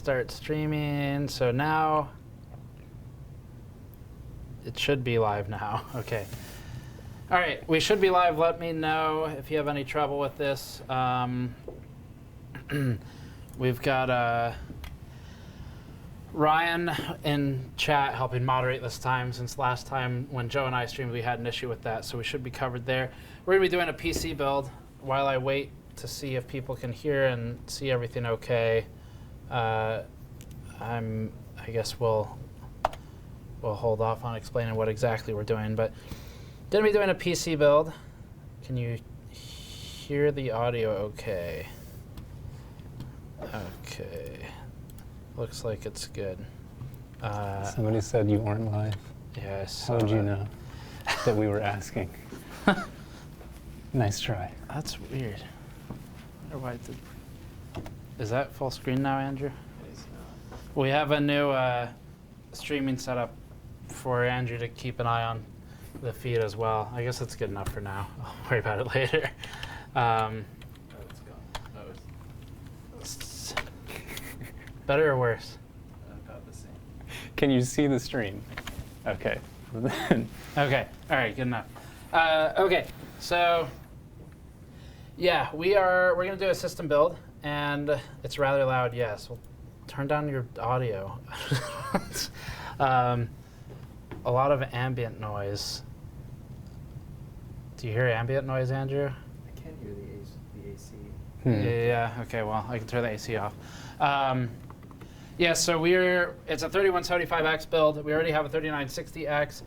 start streaming. So now it should be live now. Okay. All right, we should be live. Let me know if you have any trouble with this. We've got Ryan in chat helping moderate this time, since last time when Joe and I streamed we had an issue with that, so we should be covered there. We're going to be doing a PC build while I wait to see if people can hear and see everything okay. I guess we'll hold off on explaining what exactly we're doing, but going to be doing a PC build. Can you hear the audio okay? Okay. Looks like it's good. Somebody said you weren't live. Yes. How would you know that we were asking? Nice try. That's weird. I wonder why is that full screen now, Andrew? It is not. We have a new streaming setup for Andrew to keep an eye on the feed as well. I guess it's good enough for now. I'll worry about it later. Oh, it's gone. Oh, Better or worse? about the same. Can you see the stream? Okay. Okay. All right. Good enough. Okay. So, yeah, we're going to do a system build, and it's rather loud. Yes. We'll turn down your audio. A lot of ambient noise. Do you hear ambient noise, Andrew? I can't hear the AC. Yeah. Okay. Well, I can turn the AC off. Yeah. So it's a 3175X build. We already have a 3960X,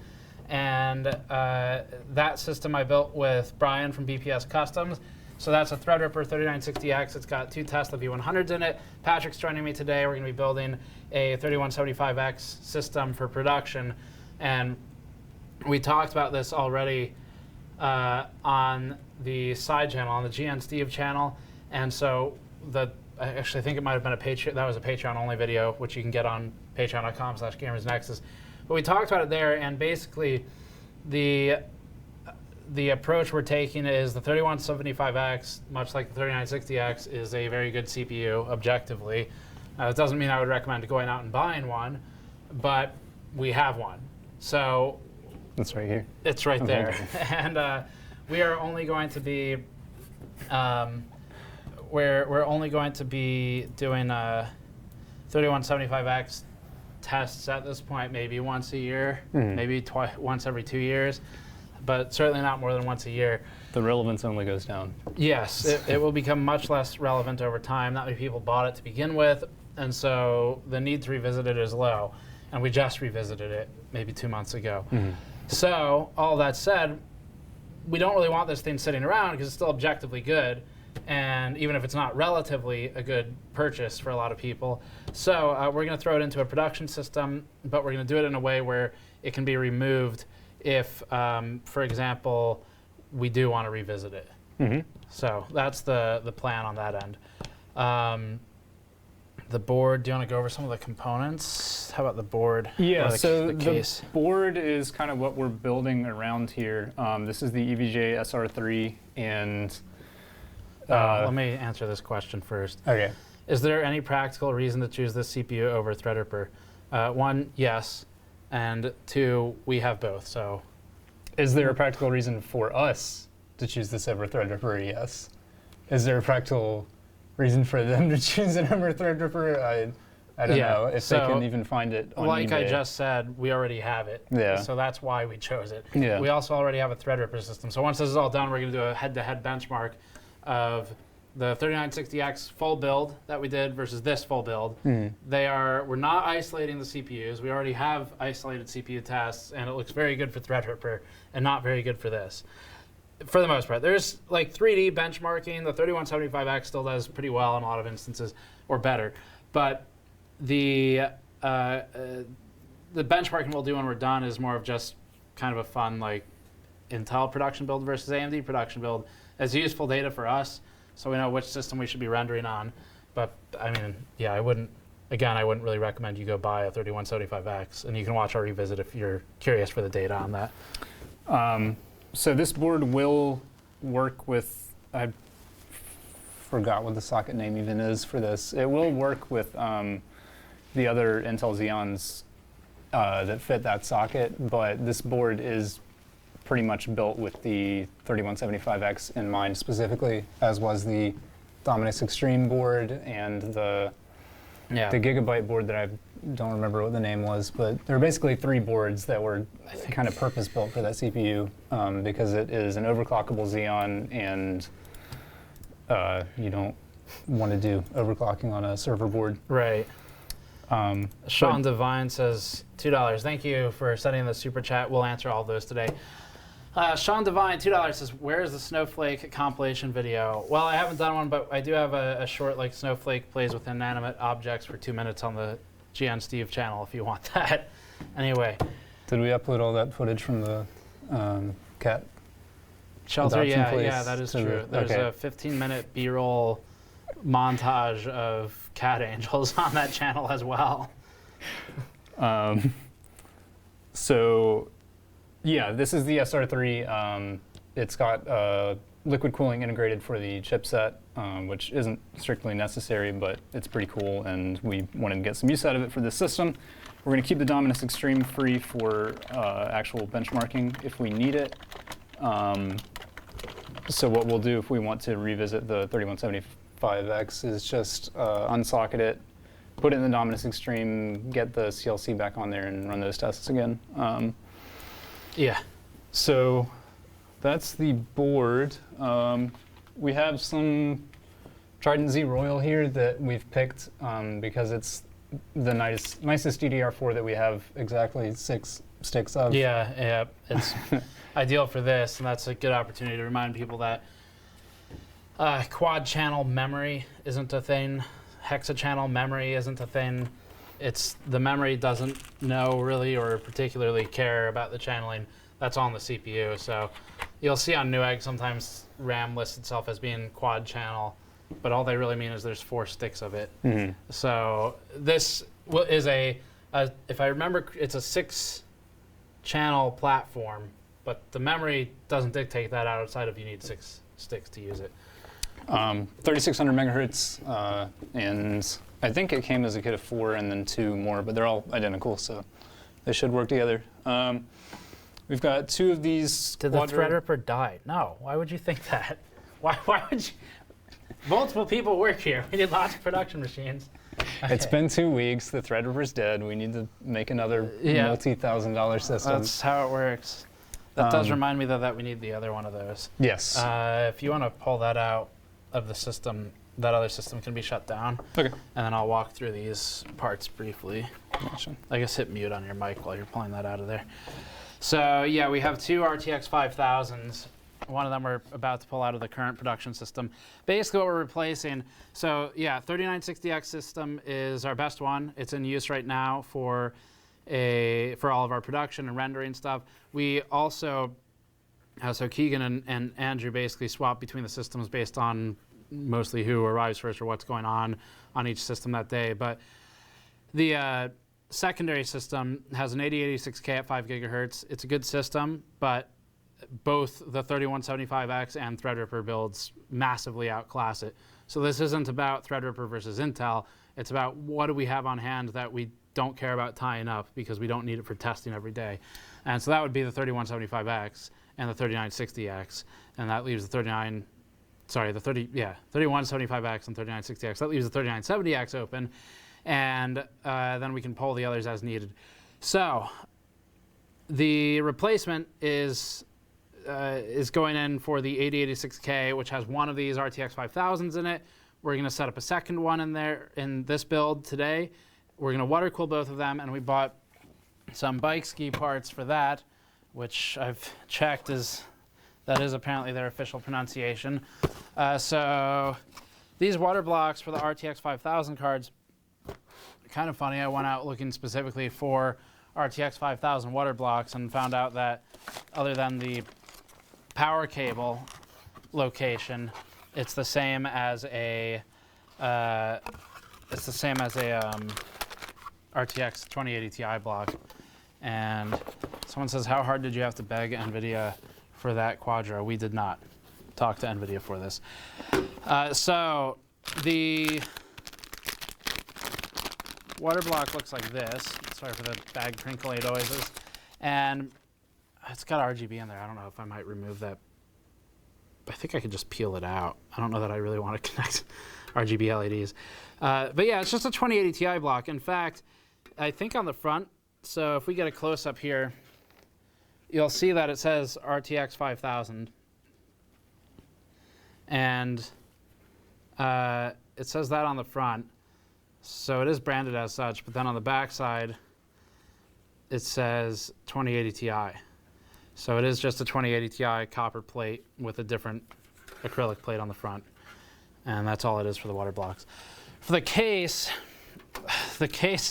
and that system I built with Brian from BPS Customs. So that's a Threadripper 3960X. It's got 2 Tesla V100s in it. Patrick's joining me today. We're going to be building a 3175X system for production. And we talked about this already on the side channel, on the GN Steve channel. And so I actually think it might have been that was a Patreon only video, which you can get on patreon.com/gamersnexus. But we talked about it there, and basically the approach we're taking is the 3175X, much like the 3960X, is a very good CPU objectively. It doesn't mean I would recommend going out and buying one, but we have one. So It's right here. it's right there. And we are only going to be we're only going to be doing 3175X tests at this point, maybe once a year, maybe once every 2 years, but certainly not more than once a year. The relevance only goes down. Yes, it will become much less relevant over time. Not many people bought it to begin with, and so the need to revisit it is low. And we just revisited it maybe 2 months ago. So all that said, we don't really want this thing sitting around because it's still objectively good, and even if it's not relatively a good purchase for a lot of people. So we're going to throw it into a production system, but we're going to do it in a way where it can be removed if, for example, we do want to revisit it. So that's the plan on that end. The board, do you want to go over some of the components? How about the board? Yeah, the case? Board is kind of what we're building around here. This is the EVGA SR3, and let me answer this question first. Okay. Is there any practical reason to choose this CPU over Threadripper? 1, yes, and 2, we have both. So, Is there a practical reason for us to choose this over Threadripper? Yes. Is there a practical reason for them to choose it over Threadripper? I don't know if they can even find it on like eBay. I just said, we already have it. Yeah. So that's why we chose it. Yeah. We also already have a Threadripper system. So once this is all done, we're going to do a head-to-head benchmark of the 3960X full build that we did versus this full build. We're not isolating the CPUs. We already have isolated CPU tests, and it looks very good for Threadripper and not very good for this. For the most part, there's like 3D benchmarking. The 3175X still does pretty well in a lot of instances, or better. But the benchmarking we'll do when we're done is more of just kind of a fun like Intel production build versus AMD production build as useful data for us, so we know which system we should be rendering on. But I mean, yeah, I wouldn't really recommend you go buy a 3175X, and you can watch our revisit if you're curious for the data on that. So this board will work with, I forgot what the socket name even is for this. It will work with the other Intel Xeons that fit that socket, but this board is pretty much built with the 3175X in mind specifically, as was the Dominus Extreme board and the Gigabyte board that I don't remember what the name was, but there were basically 3 boards that were kind of purpose-built for that CPU because it is an overclockable Xeon, and you don't want to do overclocking on a server board. Right. Sean Devine says $2. Thank you for sending the super chat. We'll answer all those today. Sean Devine, $2 says, where is the Snowflake compilation video? Well, I haven't done one, but I do have a short, like, Snowflake plays with inanimate objects for 2 minutes on the GN Steve channel if you want that. Anyway. Did we upload all that footage from the cat shelter? adoption place Yeah, that is true. There's okay. a 15-minute B-roll montage of cat angels on that channel as well. So, yeah, this is the SR3. It's got liquid cooling integrated for the chipset, which isn't strictly necessary, but it's pretty cool, and we wanted to get some use out of it for this system. We're going to keep the Dominus Extreme free for actual benchmarking if we need it. So what we'll do if we want to revisit the 3175X is just unsocket it, put it in the Dominus Extreme, get the CLC back on there, and run those tests again. Yeah. So that's the board. We have some Trident Z Royal here that we've picked because it's the nicest DDR4 that we have exactly 6 sticks of. Yeah, it's ideal for this, and that's a good opportunity to remind people that quad channel memory isn't a thing. Hexachannel memory isn't a thing. It's the memory doesn't know really or particularly care about the channeling that's on the CPU. So you'll see on Newegg sometimes RAM lists itself as being quad channel, but all they really mean is there's 4 sticks of it. Mm-hmm. So this is if I remember, it's a 6-channel platform, but the memory doesn't dictate that outside of you need 6 sticks to use it. 3600 megahertz, and I think it came as a kit of 4 and then 2 more, but they're all identical, so they should work together. We've got 2 of these. Did the Threadripper die? No. Why would you think that? Why would you? Multiple people work here. We need lots of production machines. Okay. It's been 2 weeks. The Threadripper's dead. We need to make another multi-$1,000 system. That's how it works. That does remind me, though, that we need the other one of those. Yes. If you want to pull that out of the system, that other system can be shut down. Okay. And then I'll walk through these parts briefly. Gotcha. I guess hit mute on your mic while you're pulling that out of there. So yeah, we have 2 RTX 5000s. One of them we're about to pull out of the current production system. Basically what we're replacing, so yeah, 3960X system is our best one. It's in use right now for all of our production and rendering stuff. We also, so Keegan and Andrew basically swap between the systems based on mostly who arrives first or what's going on each system that day. But the secondary system has an 8086K at 5 gigahertz. It's a good system, but both the 3175X and Threadripper builds massively outclass it. So this isn't about Threadripper versus Intel. It's about what do we have on hand that we don't care about tying up because we don't need it for testing every day. And so that would be the 3175X and the 3960X, and that leaves the 3175X and 3960X. That leaves the 3970X open, and then we can pull the others as needed. So the replacement is going in for the 8086K, which has one of these RTX 5000s in it. We're going to set up a second one in there in this build today. We're going to water cool both of them, and we bought some bike ski parts for that, which I've checked that is apparently their official pronunciation. So these water blocks for the RTX 5000 cards, kind of funny. I went out looking specifically for RTX 5000 water blocks and found out that other than the power cable location, it's the same as a RTX 2080 Ti block. And someone says, how hard did you have to beg NVIDIA for that Quadro? We did not talk to NVIDIA for this. So the water block looks like this. Sorry for the bag crinkly noises. And it's got RGB in there. I don't know if I might remove that. I think I could just peel it out. I don't know that I really want to connect RGB LEDs. But yeah, it's just a 2080 Ti block. In fact, I think on the front, so if we get a close-up here, you'll see that it says RTX 5000. And it says that on the front. So it is branded as such, but then on the back side, it says 2080 Ti. So it is just a 2080 Ti copper plate with a different acrylic plate on the front. And that's all it is for the water blocks. For the case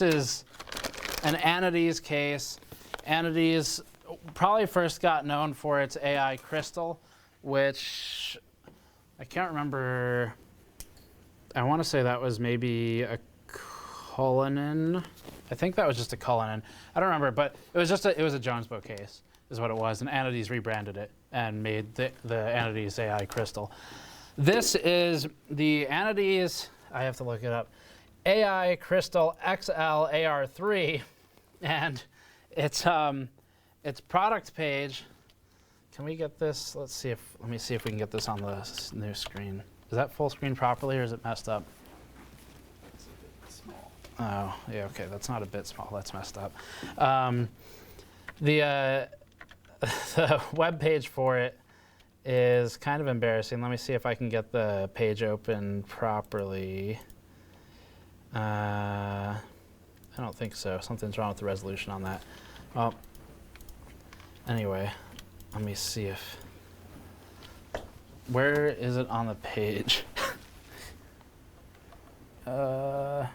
is an Anides case. Anides probably first got known for its AI crystal, which I can't remember. I want to say that was maybe a Cullinan. I think that was just a Cullinan. I don't remember, but it was a Jones Bow case is what it was, and Anides rebranded it and made the Anides AI crystal. This is the Anides, I have to look it up, AI Crystal XL AR3, and its product page. Can we get this? Let me see if we can get this on the new screen. Is that full screen properly, or is it messed up? It's a bit small. Oh, yeah, okay, that's not a bit small, that's messed up. The web page for it is kind of embarrassing. Let me see if I can get the page open properly. I don't think so. Something's wrong with the resolution on that. Well, anyway, let me see if... Where is it on the page? Can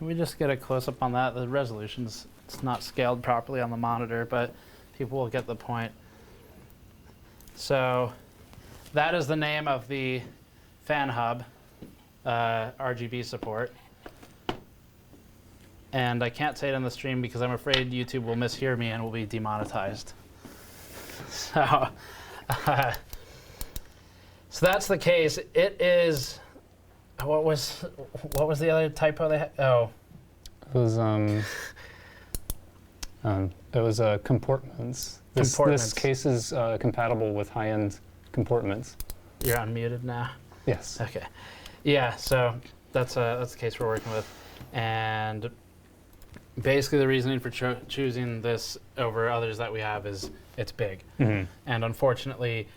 we just get a close-up on that? The resolution's it's not scaled properly on the monitor, but people will get the point. So that is the name of the fan hub, RGB support. And I can't say it in the stream because I'm afraid YouTube will mishear me and will be demonetized. So that's the case. It is, what was the other typo they had? Oh. It was comportments. This case is compatible with high-end comportments. You're unmuted now? Yes. Okay. Yeah, so that's the case we're working with. And basically the reasoning for choosing this over others that we have is it's big. Mm-hmm. And unfortunately,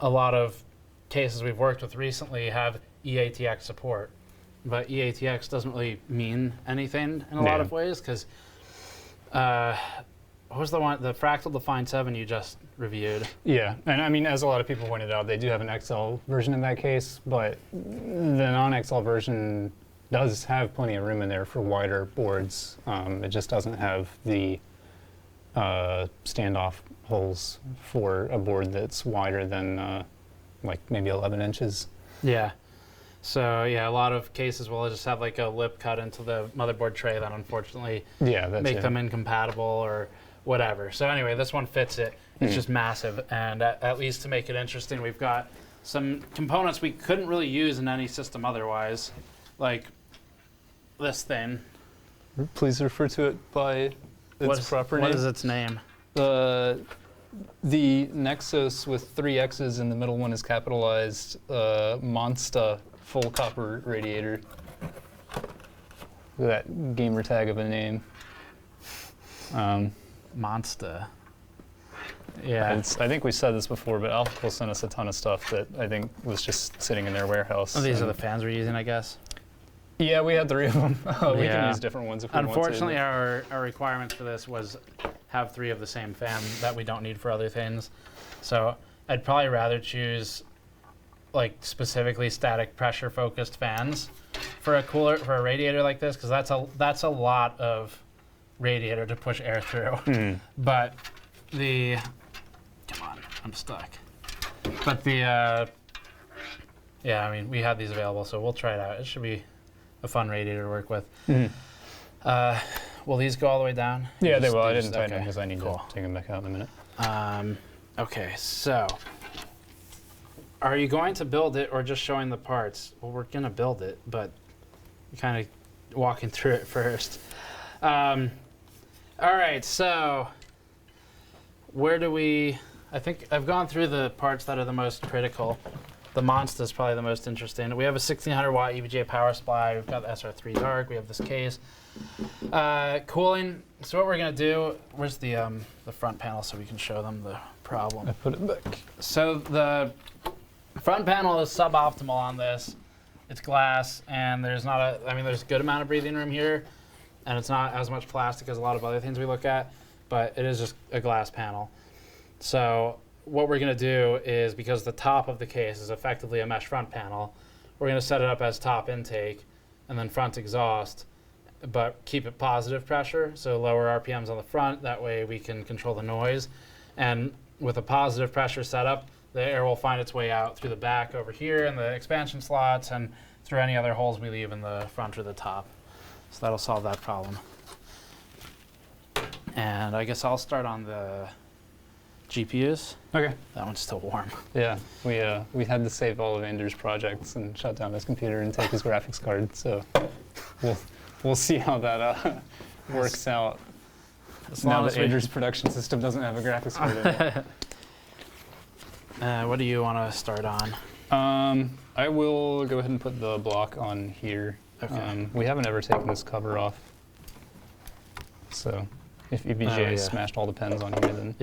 a lot of cases we've worked with recently have EATX support. But EATX doesn't really mean anything in a lot of ways because what was the one, the Fractal Define 7 you just reviewed? Yeah, and I mean, as a lot of people pointed out, they do have an XL version in that case, but the non-XL version does have plenty of room in there for wider boards. It just doesn't have the standoff holes for a board that's wider than like maybe 11 inches. Yeah. So yeah, a lot of cases will just have like a lip cut into the motherboard tray that unfortunately make them incompatible or whatever. So anyway, this one fits it. It's just massive, and at least to make it interesting, we've got some components we couldn't really use in any system otherwise, like this thing. Please refer to it by its proper name. What is its name? The Nexus with 3 X's and the middle one is capitalized, Monsta full copper radiator. Look at that gamer tag of a name. Monsta. Yeah. I think we said this before, but Alpha sent us a ton of stuff that I think was just sitting in their warehouse. Oh, these are the fans we're using, I guess? Yeah, we had 3 of them. We can use different ones if we want to. Unfortunately, our requirements for this was have 3 of the same fan that we don't need for other things. So I'd probably rather choose like specifically static pressure focused fans for a radiator like this, because that's a lot of radiator to push air through. But come on, I'm stuck. But yeah, I mean, we had these available, so we'll try it out. It should be a fun radiator to work with. Will these go all the way down? Yeah, they will. I didn't tighten them because I need to take them back out in a minute. Okay, so are you going to build it or just showing the parts? Well, we're going to build it, but walking through it first. All right, so where do we... I think I've gone through the parts that are the most critical. The Monster is probably the most interesting. We have a 1600 watt EVGA power supply. We've got the SR3 Dark. We have this case. Cooling. So what we're going to do, where's the front panel so we can show them the problem? I put it back. So the front panel is suboptimal on this. It's glass, and there's not a, I mean, there's a good amount of breathing room here, and it's not as much plastic as a lot of other things we look at, but it is just a glass panel. So what we're going to do is, because the top of the case is effectively a mesh front panel, we're going to set it up as top intake and then front exhaust, but keep it positive pressure, so lower RPMs on the front. That way we can control the noise. And with a positive pressure setup, the air will find its way out through the back over here in the expansion slots and through any other holes we leave in the front or the top. So that'll solve that problem. And I guess I'll start on the GPUs. Okay. That one's still warm. Yeah, we had to save all of Andrew's projects and shut down his computer and take his graphics card. So we'll see how that works out. Now that Andrew's production system doesn't have a graphics card in it. What do you want to start on? I will go ahead and put the block on here. Okay. We haven't ever taken this cover off. So if EVGA smashed all the pens on here, then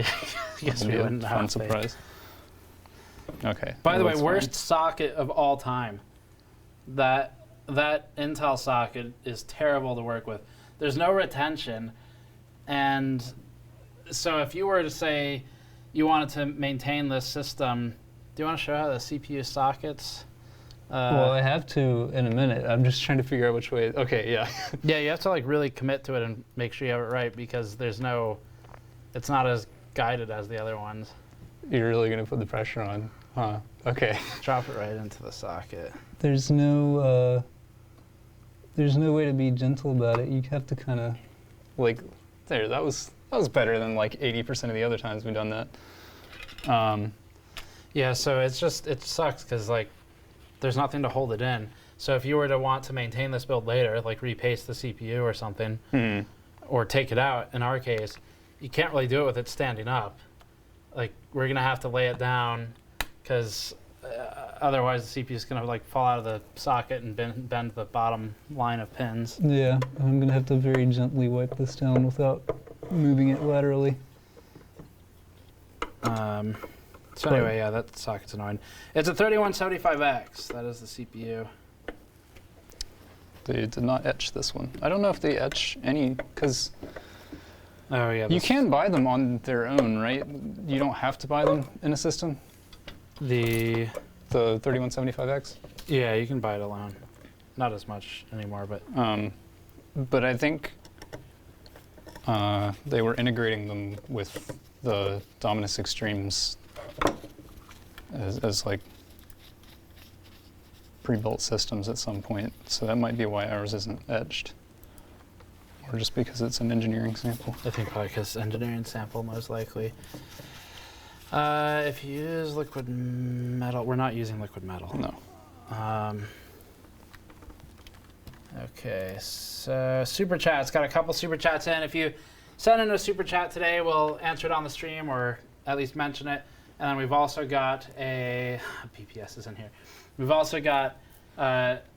Yes, it'll we be a wouldn't fun have surprise. Okay. By the way, that's worst fine. socket of all time. That Intel socket is terrible to work with. There's no retention, and so if you were to say you wanted to maintain this system, do you want to show how the CPU sockets? Well, I have to in a minute. I'm just trying to figure out which way. Okay, yeah. Yeah, you have to like really commit to it and make sure you have it right, because there's no, it's not as guided as the other ones. You're really going to put the pressure on, huh? Okay. Drop it right into the socket. There's no way to be gentle about it. You have to kind of, like, there. That was better than like 80% of the other times we've done that. Yeah, so it sucks because like there's nothing to hold it in. So if you were to want to maintain this build later, like repaste the CPU or something, or take it out, in our case, you can't really do it with it standing up. Like, we're gonna have to lay it down, because otherwise the CPU is gonna like fall out of the socket and bend the bottom line of pins. Yeah, I'm gonna have to very gently wipe this down without moving it laterally. So anyway, yeah, that socket's annoying. It's a 3175X. That is the CPU. They did not etch this one. I don't know if they etch any, because Oh yeah. you can buy them on their own, right? You don't have to buy them in a system. The 3175X. Yeah, you can buy it alone. Not as much anymore, but But I think they were integrating them with the Dominus Extremes as like pre-built systems at some point. So that might be why ours isn't etched. Or just because it's an engineering sample. I think probably because engineering sample most likely. If you use liquid metal, we're not using liquid metal. No. Okay, so super chats. Got a couple super chats in. If you send in a super chat today, we'll answer it on the stream or at least mention it. And then we've also got PPS is in here. We've also got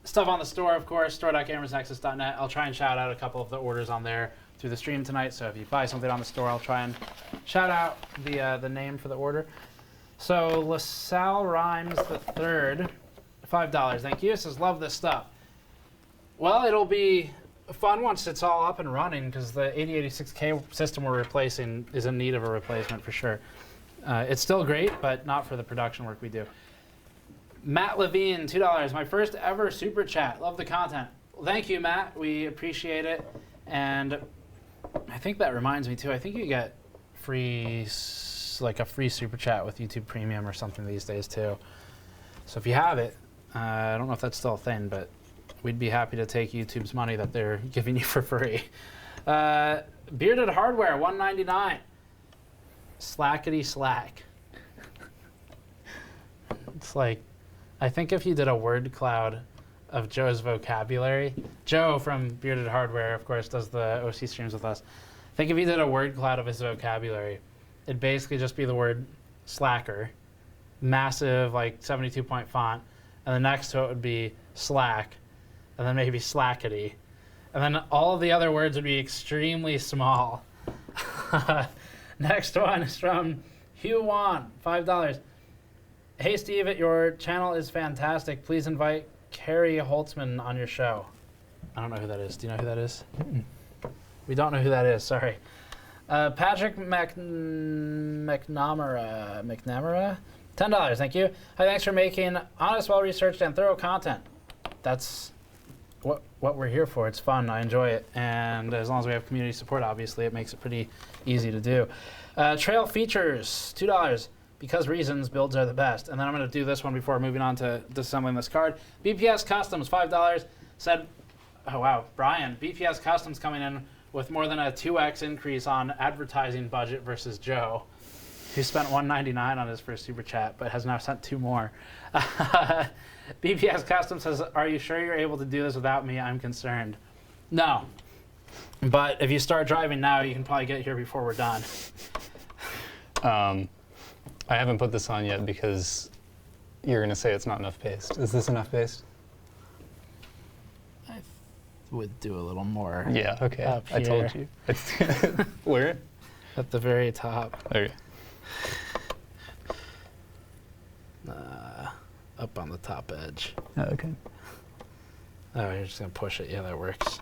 stuff on the store, of course, store.gamersnexus.net. I'll try and shout out a couple of the orders on there through the stream tonight. So if you buy something on the store, I'll try and shout out the name for the order. So LaSalle Rhymes the Third, $5. Thank you. It says, love this stuff. Well, it'll be fun once it's all up and running, because the 8086K system we're replacing is in need of a replacement for sure. It's still great, but not for the production work we do. Matt Levine, $2. My first ever super chat. Love the content. Well, thank you, Matt. We appreciate it. And I think that reminds me too. I think you get free, like a free super chat with YouTube Premium or something these days too. So if you have it, I don't know if that's still a thing, but we'd be happy to take YouTube's money that they're giving you for free. Bearded Hardware, $1.99. Slackety slack. It's like, I think if you did a word cloud of Joe's vocabulary. Joe from Bearded Hardware, of course, does the OC streams with us. Think if he did a word cloud of his vocabulary, it'd basically just be the word slacker, massive, like 72-point font, and then next to it would be slack, and then maybe slackety. And then all of the other words would be extremely small. Next one is from Hugh Wan, $5. Hey Steve, your channel is fantastic. Please invite Carrie Holtzman on your show. I don't know who that is. Do you know who that is? We don't know who that is, sorry. Patrick McNamara, $10, thank you. Hi, thanks for making honest, well-researched, and thorough content. That's what we're here for. It's fun, I enjoy it. And as long as we have community support, obviously, it makes it pretty easy to do. Trail features, $2. Because reasons, builds are the best. And then I'm going to do this one before moving on to disassembling this card. BPS Customs, $5. Said, oh wow, Brian, BPS Customs coming in with more than a 2x increase on advertising budget versus Joe, who spent $1.99 on his first super chat, but has now sent 2 more. BPS Customs says, are you sure you're able to do this without me? I'm concerned. No. But if you start driving now, you can probably get here before we're done. I haven't put this on yet because you're going to say it's not enough paste. Is this enough paste? I would do a little more. Yeah, okay. Up I told you. Where? At the very top. Okay. Up on the top edge. Oh, okay. Oh, you're just going to push it. Yeah, that works.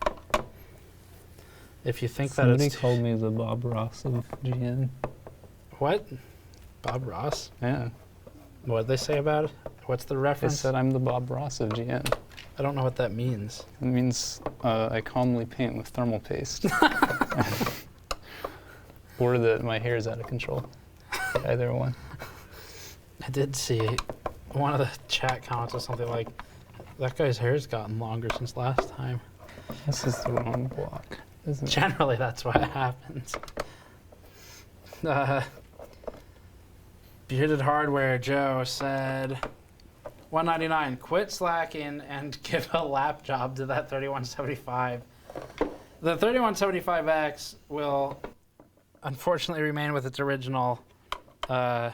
If you think Somebody that it's... called me the Bob Ross of GN. What? Bob Ross? Yeah. What did they say about it? What's the They reference? said I'm the Bob Ross of GN. I don't know what that means. It means I calmly paint with thermal paste. Or that my hair is out of control. Either one. I did see one of the chat comments or something like, that guy's hair's gotten longer since last time. This is the wrong block, isn't it? Generally, that's what happens. Bearded Hardware Joe said, $1.99. Quit slacking and give a lap job to that 3175. The 3175X will unfortunately remain with its original, I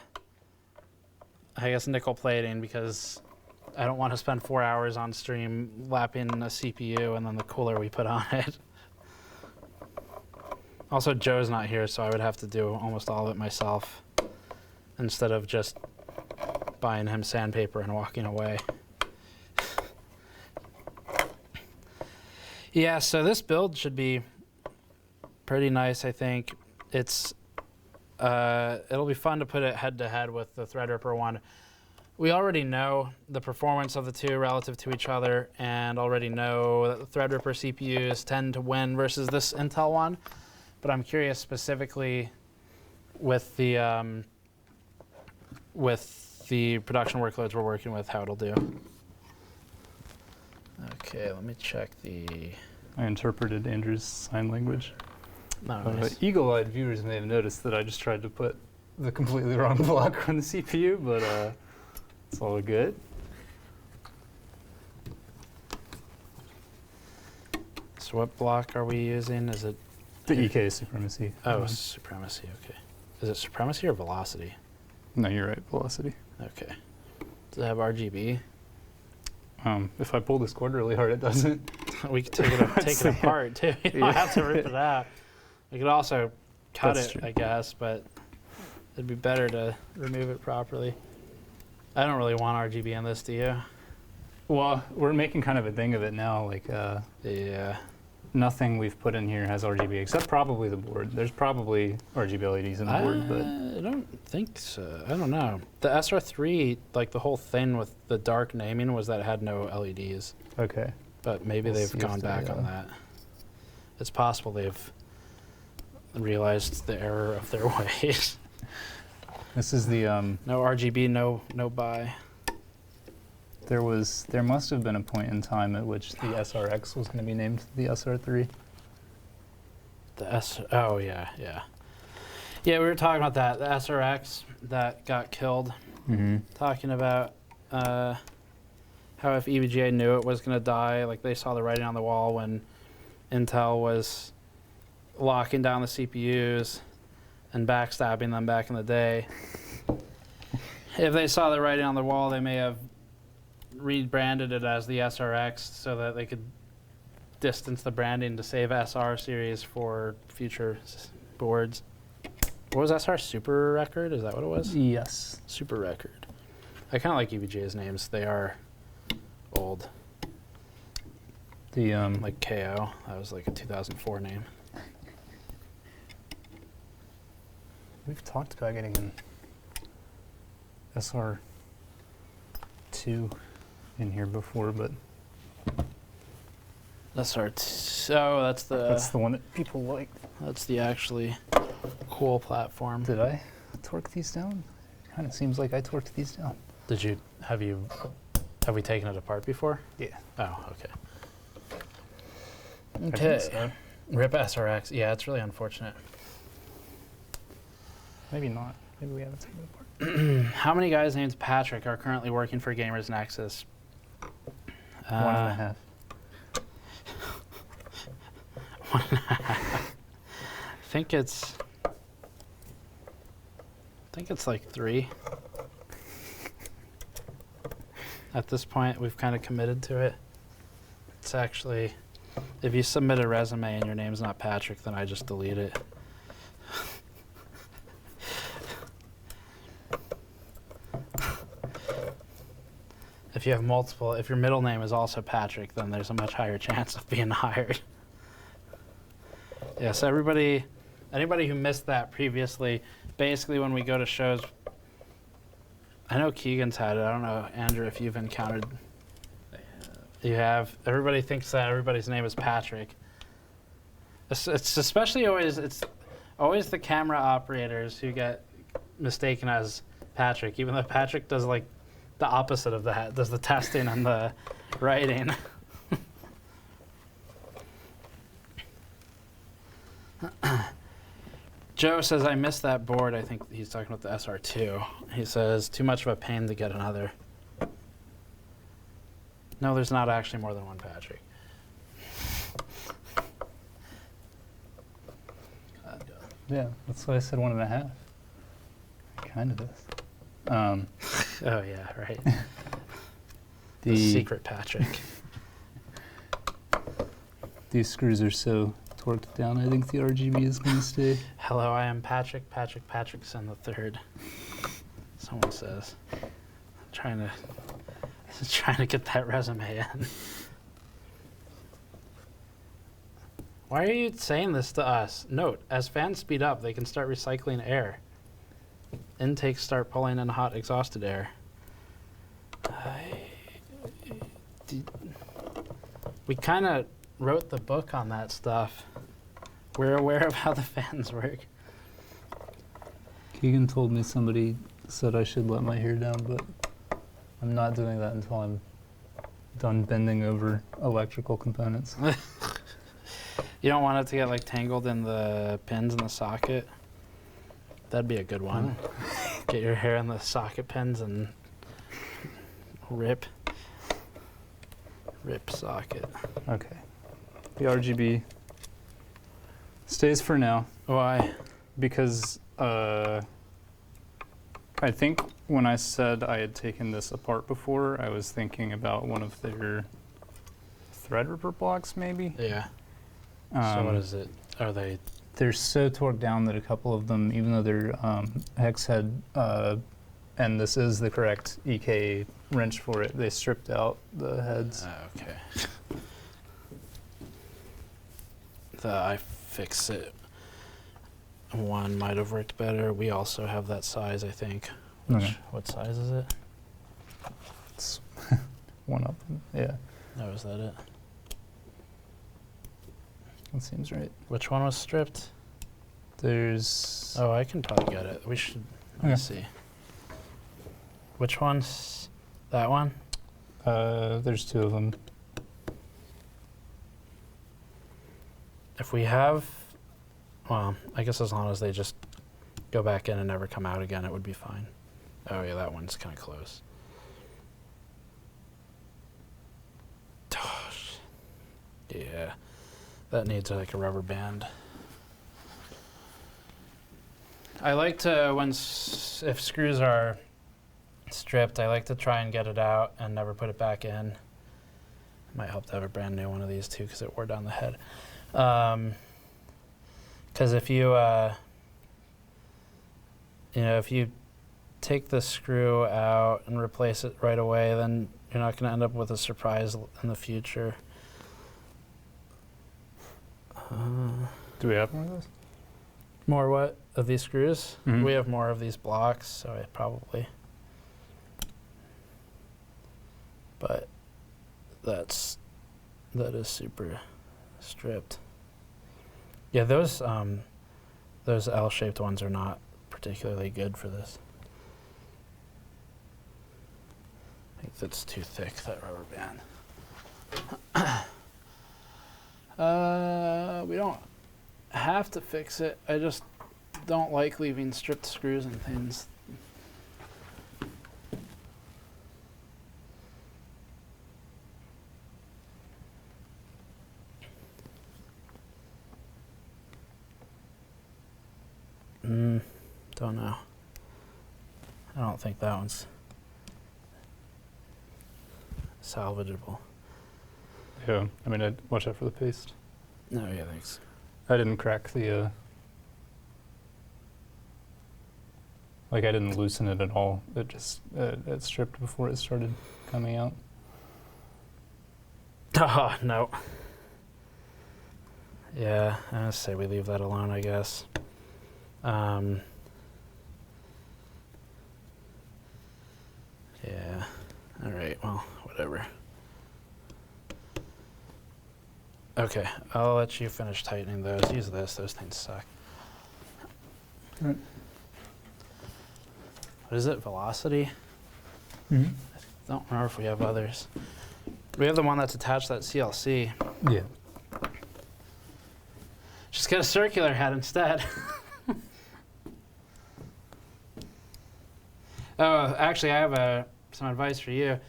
guess, nickel plating because I don't want to spend 4 hours on stream lapping a CPU and then the cooler we put on it. Also, Joe's not here, so I would have to do almost all of it myself instead of just buying him sandpaper and walking away. Yeah, so this build should be pretty nice, I think. It's it'll be fun to put it head-to-head with the Threadripper one. We already know the performance of the two relative to each other and already know that the Threadripper CPUs tend to win versus this Intel one. But I'm curious specifically with the production workloads we're working with, how it'll do. Okay, let me check the... I interpreted Andrew's sign language. No, nice. Eagle-eyed viewers may have noticed that I just tried to put the completely wrong block on the CPU, but it's all good. So what block are we using? Is it... The EK supremacy. Oh, supremacy, okay. Is it supremacy or velocity? No, you're right, velocity. Okay. Does it have RGB? If I pull this cord really hard, it doesn't. We could take it apart, too. You don't have to rip it out. We could also cut That's it, true. I guess, but it'd be better to remove it properly. I don't really want RGB in this, do you? Well, we're making kind of a thing of it now. Like, Yeah. nothing we've put in here has RGB except probably the board. There's probably RGB LEDs in the board, but I don't think so. I don't know. The SR3, like the whole thing with the dark naming was that it had no LEDs. okay. But maybe We'll they've see if gone they, back on that. It's possible they've realized the error of their ways. This is the No RGB, no buy. there must have been a point in time at which the SRX was going to be named the SR3. Oh yeah. Yeah, we were talking about that. The SRX that got killed. Mm-hmm. Talking about how how if EVGA knew it was going to die, like they saw the writing on the wall when Intel was locking down the CPUs and backstabbing them back in the day. If they saw the writing on the wall, they may have rebranded it as the SRX so that they could distance the branding to save SR series for future boards. What was SR? Super Record? Is that what it was? Yes. Super Record. I kind of like EVGA's names. They are old. The Like KO. That was like a 2004 name. we've talked about getting an SR2 in here before, but That's that's the one that people like. that's the actually cool platform. Did I torque these down? Kind of seems like I torqued these down. Have we taken it apart before? Yeah. Oh, okay. I think Okay. so. RIP SRX. Yeah, it's really unfortunate. Maybe not. Maybe we haven't taken it apart. How many guys named Patrick are currently working for Gamers Nexus? 1.5. I think it's like 3. At this point, we've kind of committed to it. It's actually, if you submit a resume and your name's not Patrick, then I just delete it. If you have multiple, if your middle name is also Patrick, then there's a much higher chance of being hired. Yeah, so anybody who missed that previously, basically when we go to shows, I know Keegan's had it. I don't know, Andrew, if you've encountered. You have. Everybody thinks that everybody's name is Patrick. It's always the camera operators who get mistaken as Patrick, even though Patrick does like the opposite of that, does the testing and the writing. Joe says, I missed that board. I think he's talking about the SR2. He says, too much of a pain to get another. No, there's not actually more than one Patrick. Yeah, that's why I said 1.5. Kind of is. Oh, yeah, right. The The secret Patrick. These screws are so torqued down, I think the RGB is going to stay. Hello, I am Patrick Patrickson the third. Someone says. Trying to get that resume in. Why are you saying this to us? Note, as fans speed up, they can start recycling air. Intakes start pulling in hot exhausted air. We kind of wrote the book on that stuff. We're aware of how the fans work. Keegan told me somebody said I should let my hair down, but I'm not doing that until I'm done bending over electrical components. You don't want it to get like tangled in the pins in the socket? That'd be a good one. Get your hair in the socket pins and rip socket. Okay. The RGB stays for now Why? because I think when I said I had taken this apart before, I was thinking about one of their Threadripper blocks, maybe. Yeah. So what is it? Are they? They're so torqued down that a couple of them, even though they're hex head, and this is the correct EK wrench for it, they stripped out the heads. Okay. The iFixit one might have worked better. We also have that size, I think. Okay. What size is it? It's one up. Yeah, Oh, is that it? that seems right. Which one was stripped? There's Oh, I can probably get it. We should. Let me Okay. see. Which one's that one? there's 2 of them. If we have, well, I guess as long as they just go back in and never come out again, it would be fine. Oh yeah, that one's kind of close. Yeah, that needs like a rubber band. I like to, if screws are stripped, I like to try and get it out and never put it back in. Might help to have a brand new one of these too, because it wore down the head. Because if you, if you take the screw out and replace it right away, then you're not going to end up with a surprise in the future. Do we have one of those? More what? Of these screws? Mhm. We have more of these blocks, so I probably. But that is super stripped. Yeah, those L-shaped ones are not particularly good for this. I think that's too thick, that rubber band. We don't have to fix it. I just don't like leaving stripped screws and things. Don't know. I don't think that one's salvageable. Yeah, I mean, I'd watch out for the paste. No, yeah, thanks. I didn't crack the, I didn't loosen it at all. It just, it stripped before it started coming out. Oh, no. Yeah, I say we leave that alone, I guess. Yeah. All right, well, whatever. Okay, I'll let you finish tightening those. Use this. Those things suck. Right. What is it? Velocity? Mm-hmm. I don't remember if we have others. We have the one that's attached to that CLC. Yeah. Just get a circular head instead. Oh, actually, I have some advice for you.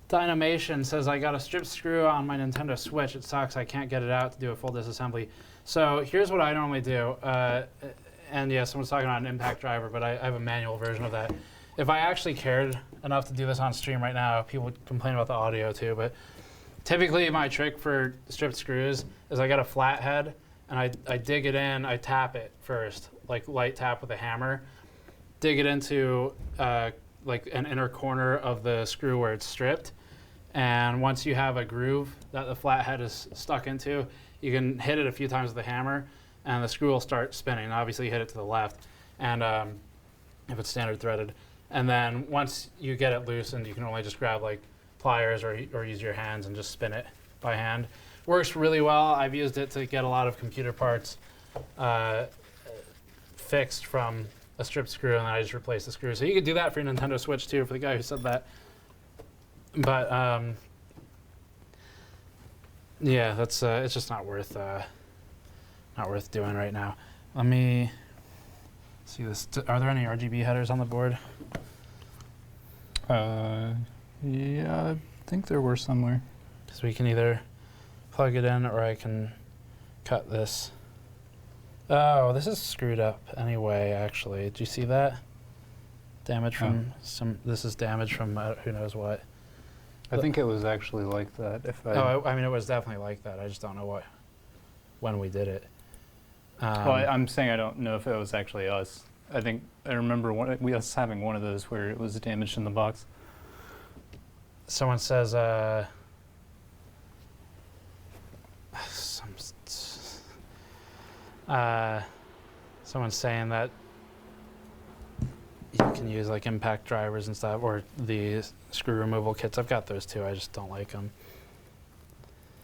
Dynamation says, I got a stripped screw on my Nintendo Switch. It sucks. I can't get it out to do a full disassembly. So here's what I normally do. And yeah, someone's talking about an impact driver, but I have a manual version of that. If I actually cared enough to do this on stream right now, people would complain about the audio too, but typically my trick for stripped screws is I got a flat head and I dig it in, I tap it first, like light tap with a hammer, dig it into like an inner corner of the screw where it's stripped. And once you have a groove that the flat head is stuck into, you can hit it a few times with the hammer and the screw will start spinning. Obviously you hit it to the left, and if it's standard threaded. And then once you get it loosened, you can only just grab like pliers or use your hands and just spin it by hand. Works really well. I've used it to get a lot of computer parts fixed from a stripped screw, and then I just replace the screw. So you could do that for your Nintendo Switch too, for the guy who said that. But yeah, that's it's just not worth doing right now. Let me see this. Are there any RGB headers on the board? Yeah, I think there were somewhere. Because we can either plug it in or I can cut this. Oh, this is screwed up anyway, actually. Did you see that? Damage from this is damage from who knows what. I think it was actually like that. I mean, it was definitely like that. I just don't know when we did it. Well, I'm saying I don't know if it was actually us. I think I remember us having one of those where it was damaged in the box. Someone says, someone's saying that you can use like impact drivers and stuff, or the screw removal kits. I've got those too. I just don't like them.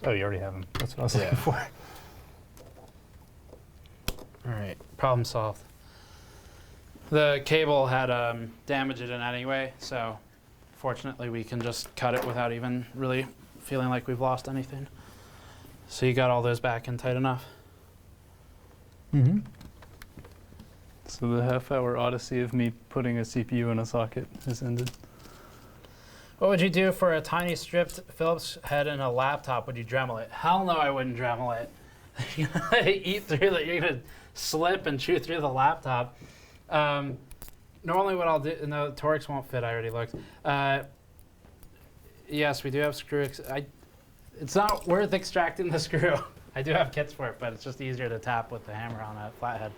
Oh, you already have them. That's what I was looking for. All right, problem solved. The cable had damaged it in anyway, so fortunately we can just cut it without even really feeling like we've lost anything. So you got all those back in tight enough? Mm-hmm. So the half-hour odyssey of me putting a CPU in a socket has ended. What would you do for a tiny stripped Phillips head in a laptop? Would you Dremel it? Hell no, I wouldn't Dremel it. You're gonna eat through the. You're gonna slip and chew through the laptop. Normally, what I'll do. No, Torx won't fit. I already looked. Yes, we do have screw. It's not worth extracting the screw. I do have kits for it, but it's just easier to tap with the hammer on a flathead.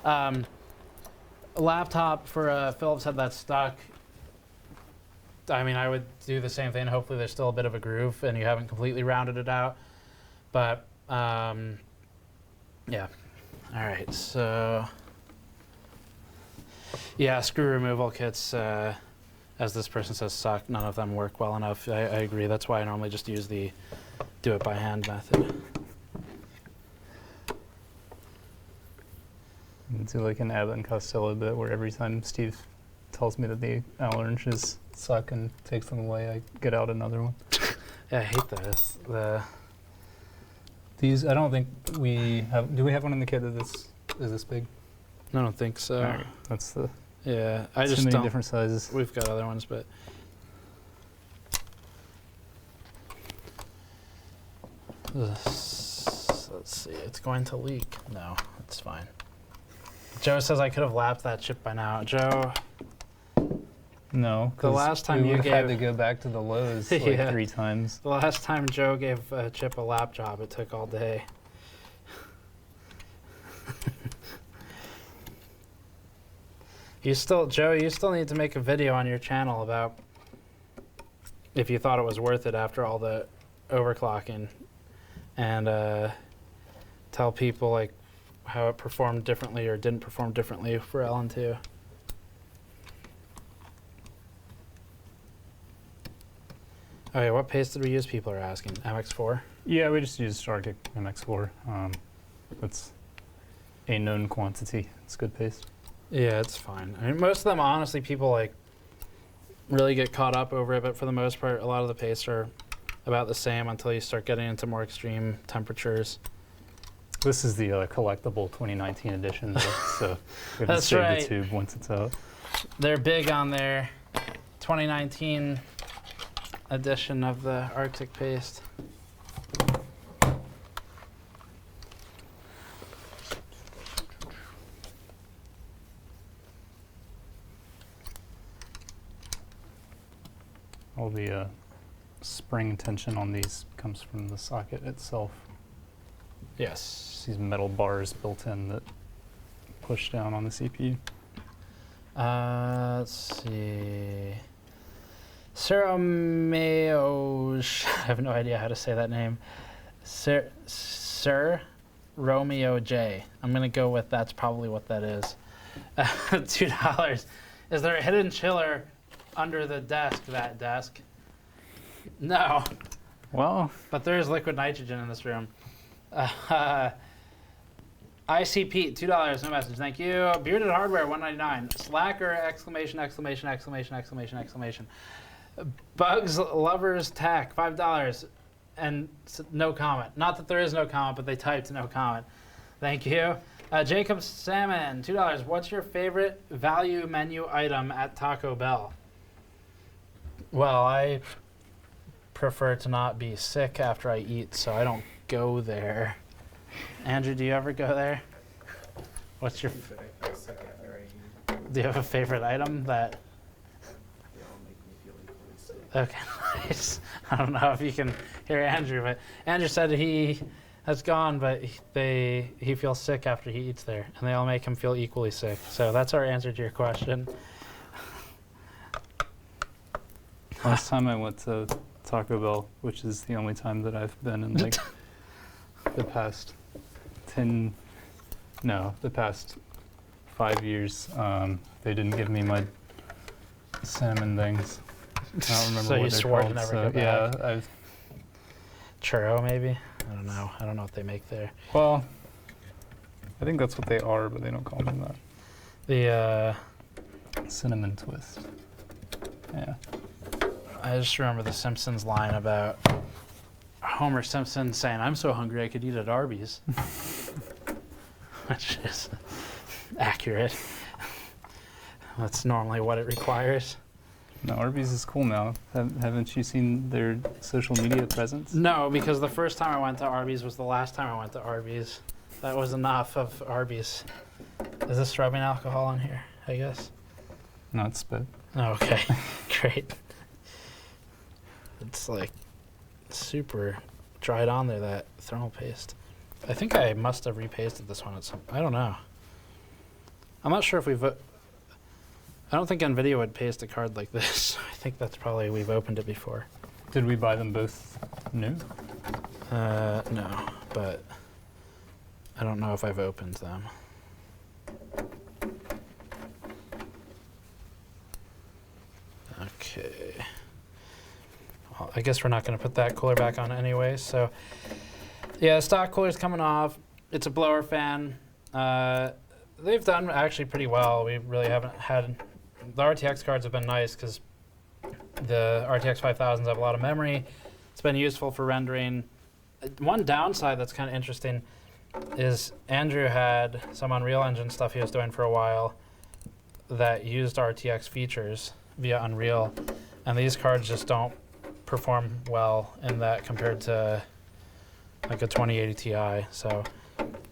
A laptop for a Phillips head that's stuck. I mean, I would do the same thing. Hopefully, there's still a bit of a groove and you haven't completely rounded it out. But yeah. All right. So yeah, screw removal kits. As this person says, suck. None of them work well enough. I agree. That's why I normally just use the do it by hand method. Do like an Abbott and Costello bit where every time Steve tells me that the Allen wrenches suck and takes them away, I get out another one. Yeah, I hate this. These, I don't think we have. Do we have one in the kit that is this big? I don't think so. All right, that's the. Yeah, I too just many don't. different sizes. We've got other ones, but let's see. It's going to leak. No, it's fine. Joe says I could have lapped that chip by now. Joe, No, the last time you had to gave go back to the Lowe's like Yeah. 3 times. the last time Joe gave Chip a lap job, it took all day. Joe, you still need to make a video on your channel about if you thought it was worth it after all the overclocking, and tell people like how it performed differently or didn't perform differently for LN2. Okay, what paste did we use? People are asking. MX4? Yeah, we just use Starkick MX4. That's a known quantity. It's good paste. Yeah, it's fine. I mean, most of them, honestly, people like really get caught up over it, but for the most part, a lot of the pastes are about the same until you start getting into more extreme temperatures. This is the collectible 2019 edition, though, so we have to That's save right. the tube once it's out. They're big on their 2019 edition of the Arctic paste. All the spring tension on these comes from the socket itself. Yes. Just these metal bars built in that push down on the CPU. Let's see. Sir I have no idea how to say that name. Sir Romeo J. I'm going to go with that's probably what that is. $2. Is there a hidden chiller under the desk, that desk? No. Well, But there is liquid nitrogen in this room. IC Pete, $2, no message, thank you. Bearded Hardware, $1.99. Slacker, exclamation, exclamation, exclamation, exclamation, exclamation. Bugs Lovers Tack, $5. And no comment. Not that there is no comment, but they typed no comment. Thank you. Jacob Salmon, $2. What's your favorite value menu item at Taco Bell? Well, I prefer to not be sick after I eat, so I don't go there. Andrew, do you ever go there? What's your? Do you have a favorite item that? Okay, nice. I don't know if you can hear Andrew, but Andrew said he has gone, but he feels sick after he eats there, and they all make him feel equally sick. So that's our answer to your question. last time I went to Taco Bell, which is the only time that I've been in like the past the past 5 years, they didn't give me my cinnamon things. I don't remember So what you they're swore to called. never So, go back? yeah, Churro, maybe? I don't know. I don't know what they make there. well, I think that's what they are, but they don't call them that. The Cinnamon twist. Yeah. I just remember the Simpsons line about Homer Simpson saying, "I'm so hungry I could eat at Arby's," which is accurate. That's normally what it requires. No, Arby's is cool now. Haven't you seen their social media presence? No, because the first time I went to Arby's was the last time I went to Arby's. That was enough of Arby's. Is this rubbing alcohol in here, I guess? No, it's spit. Oh, okay. Great. It's like super dried on there, that thermal paste. I think I must have repasted this one at some... I don't know. I'm not sure if we've... I don't think NVIDIA would paste a card like this. I think that's probably... We've opened it before. Did we buy them both new? No, but I don't know if I've opened them. Okay. Well, I guess we're not going to put that cooler back on anyway. So, yeah, the stock cooler's coming off. It's a blower fan. They've done actually pretty well. We really haven't had... The RTX cards have been nice because the RTX 5000s have a lot of memory. It's been useful for rendering. One downside that's kind of interesting is Andrew had some Unreal Engine stuff he was doing for a while that used RTX features via Unreal, and these cards just don't perform well in that compared to like a 2080 Ti. So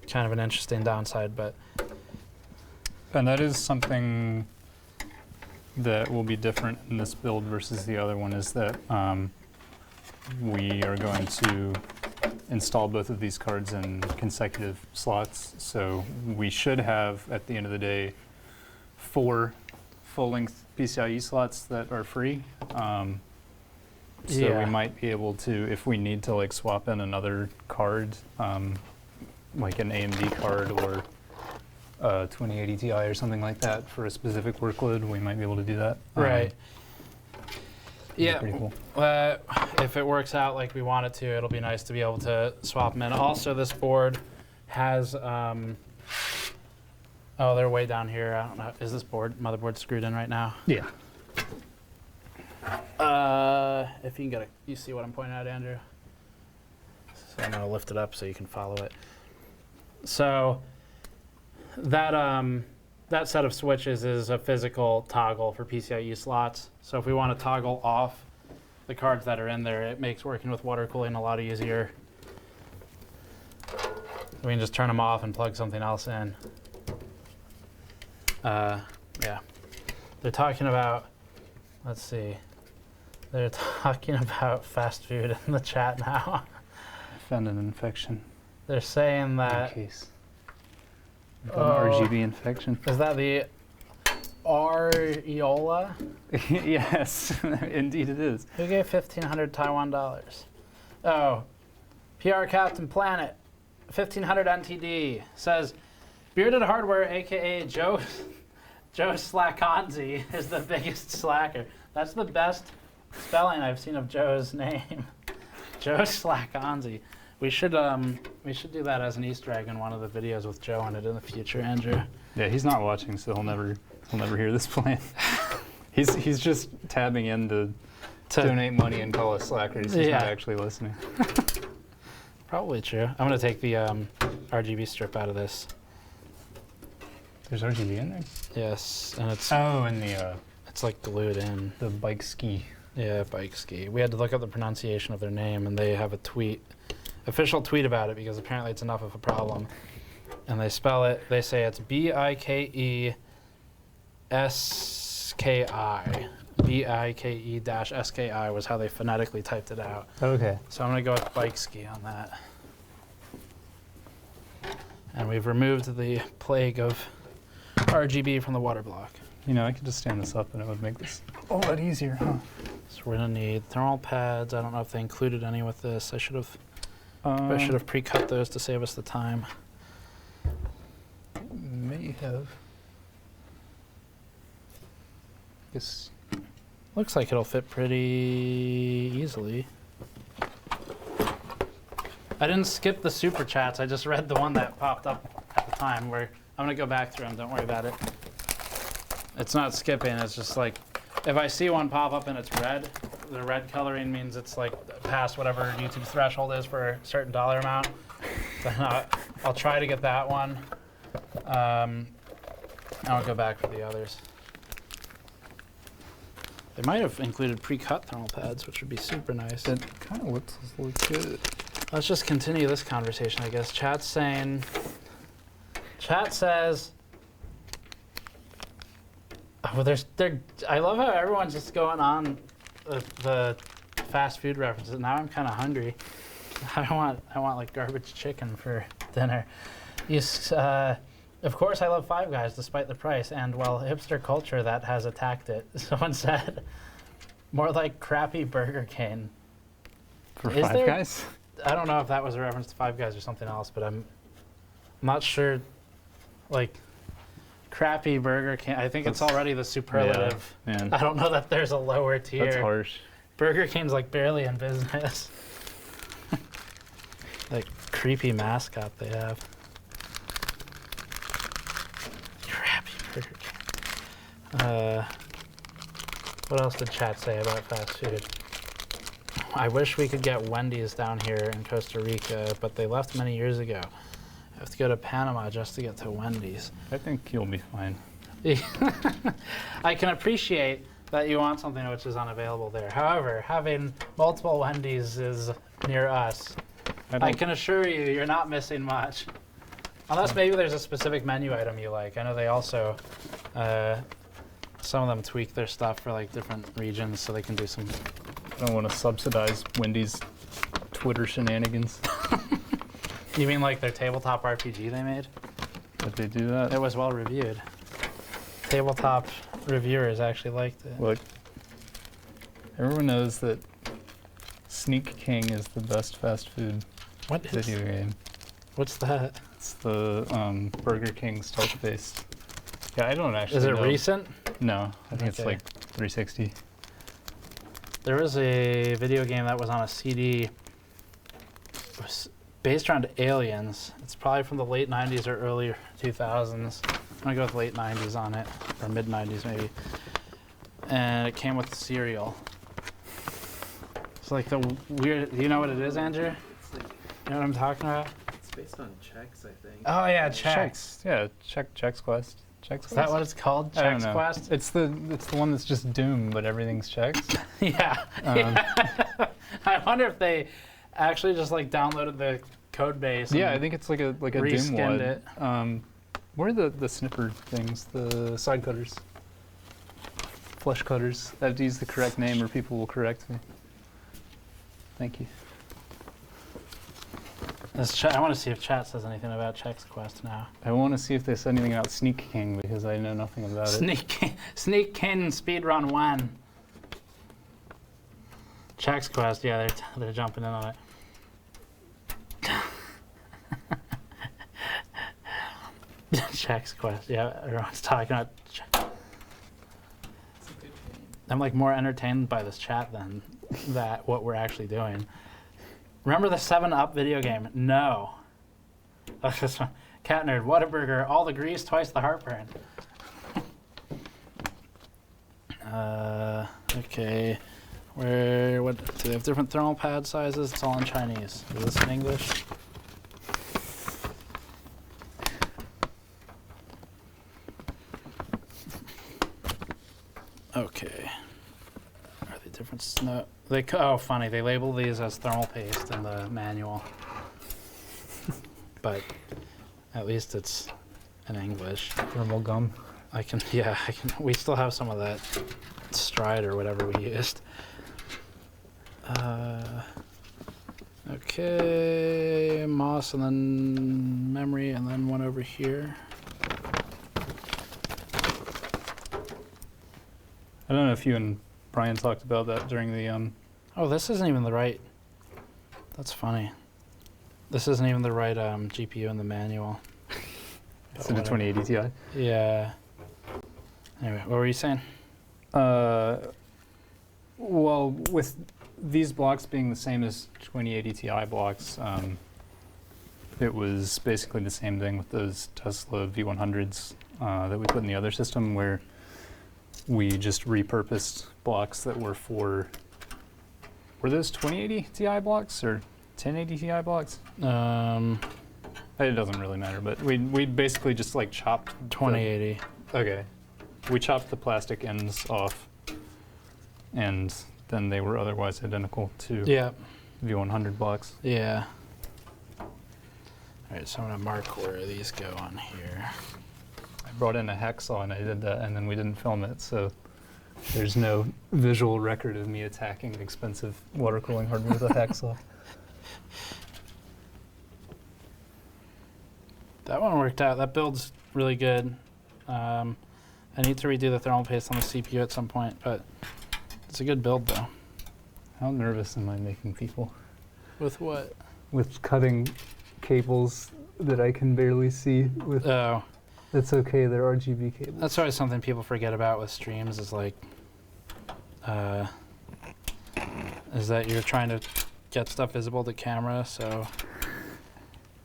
kind of an interesting downside, but... And that is something that will be different in this build versus the other one, is that we are going to install both of these cards in consecutive slots. So we should have, at the end of the day, 4 full-length PCIe slots that are free. So we might be able to, if we need to like swap in another card, like an AMD card or 2080 Ti or something like that for a specific workload, we might be able to do that. Right. Yeah. Pretty cool. If it works out like we want it to, it'll be nice to be able to swap them in. Also, this board has... oh, they're way down here. I don't know. Is this motherboard screwed in right now? Yeah. If you can get you see what I'm pointing at, Andrew? So I'm going to lift it up so you can follow it. So that set of switches is a physical toggle for PCIe slots. So if we want to toggle off the cards that are in there, it makes working with water cooling a lot easier. We can just turn them off and plug something else in. Yeah. They're talking about, let's see. They're talking about fast food in the chat now. I found an infection. They're saying that... Case. An RGB infection. Is that the Areola? Yes, indeed it is. Who gave 1,500 Taiwan dollars? Oh, PR Captain Planet, 1,500 NTD, says, Bearded Hardware, a.k.a. Joe Slackonzi, is the biggest slacker. That's the best spelling I've seen of Joe's name. Joe Slackonzi. We should do that as an Easter egg in one of the videos with Joe in it in the future, Andrew. Yeah, he's not watching, so he'll never hear this plan. he's just tabbing in to donate money and call us slackers. He's not actually listening. Probably true. I'm gonna take the RGB strip out of this. There's RGB in there? Yes, and it's in the it's like glued in. the bike ski. Yeah, Bike Ski. We had to look up the pronunciation of their name, and they have a official tweet about it because apparently it's enough of a problem. And they spell it, they say it's BIKESKI. BIKE-SKI was how they phonetically typed it out. Okay. So I'm going to go with Bike Ski on that. And we've removed the plague of RGB from the water block. You know, I could just stand this up and it would make this a lot easier, huh? So we're going to need thermal pads. I don't know if they included any with this. I should have pre-cut those to save us the time. May have. Guess. Looks like it'll fit pretty easily. I didn't skip the super chats. I just read the one that popped up at the time. Where I'm gonna go back through them. Don't worry about it. It's not skipping. It's just like if I see one pop up and it's red, the red coloring means it's like past whatever YouTube threshold is for a certain dollar amount. Then I'll try to get that one. I'll go back for the others. They might have included pre-cut thermal pads, which would be super nice. That kind of looks good. Let's just continue this conversation, I guess. Chat says, oh, I love how everyone's just going on the fast food references. Now I'm kind of hungry. I want like garbage chicken for dinner. Of course I love Five Guys despite the price, and well, hipster culture that has attacked it. Someone said, more like crappy Burger King. For Five Guys? I don't know if that was a reference to Five Guys or something else, but I'm not sure. Like, crappy Burger King. I think it's already the superlative. Yeah, man. I don't know that there's a lower tier. That's harsh. Burger King's like barely in business. Like creepy mascot they have. Crappy Burger King. What else did chat say about fast food? I wish we could get Wendy's down here in Costa Rica, but they left many years ago. I have to go to Panama just to get to Wendy's. I think you'll be fine. I can appreciate that you want something which is unavailable there. However, having multiple Wendy's is near us. I can assure you, you're not missing much. Unless maybe there's a specific menu item you like. I know they also, some of them tweak their stuff for like different regions so they can do some. I don't want to subsidize Wendy's Twitter shenanigans. You mean like their tabletop RPG they made? Did they do that? It was well reviewed. Tabletop reviewers actually liked it. Look, everyone knows that Sneak King is the best fast food video game. What's that? It's the Burger King stealth-based. Yeah, I don't actually know. Is it know. recent? No, I think it's like 360. There was a video game that was on a CD. It was based around aliens. It's probably from the late 90s or early 2000s. I'm gonna go with late 90s on it, or mid 90s maybe. And it came with cereal. It's like the weird. Do you know what it is, Andrew? It's like, You know what I'm talking about? it's based on checks, I think. Oh yeah, Chex. Yeah, Chex Quest. Chex Is that what it's called? I don't Chex know. Quest? It's the one that's just Doom, but everything's Chex. Yeah. Yeah. I wonder if they actually just like downloaded the code base. Yeah, I think it's like a Doom reskinned one. it. What are the snipper things? The side cutters, flesh cutters. I have to use the correct name, or people will correct me. Thank you. I want to see if chat says anything about Chex Quest now. I want to see if they said anything about Sneak King because I know nothing about it. Sneak King speedrun 1. Chex Quest, yeah, they're jumping in on it. Chex Quest, yeah, everyone's talking about. It's a good game. I'm like more entertained by this chat than what we're actually doing. Remember the 7-Up video game? No. Oh, this one. Cat Nerd, Whataburger, all the grease, twice the heartburn. Okay. What? Do they have different thermal pad sizes? It's all in Chinese. Is this in English? Okay. Are they different? No. Oh, funny. They label these as thermal paste in the manual. But at least it's in English. Thermal gum. We still have some of that Stride or whatever we used. Okay, Moss and then memory and then one over here. I don't know if you and Brian talked about that during the Oh, this isn't even the right. That's funny. This isn't even the right GPU in the manual. It's in the 2080 Ti. Yeah. Anyway, what were you saying? Well, with these blocks being the same as 2080 Ti blocks, it was basically the same thing with those Tesla V100s that we put in the other system, where we just repurposed blocks that were for. Were those 2080 Ti blocks or 1080 Ti blocks? It doesn't really matter, but we basically just like chopped 2080. Okay. We chopped the plastic ends off and then they were otherwise identical to Yeah. V100 blocks. Yeah. All right, so I'm gonna mark where these go on here. I brought in a hacksaw and I did that, and then we didn't film it, so there's no visual record of me attacking expensive water cooling hardware with a hacksaw. That one worked out. That build's really good. I need to redo the thermal paste on the CPU at some point, but it's a good build though. How nervous am I making people? With what? With cutting cables that I can barely see with. Oh. That's okay, they're RGB cables. That's always something people forget about with streams is like, is that you're trying to get stuff visible to camera, so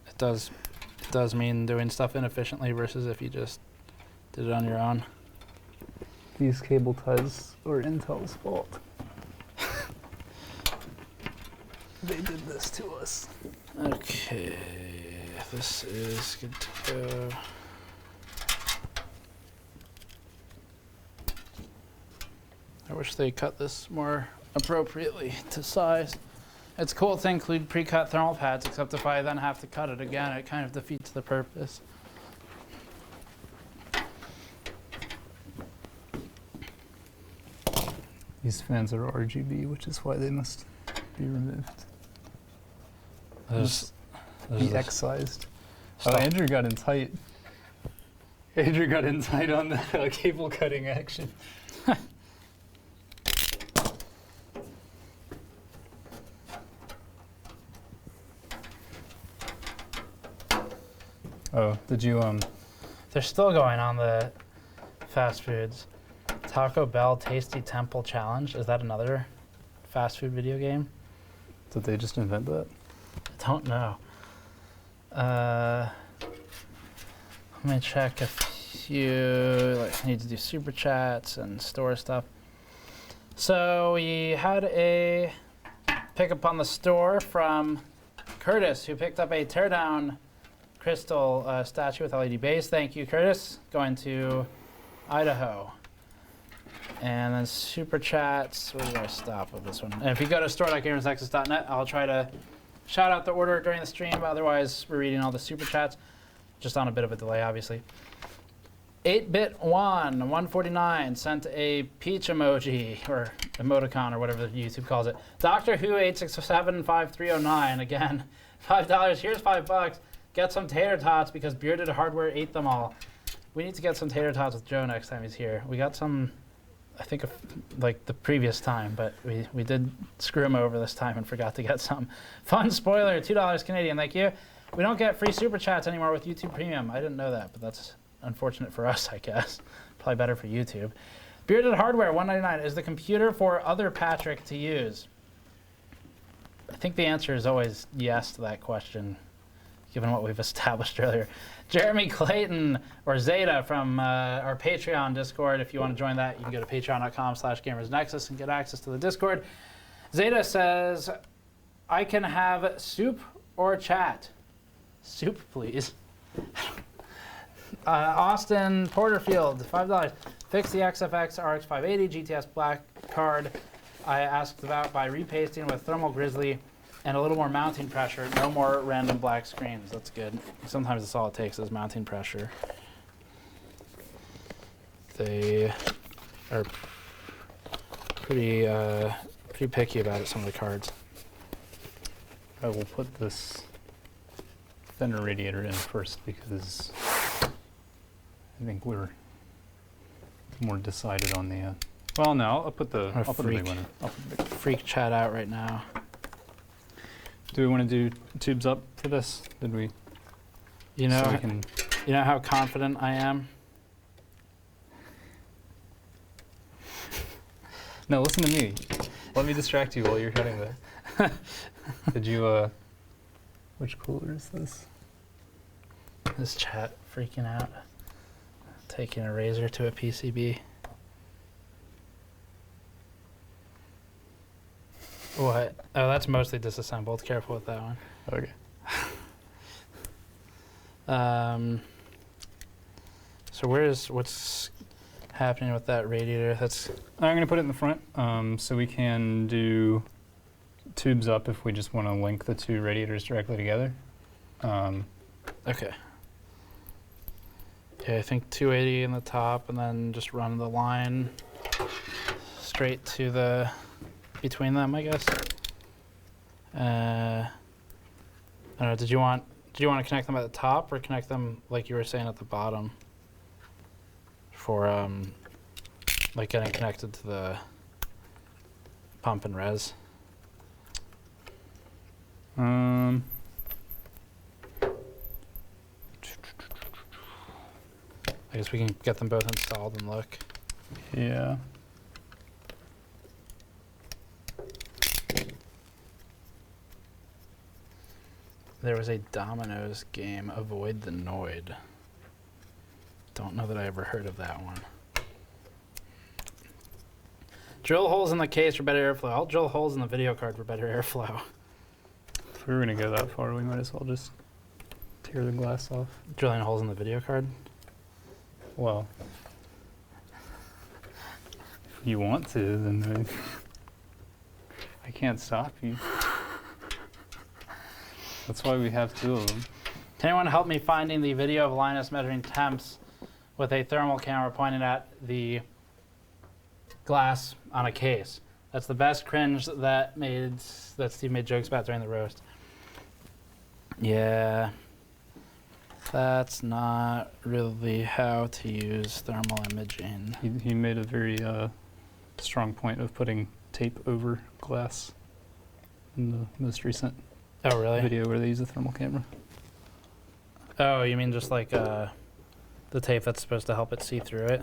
it does mean doing stuff inefficiently versus if you just did it on your own. These cable ties are Intel's fault. They did this to us. Okay, this is good to go. I wish they cut this more appropriately to size. It's cool to include pre-cut thermal pads, except if I then have to cut it again, it kind of defeats the purpose. These fans are RGB, which is why they must be removed. There's EX-sized. Oh, stuff. Andrew got in tight. Andrew got in tight on the cable cutting action. Oh, did you They're still going on the fast foods. Taco Bell Tasty Temple Challenge. Is that another fast food video game? did they just invent that? I don't know. Let me check a few. Like, I need to do super chats and store stuff. So we had a pickup on the store from Curtis, who picked up a teardown crystal statue with LED base. Thank you, Curtis. Going to Idaho. And then super chats. Where do I stop with this one? And if you go to store.gamersnexus.net, I'll try to shout out the order during the stream. Otherwise, we're reading all the super chats, just on a bit of a delay, obviously. 8-bit Juan 149 sent a peach emoji or emoticon or whatever YouTube calls it. Doctor Who 8675309 again. $5. Here's $5. Get some tater tots because Bearded Hardware ate them all. We need to get some tater tots with Joe next time he's here. We got some, I think, like the previous time, but we did screw him over this time and forgot to get some. Fun spoiler, $2 Canadian, thank you. We don't get free super chats anymore with YouTube Premium. I didn't know that, but that's unfortunate for us, I guess. Probably better for YouTube. Bearded Hardware, $199. Is the computer for other Patrick to use? I think the answer is always yes to that question, given what we've established earlier. Jeremy Clayton, or Zeta, from our Patreon Discord. If you want to join that, you can go to patreon.com/gamersnexus and get access to the Discord. Zeta says, I can have soup or chat. Soup, please. Austin Porterfield, $5. Fix the XFX RX 580 GTS black card I asked about by repasting with Thermal Grizzly and a little more mounting pressure. No more random black screens. That's good. Sometimes that's all it takes is mounting pressure. They are pretty picky about it, some of the cards. I will put this thinner radiator in first because I think we're more decided on the. Well, no, I'll put the big one in. I'll put the big one. Freak chat out right now. Do we want to do tubes up for this? Did we? You know, so we can you know how confident I am? No, listen to me. Let me distract you while you're cutting that. Did you, which cooler is this? This chat freaking out. Taking a razor to a PCB. What? Oh, that's mostly disassembled. Careful with that one. Okay. So happening with that radiator. That's I'm gonna put it in the front, so we can do tubes up if we just want to link the two radiators directly together. okay. Yeah, I think 280 in the top, and then just run the line straight to the between them, I guess. I don't know. Did you want to connect them at the top or connect them like you were saying at the bottom? For like getting connected to the pump and res. I guess we can get them both installed and look. Yeah. There was a Domino's game, Avoid the Noid. Don't know that I ever heard of that one. Drill holes in the case for better airflow. I'll drill holes in the video card for better airflow. If we were gonna go that far, we might as well just tear the glass off. Drilling holes in the video card? Well, if you want to, then I can't stop you. That's why we have two of them. Can anyone help me finding the video of Linus measuring temps with a thermal camera pointed at the glass on a case? That's the best cringe that Steve made jokes about during the roast. Yeah, that's not really how to use thermal imaging. He made a very strong point of putting tape over glass in the most recent Oh, really? video where they use a thermal camera. Oh, you mean just like the tape that's supposed to help it see through it?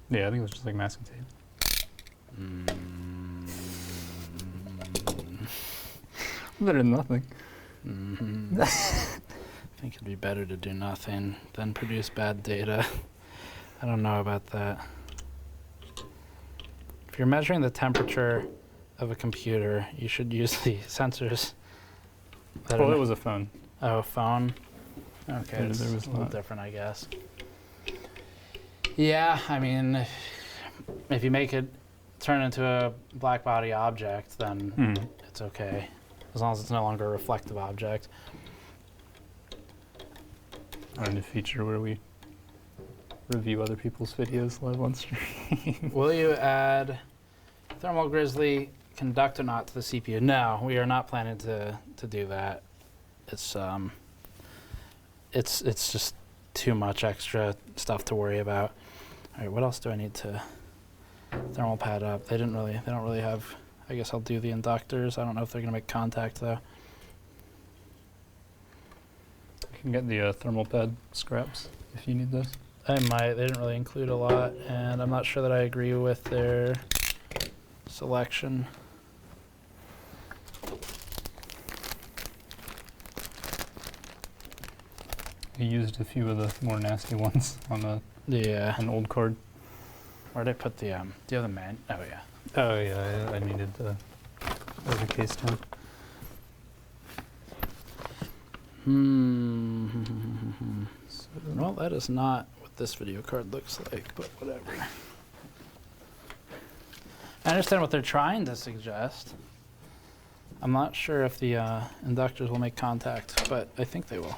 Yeah, I think it was just like masking tape. Better than nothing. I think it'd be better to do nothing than produce bad data. I don't know about that. If you're measuring the temperature of a computer, you should use the sensors. Well, it was a phone. Oh, phone? Okay, Yeah, it's there was a little not. different, I guess. Yeah, I mean, if you make it turn into a black body object, then it's okay. As long as it's no longer a reflective object. Or a new feature where we review other people's videos live on stream. Will you add thermal grizzly conductor knot to the CPU? No, we are not planning to do that. It's just too much extra stuff to worry about. All right, what else do I need to thermal pad up? They don't really have. I guess I'll do the inductors. I don't know if they're gonna make contact though. You can get the thermal pad scraps if you need those. I might. They didn't really include a lot, and I'm not sure that I agree with their selection. You used a few of the more nasty ones on Yeah. an old card. Where'd I put the do you have the man? Oh yeah. Oh yeah, I needed the case down. Well, that is not what this video card looks like, but whatever. I understand what they're trying to suggest. I'm not sure if the inductors will make contact, but I think they will.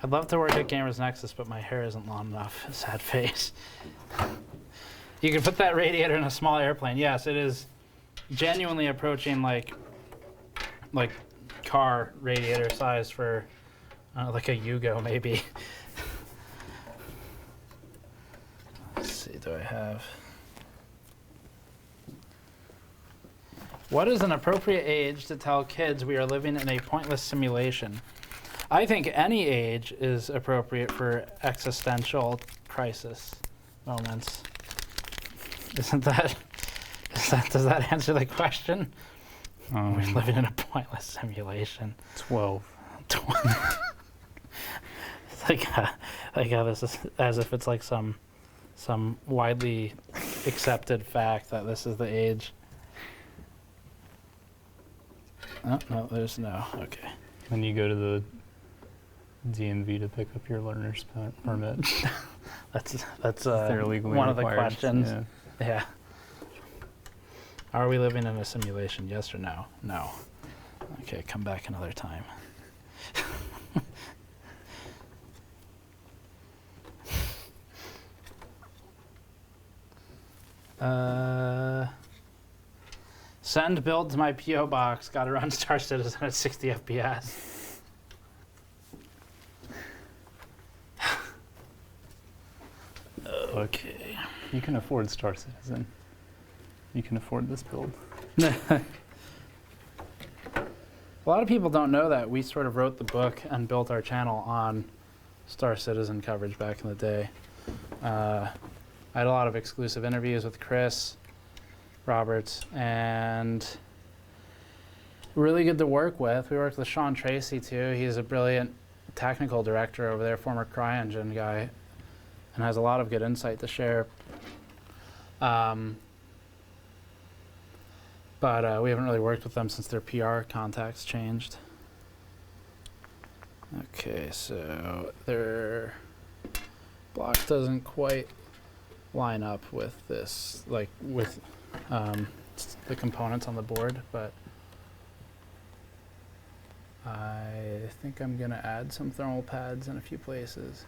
I'd love to work at Gamers Nexus, but my hair isn't long enough. Sad face. You can put that radiator in a small airplane. Yes, it is genuinely approaching like car radiator size for like a Yugo maybe. Let's see, do I have? What is an appropriate age to tell kids we are living in a pointless simulation? I think any age is appropriate for existential crisis moments. Does that answer the question? We're living in a pointless simulation. 12. It's like how this is as if it's like some widely accepted fact that this is the age. Oh, no, there's no. Okay. When you go to the DMV to pick up your learner's permit, That's they're legally one of the required. questions. Yeah. Yeah. Are we living in a simulation? Yes or no? No. Okay, come back another time. Send build to my PO box. Got to run Star Citizen at 60 FPS. Okay. You can afford Star Citizen. You can afford this build. A lot of people don't know that we sort of wrote the book and built our channel on Star Citizen coverage back in the day. I had a lot of exclusive interviews with Chris Roberts, and really good to work with. We worked with Sean Tracy too. He's a brilliant technical director over there, former CryEngine guy, and has a lot of good insight to share. But we haven't really worked with them since their PR contacts changed. Okay, so their block doesn't quite line up with this, like with the components on the board, but I think I'm gonna add some thermal pads in a few places.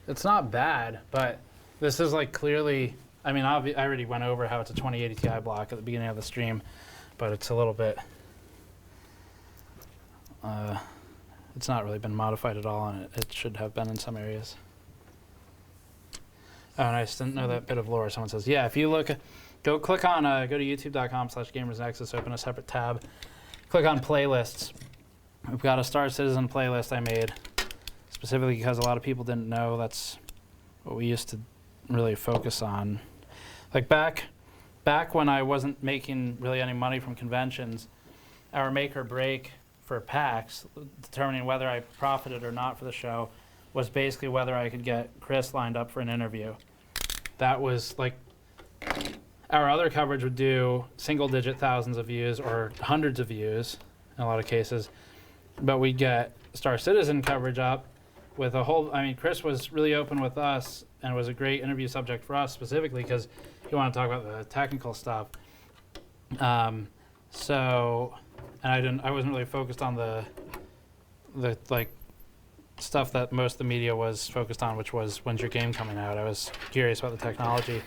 It's not bad, but this is like clearly, I mean, I already went over how it's a 2080 Ti block at the beginning of the stream, but it's a little bit, it's not really been modified at all, and it should have been in some areas. Oh, and I just didn't know that bit of lore. Someone says, yeah, if you look, go click on, go to youtube.com/gamersnexus, open a separate tab, click on playlists. We've got a Star Citizen playlist I made, specifically because a lot of people didn't know that's what we used to really focus on. Like back when I wasn't making really any money from conventions, our make or break for PAX, determining whether I profited or not for the show, was basically whether I could get Chris lined up for an interview. That was like, our other coverage would do single-digit thousands of views or hundreds of views in a lot of cases, but we'd get Star Citizen coverage up with a whole, I mean, Chris was really open with us and was a great interview subject for us specifically because he wanted to talk about the technical stuff. So, and I wasn't really focused on the like stuff that most of the media was focused on, which was when's your game coming out. I was curious about the technology.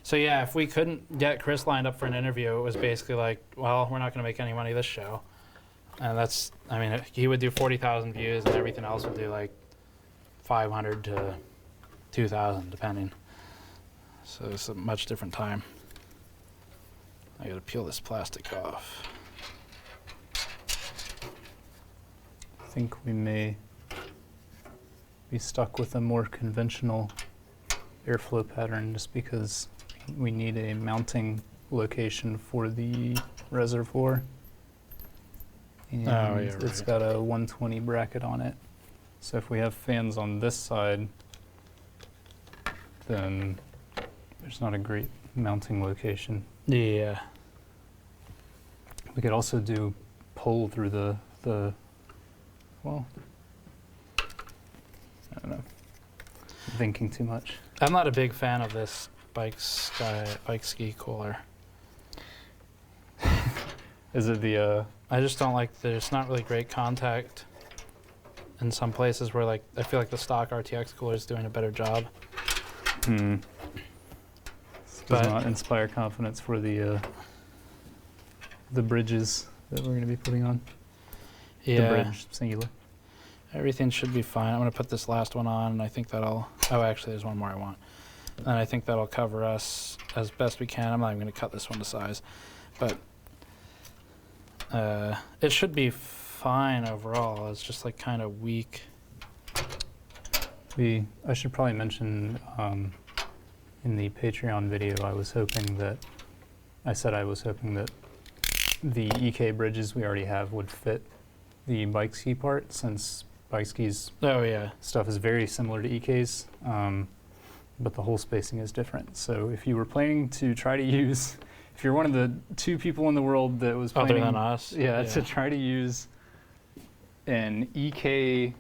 So yeah, if we couldn't get Chris lined up for an interview, it was basically like, well, we're not going to make any money this show. And that's, I mean, he would do 40,000 views and everything else would do like 500 to 2,000 depending. So it's a much different time. I got to peel this plastic off. I think we may be stuck with a more conventional airflow pattern just because we need a mounting location for the reservoir. And it's got a 120 bracket on it. So if we have fans on this side, then there's not a great mounting location. Yeah. We could also do pull through the well, I don't know. I'm thinking too much. I'm not a big fan of this bike ski cooler. Is it the I just don't like, there's not really great contact in some places where like, I feel like the stock RTX cooler is doing a better job. Does not inspire confidence for the bridges that we're going to be putting on. Yeah. The bridge, singular. Everything should be fine. I'm going to put this last one on, and I think that'll, oh, actually, there's one more I want. And I think that'll cover us as best we can. I'm not even going to cut this one to size. But it should be fine overall. It's just like kind of weak. I should probably mention in the Patreon video, I said I was hoping that the EK bridges we already have would fit the bike ski part, since bike skis stuff is very similar to EK's. but the hole spacing is different. So if you were planning to try to use, if you're one of the 2 people in the world that was planning, Other than us? to try to use an EK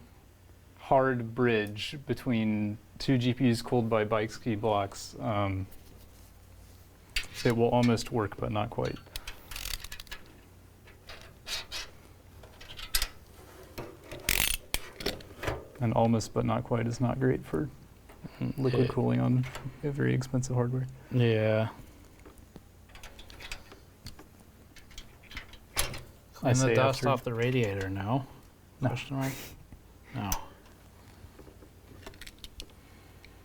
hard bridge between 2 GPUs cooled by bike ski blocks, it will almost work, but not quite. And almost but not quite is not great for liquid cooling on a very expensive hardware. Yeah. Clean the dust off the radiator, no? No. Question mark? No.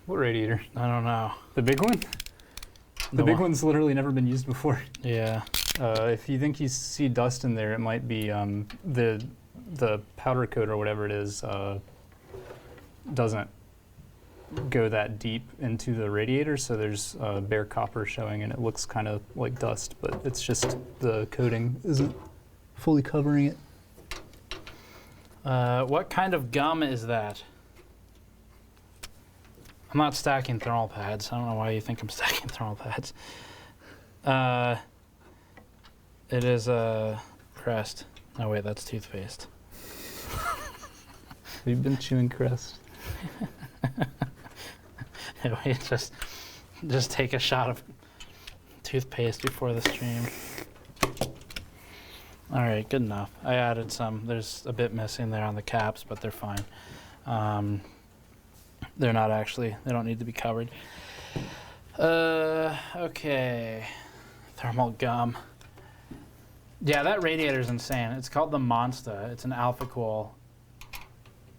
What radiator? I don't know. The big one? The big one's literally never been used before. Yeah. If you think you see dust in there, it might be the powder coat or whatever it is doesn't go that deep into the radiator, so there's bare copper showing and it looks kind of like dust, but it's just the coating isn't fully covering it. What kind of gum is that? I'm not stacking thermal pads. I don't know why you think I'm stacking thermal pads. It is a Crest. Oh wait, that's toothpaste. We've been chewing Crest. We just take a shot of toothpaste before the stream. All right, good enough. I added some. There's a bit missing there on the caps, but they're fine. They're not actually. They don't need to be covered. Okay. Thermal gum. Yeah, that radiator is insane. It's called the Monster. It's an Alpha Cool.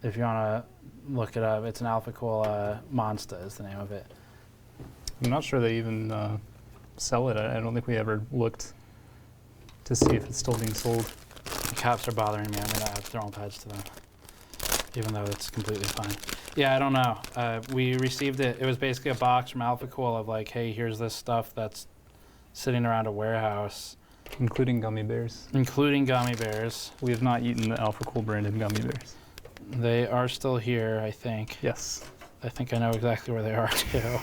If you want to look it up, it's an Alpha Cool Monster is the name of it. I'm not sure they even sell it. I don't think we ever looked to see if it's still being sold. The caps are bothering me. I'm going to add thermal pads to them, even though it's completely fine. Yeah, I don't know. We received it. It was basically a box from Alpha Cool of like, hey, here's this stuff that's sitting around a warehouse. Including gummy bears. Including gummy bears. We have not eaten the Alpha Cool branded gummy bears. They are still here, I think. Yes. I think I know exactly where they are, too.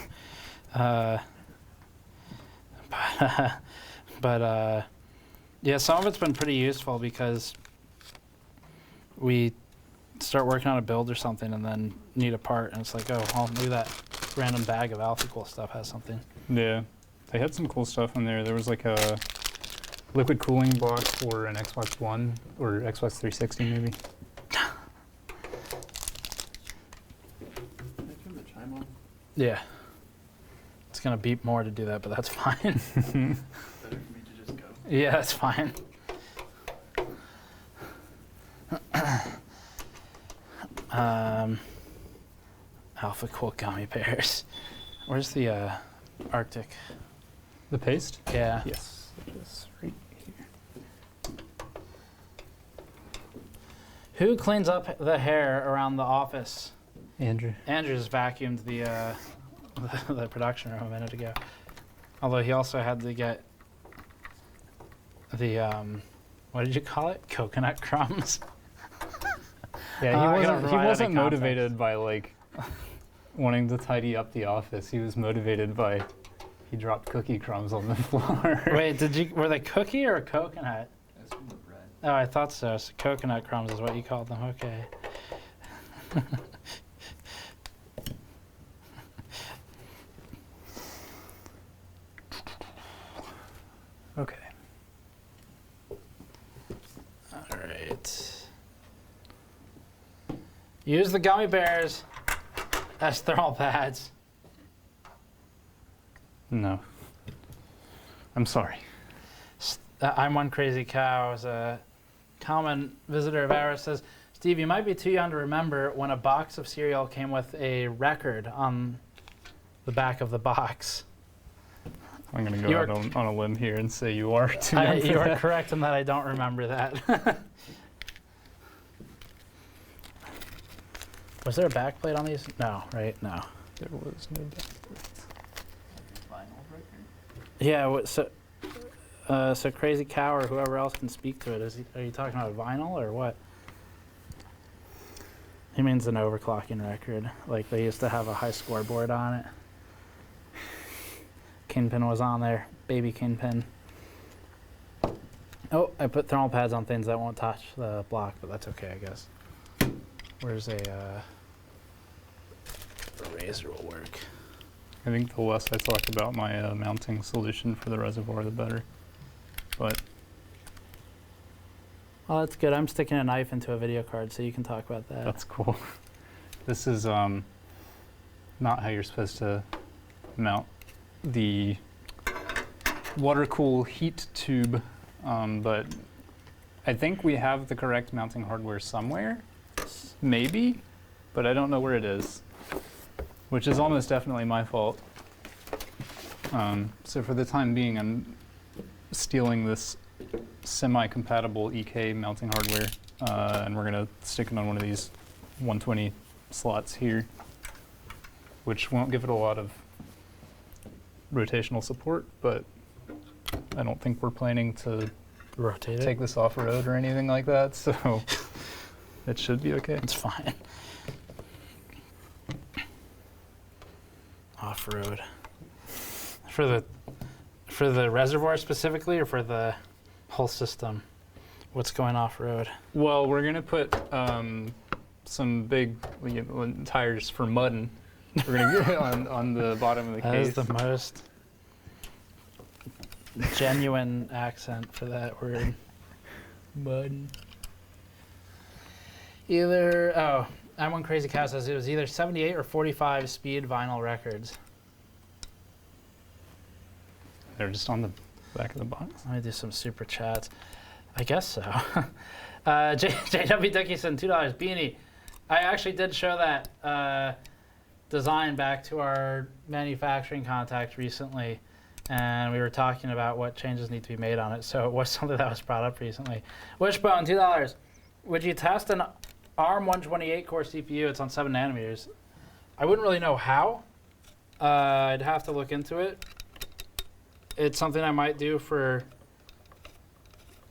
Yeah, some of it's been pretty useful because we start working on a build or something and then need a part, and it's like, oh, well, maybe that random bag of Alpha Cool stuff has something. Yeah. They had some cool stuff in there. There was like a liquid cooling box for an Xbox One or Xbox 360 maybe. Yeah. It's going to beep more to do that, but that's fine. Better for me to just go. Yeah, that's fine. Alpha Cool gummy bears. Where's the Arctic? The paste? Yeah. Yes. It is right here. Who cleans up the hair around the office? Andrew. Andrew's vacuumed the the production room a minute ago. Although he also had to get the what did you call it? Coconut crumbs. Yeah, he wasn't motivated by like wanting to tidy up the office. He was motivated by he dropped cookie crumbs on the floor. Wait, were they cookie or coconut? That's from the bread. Oh, I thought so. So coconut crumbs is what you called them. Okay. Okay. All right. Use the gummy bears as thermal pads. No. I'm sorry. I'm One Crazy Cow is a common visitor of ours. Says, Steve, you might be too young to remember when a box of cereal came with a record on the back of the box. I'm going to go out on a limb here and say you are too young for You are that. correct in that I don't remember that. Was there a backplate on these? No, right? No. There was no backplate. Vinyl record? Yeah, so Crazy Cow or whoever else can speak to it. Are you talking about vinyl or what? He means an overclocking record. Like they used to have a high scoreboard on it. Kingpin was on there. Baby Kingpin. Oh, I put thermal pads on things that won't touch the block, but that's okay, I guess. Where's a razor will work. I think the less I talk about my mounting solution for the reservoir, the better. But Oh, that's good. I'm sticking a knife into a video card, so you can talk about that. that's cool. This is not how you're supposed to mount the water cool heat tube, but I think we have the correct mounting hardware somewhere, maybe, but I don't know where it is, which is almost definitely my fault. So for the time being, I'm stealing this semi-compatible EK mounting hardware, and we're gonna stick it on one of these 120 slots here, which won't give it a lot of rotational support, but I don't think we're planning to Rotate it. take this off-road or anything like that, so it should be okay. It's fine. Off-road. For the reservoir specifically, or for the whole system? What's going off-road? Well, we're gonna put some big tires for mudding. We're gonna get on the bottom of the That case. is the most genuine accent for that word. Mud. I'm one crazy cow says it was either 78 or 45 speed vinyl records. They're just on the back of the box. Let me do some super chats. I guess so. JW Dickinson, $2. Beanie. I actually did show that design back to our manufacturing contact recently, and we were talking about what changes need to be made on it. So it was something that was brought up recently. Wishbone, $2. Would you test an ARM 128 core CPU? It's on 7 nanometers. I wouldn't really know how. I'd have to look into it. It's something I might do for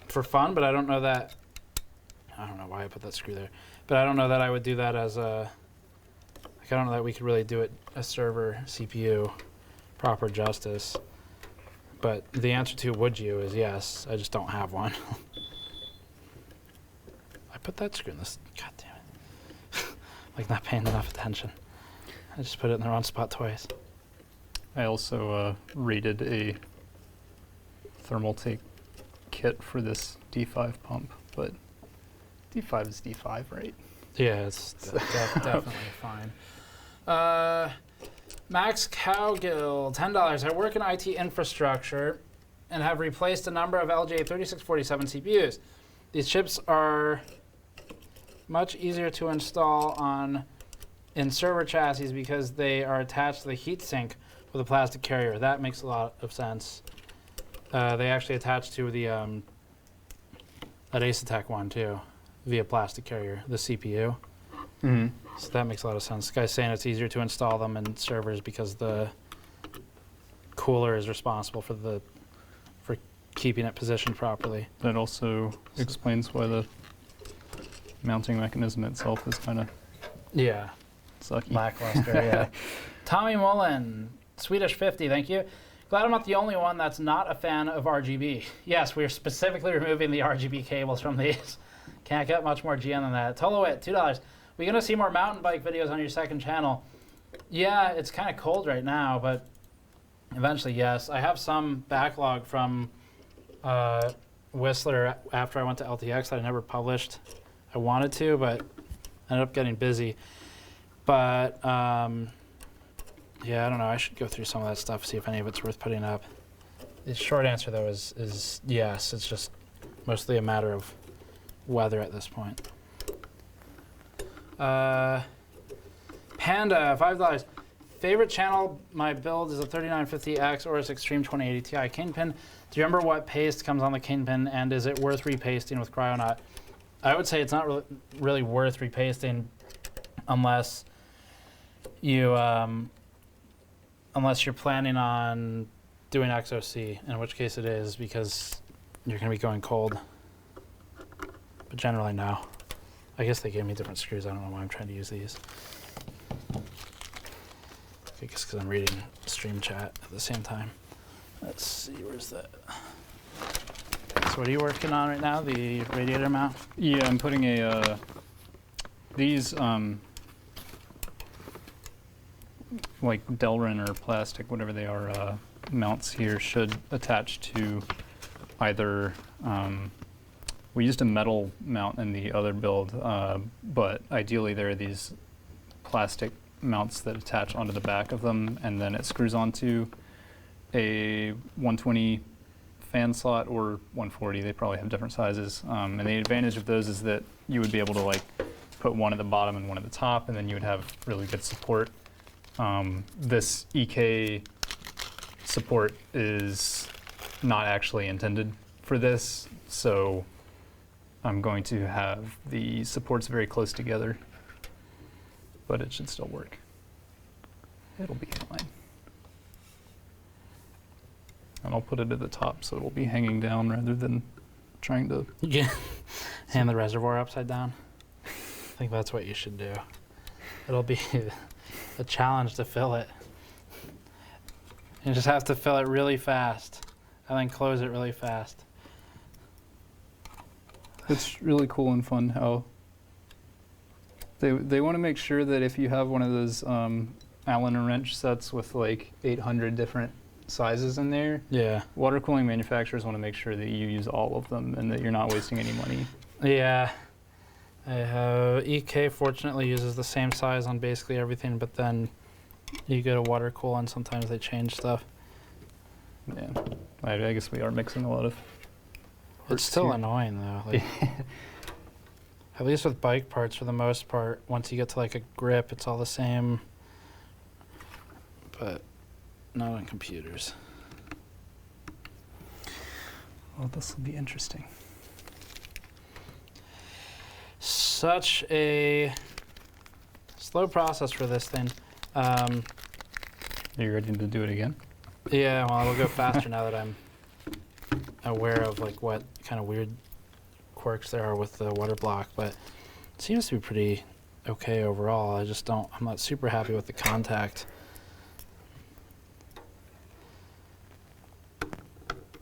fun, but I don't know that. I don't know why I put that screw there, but I don't know that I would do that as a. Like, I don't know that we could really do it a server CPU proper justice. But the answer to would you is yes. I just don't have one. I put that screw in this. God damn it! Like not paying enough attention. I just put it in the wrong spot twice. I also rated a thermal take kit for this D5 pump, but D5 is D5, right? Yeah, it's definitely fine. Max Cowgill, $10. I work in IT infrastructure and have replaced a number of LJ 3647 CPUs. These chips are much easier to install in server chassis because they are attached to the heatsink with a plastic carrier. That makes a lot of sense. They actually attach to the that Asetek one too, via plastic carrier, the CPU. Mm-hmm. So that makes a lot of sense. This guy's saying it's easier to install them in servers because the cooler is responsible for keeping it positioned properly. That also explains why the mounting mechanism itself is kind of sucky. Lackluster, yeah. Tommy Mullen, Swedish 50, thank you. Glad I'm not the only one that's not a fan of RGB. Yes, we're specifically removing the RGB cables from these. Can't get much more GN than that. Tolowit, $2. We're going to see more mountain bike videos on your second channel. Yeah, it's kind of cold right now, but eventually, yes. I have some backlog from Whistler after I went to LTX that I never published. I wanted to, but ended up getting busy. But yeah, I don't know. I should go through some of that stuff, see if any of it's worth putting up. The short answer, though, is yes. It's just mostly a matter of weather at this point. Panda, $5. Favorite channel, my build is a 3950X or its Extreme 2080 Ti Kingpin. Do you remember what paste comes on the Kingpin, and is it worth repasting with Cryonaut? I would say it's not really worth repasting unless you're planning on doing XOC, in which case it is, because you're going to be going cold. But generally, no. I guess they gave me different screws. I don't know why I'm trying to use these. I guess because I'm reading stream chat at the same time. Let's see, where's that? So what are you working on right now? The radiator mount? Yeah, I'm putting these like Delrin or plastic, whatever they are, mounts here should attach to either. We used a metal mount in the other build, but ideally there are these plastic mounts that attach onto the back of them, and then it screws onto a 120 fan slot or 140. They probably have different sizes. And the advantage of those is that you would be able to like put one at the bottom and one at the top, and then you would have really good support. This EK support is not actually intended for this, so I'm going to have the supports very close together, but it should still work. It'll be fine. And I'll put it at the top so it'll be hanging down rather than trying to... Yeah. Hand the reservoir upside down. I think that's what you should do. It'll be a challenge to fill it. You just have to fill it really fast and then close it really fast. It's really cool and fun how they want to make sure that if you have one of those Allen and wrench sets with like 800 different sizes in there, Yeah. water cooling manufacturers want to make sure that you use all of them and that you're not wasting any money. Yeah. EK fortunately uses the same size on basically everything, but then you go to water cool and sometimes they change stuff. Yeah, I guess we are mixing a lot of. It's still annoying though. Like, at least with bike parts, for the most part, once you get to like a grip, it's all the same. But not on computers. Well, this will be interesting. Such a slow process for this thing. Are you ready to do it again? Yeah, well, it'll go faster now that I'm aware of like what kind of weird quirks there are with the water block, but it seems to be pretty okay overall. I'm not super happy with the contact.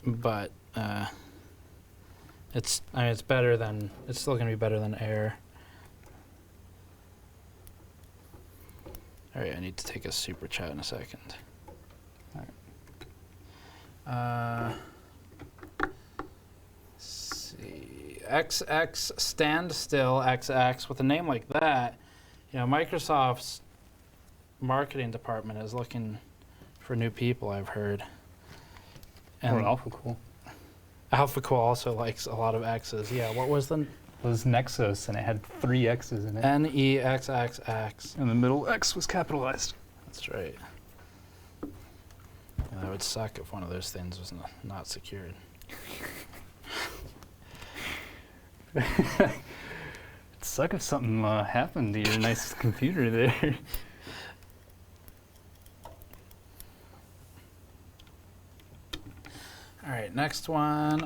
But it's better than, it's still going to be better than air. All right, I need to take a super chat in a second. All right. Let's see. XX Standstill XX, with a name like that, you know, Microsoft's marketing department is looking for new people, I've heard. Or AlphaCool. AlphaCool also likes a lot of X's. Yeah, what was the... It was Nexus, and it had 3 X's in it. NEXXX. And the middle X was capitalized. That's right. Yeah, that would suck if one of those things was not secured. It'd suck if something happened to your nice computer there. All right, next one.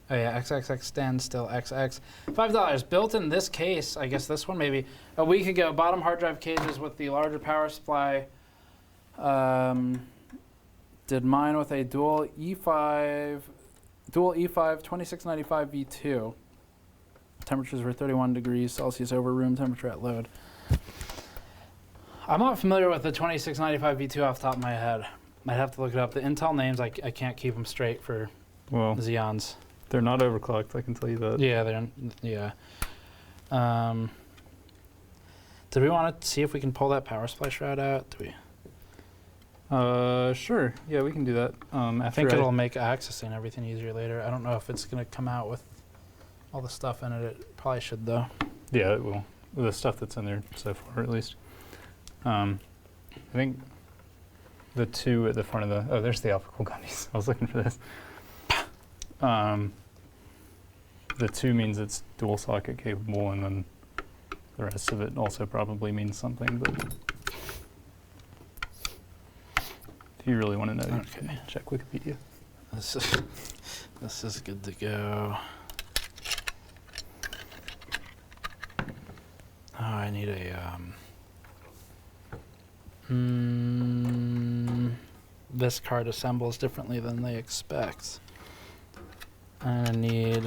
Oh yeah, XXX Standstill XX. $5. Built in this case, I guess this one maybe, a week ago. Bottom hard drive cages with the larger power supply. Did mine with a dual E5 2695 V2. Temperatures were 31 degrees Celsius over room temperature at load. I'm not familiar with the 2695 V2 off the top of my head. I'd have to look it up. The Intel names, I can't keep them straight for Xeons. They're not overclocked, I can tell you that. Yeah, yeah. Did we want to see if we can pull that power supply shroud out? Do we? Sure. Yeah, we can do that. I think it'll make accessing everything easier later. I don't know if it's going to come out with all the stuff in it. It probably should, though. Yeah, it will. The stuff that's in there so far, at least. I think the 2 at the front of the... Oh, there's the AlphaCool gummies. I was looking for this. The 2 means it's dual socket capable, and then the rest of it also probably means something, but if you really want to know, you can check Wikipedia. This is good to go. Oh, I need a this card assembles differently than they expect. I'm gonna need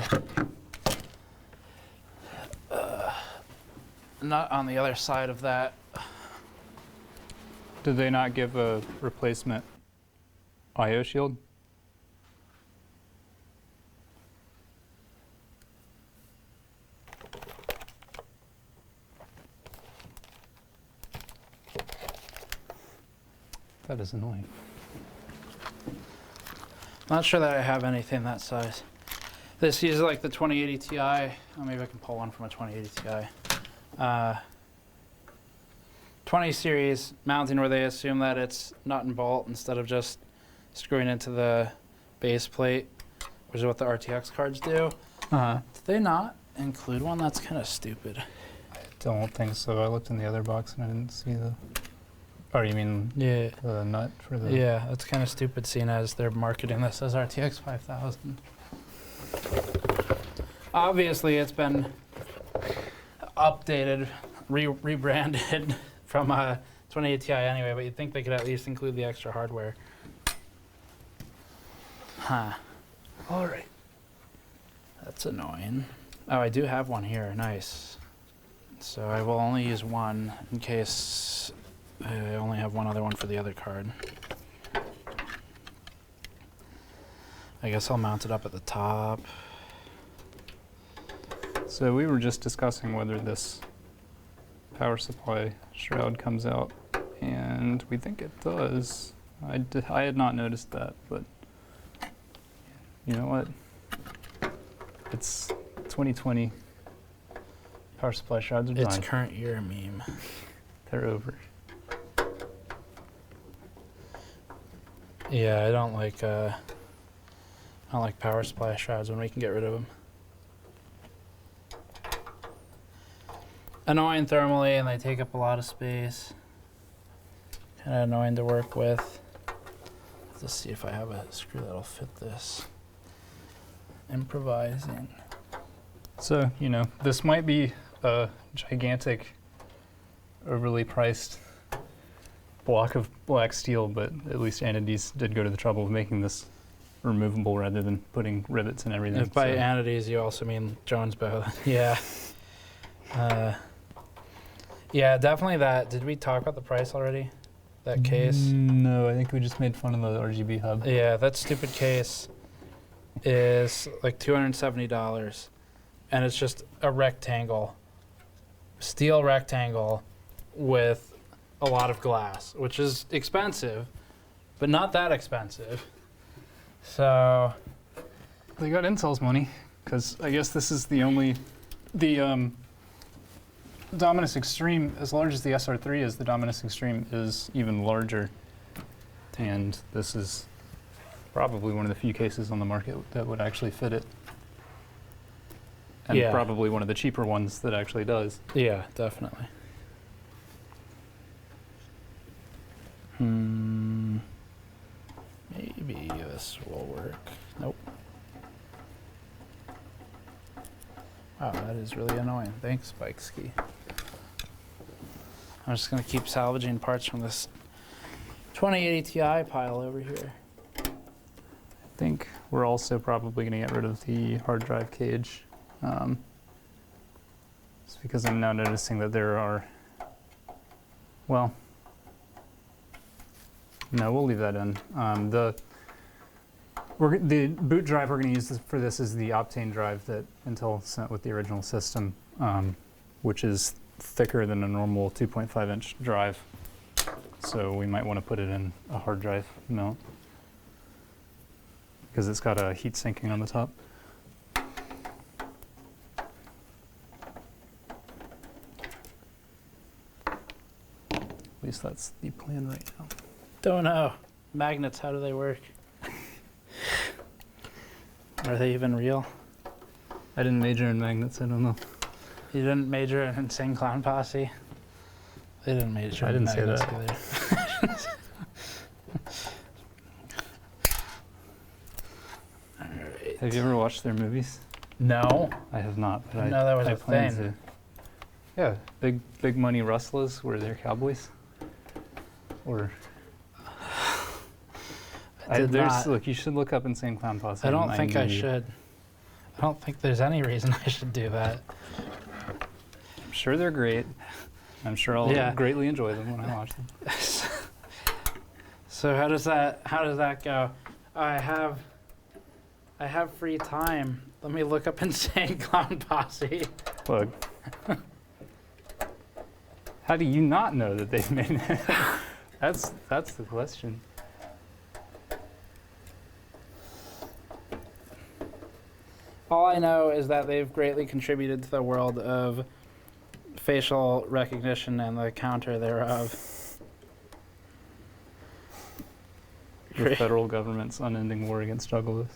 nut on the other side of that. Did they not give a replacement IO shield? That is annoying. Not sure that I have anything that size. This uses like the 2080 Ti. Oh, maybe I can pull one from a 2080 Ti. 20 series mounting where they assume that it's nut and bolt instead of just screwing into the base plate, which is what the RTX cards do. Did they not include one? That's kind of stupid. I don't think so. I looked in the other box and I didn't see the... Oh, you mean the nut for the... Yeah, that's kind of stupid seeing as they're marketing this as RTX 5000. Obviously, it's been updated, rebranded from a 2080 Ti anyway, but you'd think they could at least include the extra hardware. Huh. All right. That's annoying. Oh, I do have one here. Nice. So I will only use one in case I only have one other one for the other card. I guess I'll mount it up at the top. So we were just discussing whether this power supply shroud comes out, and we think it does. I had not noticed that, but you know what? It's 2020. Power supply shrouds are done. It's current year meme. They're over. Yeah, I don't like power supply shrouds when we can get rid of them. Annoying thermally, and they take up a lot of space. Kind of annoying to work with. Let's see if I have a screw that'll fit this. Improvising. So, you know, this might be a gigantic, overly priced block of black steel, but at least Anides did go to the trouble of making this removable rather than putting rivets and everything. If by Anides you also mean Jones Bow. Yeah. Yeah, definitely that. Did we talk about the price already? That case? No, I think we just made fun of the RGB hub. Yeah, that stupid case is like $270. And it's just a rectangle, steel rectangle with a lot of glass, which is expensive, but not that expensive. So they got Intel's money, because I guess this is the only, the Dominus Extreme, as large as the SR3 is, the Dominus Extreme is even larger. And this is probably one of the few cases on the market that would actually fit it. And probably one of the cheaper ones that actually does. Yeah, definitely. Maybe this will work. Nope. Wow, that is really annoying. Thanks, Spike Ski. I'm just going to keep salvaging parts from this 2080 Ti pile over here. I think we're also probably going to get rid of the hard drive cage. It's because I'm now noticing that there are, well, no, we'll leave that in. The boot drive we're going to use for this is the Optane drive that Intel sent with the original system, which is thicker than a normal 2.5-inch drive. So we might want to put it in a hard drive mount because it's got a heat sinking on the top. At least that's the plan right now. Don't know. Magnets, how do they work? Are they even real? I didn't major in magnets, I don't know. You didn't major in Insane Clown Posse? They didn't major in magnets either. All right. Have you ever watched their movies? No. I have not, but I know that was I a plan thing. to. Yeah, big money rustlers were their cowboys. Or did not. Look, you should look up Insane Clown Posse. I don't on think I IMDb. should. I don't think there's any reason I should do that. I'm sure they're great. I'm sure I'll Yeah. greatly enjoy them when I watch them. So how does that go? I have free time. Let me look up Insane Clown Posse. Look. How do you not know that they've made it? That's the question. All I know is that they've greatly contributed to the world of facial recognition and the counter thereof. The federal government's unending war against juggalos.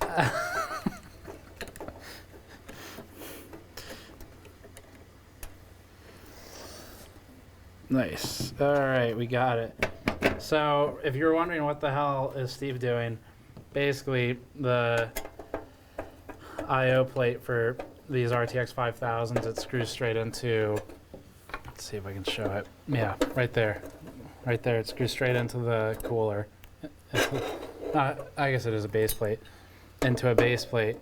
Nice. All right, we got it. So, if you're wondering what the hell is Steve doing, basically the I/O plate for these RTX 5000s, it screws straight into. Let's see if I can show it. Yeah, right there. Right there, it screws straight into the cooler. I guess it is a base plate. Into a base plate.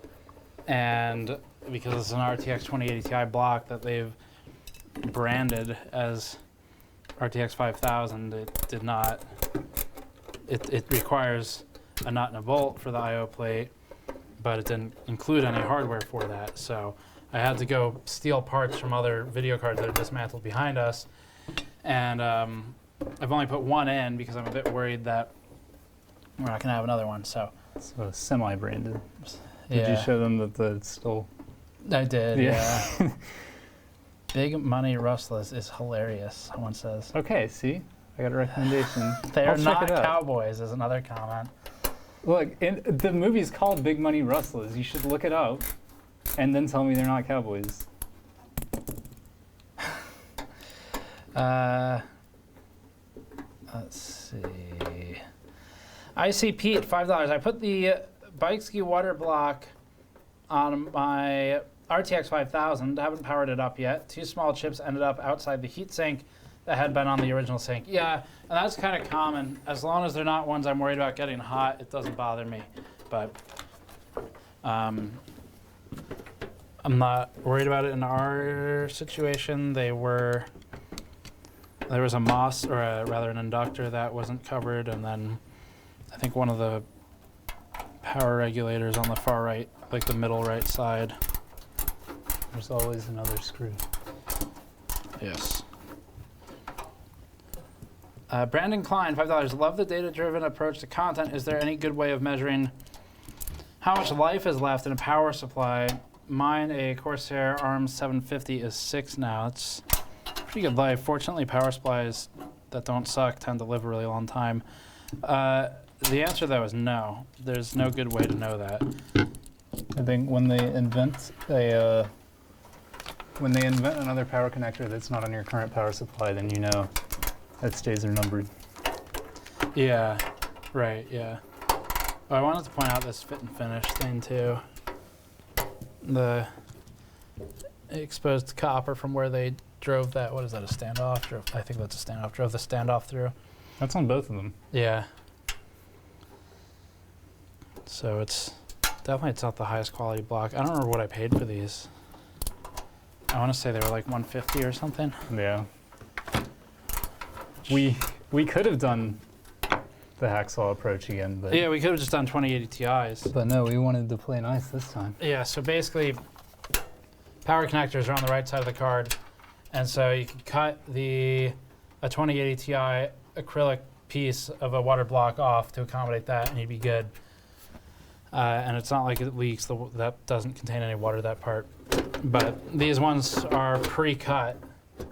And because it's an RTX 2080 Ti block that they've branded as RTX 5000, it did not. It requires a nut and a bolt for the I/O plate, but it didn't include any hardware for that. So I had to go steal parts from other video cards that are dismantled behind us, and I've only put one in because I'm a bit worried that we're not going to have another one. So Semi-branded. yeah. Did you show them that it's still? I did. Yeah. Yeah. Big Money Rustless is hilarious, someone says. Okay, see? I got a recommendation. They I'll are check not it out. cowboys, is another comment. Look, the movie's called Big Money Rustlers. You should look it up and then tell me they're not cowboys. Let's see. I see Pete, $5. I put the bike ski water block on my RTX 5000. Haven't powered it up yet. 2 small chips ended up outside the heatsink that had been on the original sink. Yeah, and that's kind of common. As long as they're not ones I'm worried about getting hot, it doesn't bother me. But I'm not worried about it in our situation. There was a MOS, or rather an inductor that wasn't covered, and then I think one of the power regulators on the far right, like the middle right side. There's always another screw. Yes. Brandon Klein, $5. Love the data-driven approach to content. Is there any good way of measuring how much life is left in a power supply? Mine, a Corsair ARM 750, is 6 now. It's pretty good life. Fortunately, power supplies that don't suck tend to live a really long time. The answer, though, is no. There's no good way to know that. I think when they invent another power connector that's not on your current power supply, then you know that days are numbered. Yeah, right, yeah. Oh, I wanted to point out this fit and finish thing, too. The exposed copper from where they drove that, what is that, a standoff? I think that's a standoff. Drove the standoff through. That's on both of them. Yeah. So it's not the highest quality block. I don't remember what I paid for these. I want to say they were like $150 or something. Yeah. We could have done the hacksaw approach again, but Yeah, we could have just done 2080 Ti's. but no, we wanted to play nice this time. Yeah, so basically, power connectors are on the right side of the card, and so you can cut a 2080 Ti acrylic piece of a water block off to accommodate that, and you'd be good. And it's not like it leaks. That doesn't contain any water, that part. But these ones are pre-cut,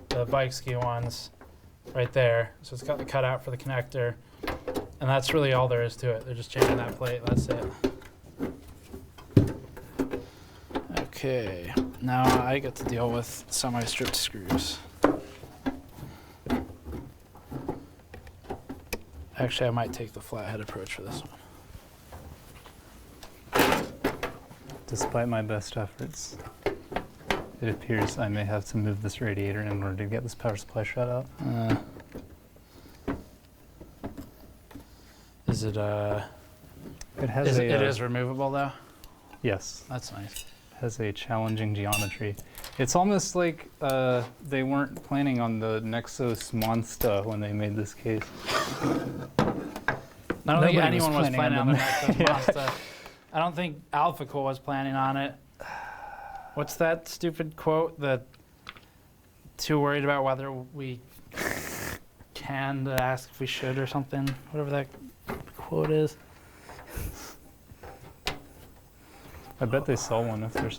the bike ski ones, right there. So it's got the cutout for the connector, and that's really all there is to it. They're just changing that plate. That's it. Okay, now I get to deal with semi-stripped screws. Actually, I might take the flathead approach for this one. Despite my best efforts, it appears I may have to move this radiator in order to get this power supply shut out. Is it It has It is removable though? Yes. That's nice. Has a challenging geometry. It's almost like they weren't planning on the Nexus monster when they made this case. I don't think Nobody anyone was planning on the Nexus Yeah. monster. I don't think AlphaCore was planning on it. What's that stupid quote? The too worried about whether we can to ask if we should or something. Whatever that quote is. I bet they sell one if they're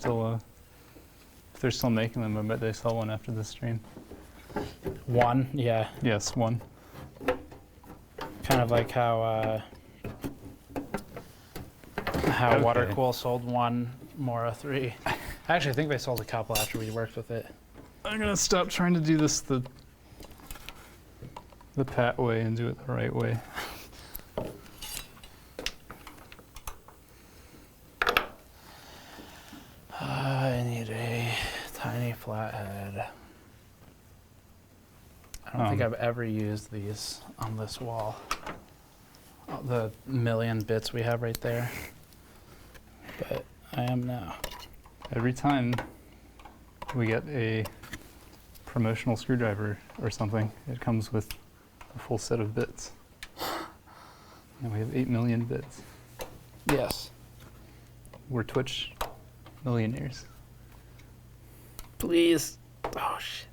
still making them. I bet they sell one after this stream. One, yeah. Yes, one. Kind of like how Okay. Watercool sold one Mora 3. Actually, I think they sold a couple after we worked with it. I'm gonna stop trying to do this the Pat way and do it the right way. I need a tiny flathead. I don't think I've ever used these on this wall. The million bits we have right there. But I am now. Every time we get a promotional screwdriver or something, it comes with a full set of bits. And we have 8 million bits. Yes. We're Twitch millionaires. Please. Oh, shit.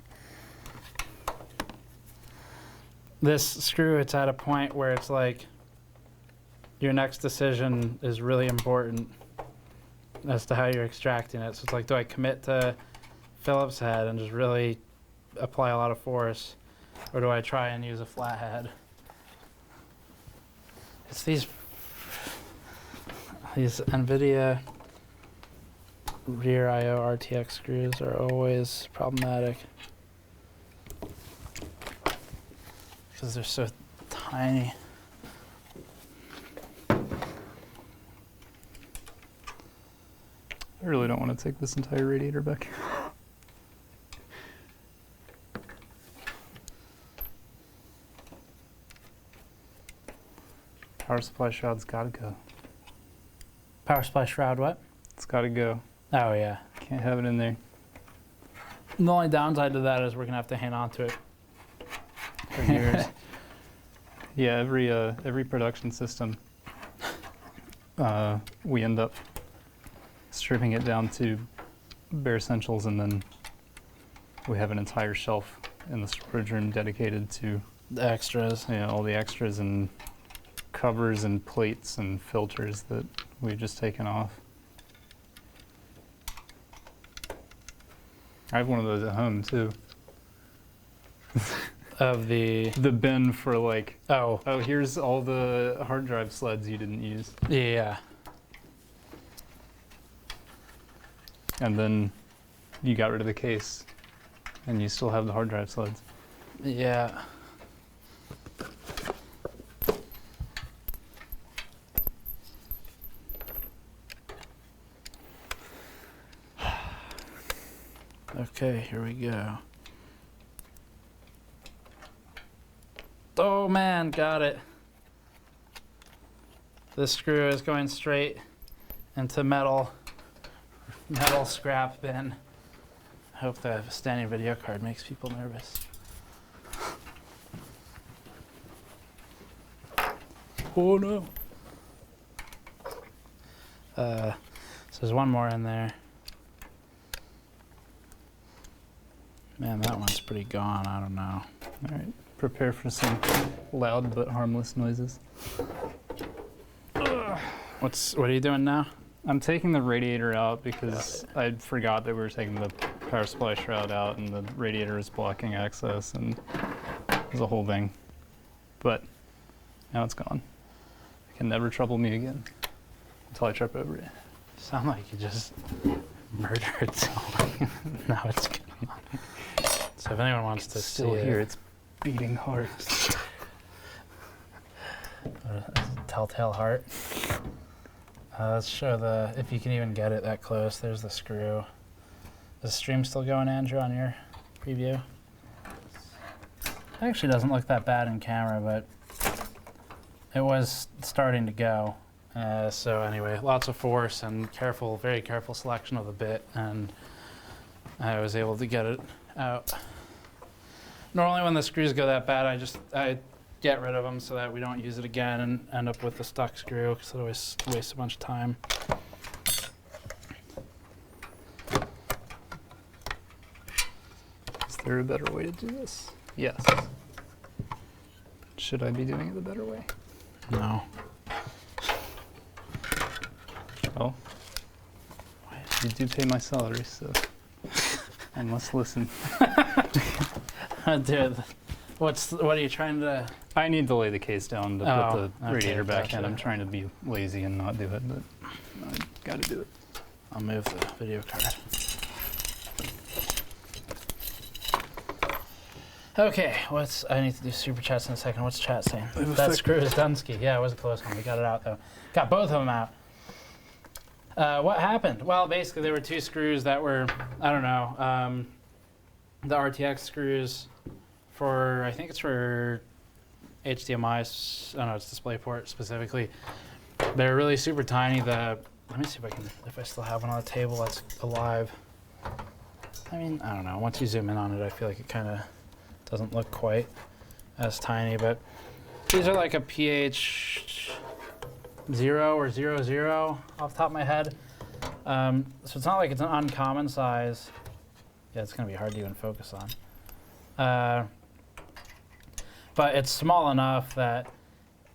This screw, it's at a point where it's like your next decision is really important as to how you're extracting it. So it's like, do I commit to Phillips head and just really apply a lot of force, or do I try and use a flathead? It's these NVIDIA rear IO RTX screws are always problematic because they're so tiny. I really don't want to take this entire radiator back. Power supply shroud's gotta go. Power supply shroud, what? It's gotta go. Oh, yeah. Can't have it in there. The only downside to that is we're gonna have to hang on to it for years. Yeah, every production system, we end up stripping it down to bare essentials, and then we have an entire shelf in the storage room dedicated to The extras. all the extras and covers and plates and filters that we've just taken off. I have one of those at home too. Of the The bin for like, oh here's all the hard drive sleds you didn't use. yeah. And then you got rid of the case and you still have the hard drive sleds. Yeah. Okay, here we go. Oh man, got it. This screw is going straight into metal scrap bin. I hope the standing video card makes people nervous. Oh no. So there's one more in there. Man, that one's pretty gone. I don't know. All right, prepare for some loud but harmless noises. What are you doing now? I'm taking the radiator out because I forgot that we were taking the power supply shroud out and the radiator is blocking access, and it was a whole thing. But now it's gone. It can never trouble me again until I trip over it. Sound like you just murdered someone. Now it's gone. So if anyone wants to Still see here, it, it's beating hard. telltale heart. Let's show if you can even get it that close. There's the screw. Is the stream still going, Andrew, on your preview? It actually doesn't look that bad in camera, but it was starting to go. So anyway, lots of force and careful, very careful selection of the bit, and I was able to get it out. Normally when the screws go that bad, I get rid of them so that we don't use it again and end up with the stuck screw, because it always wastes a bunch of time. Is there a better way to do this? Yes. Should I be doing it the better way? No. Well, you do pay my salary, so I must listen. Dude, what are you trying to... I need to lay the case down to put the radiator back in. gotcha. I'm trying to be lazy and not do it, but I gotta do it. I'll move the video card. Okay, I need to do super chats in a second. What's chat saying? That screw is Dunsky. Yeah, it was a close one. We got it out though. Got both of them out. What happened? Well, basically there were two screws that were, I don't know, the RTX screws for, I think it's for HDMI, oh no, it's DisplayPort specifically. They're really super tiny. Let me see if I still have one on the table that's alive. I mean, I don't know. Once you zoom in on it, I feel like it kind of doesn't look quite as tiny, but these are like a pH 0 or 00 off the top of my head. So it's not like it's an uncommon size. Yeah, it's going to be hard to even focus on. But it's small enough that,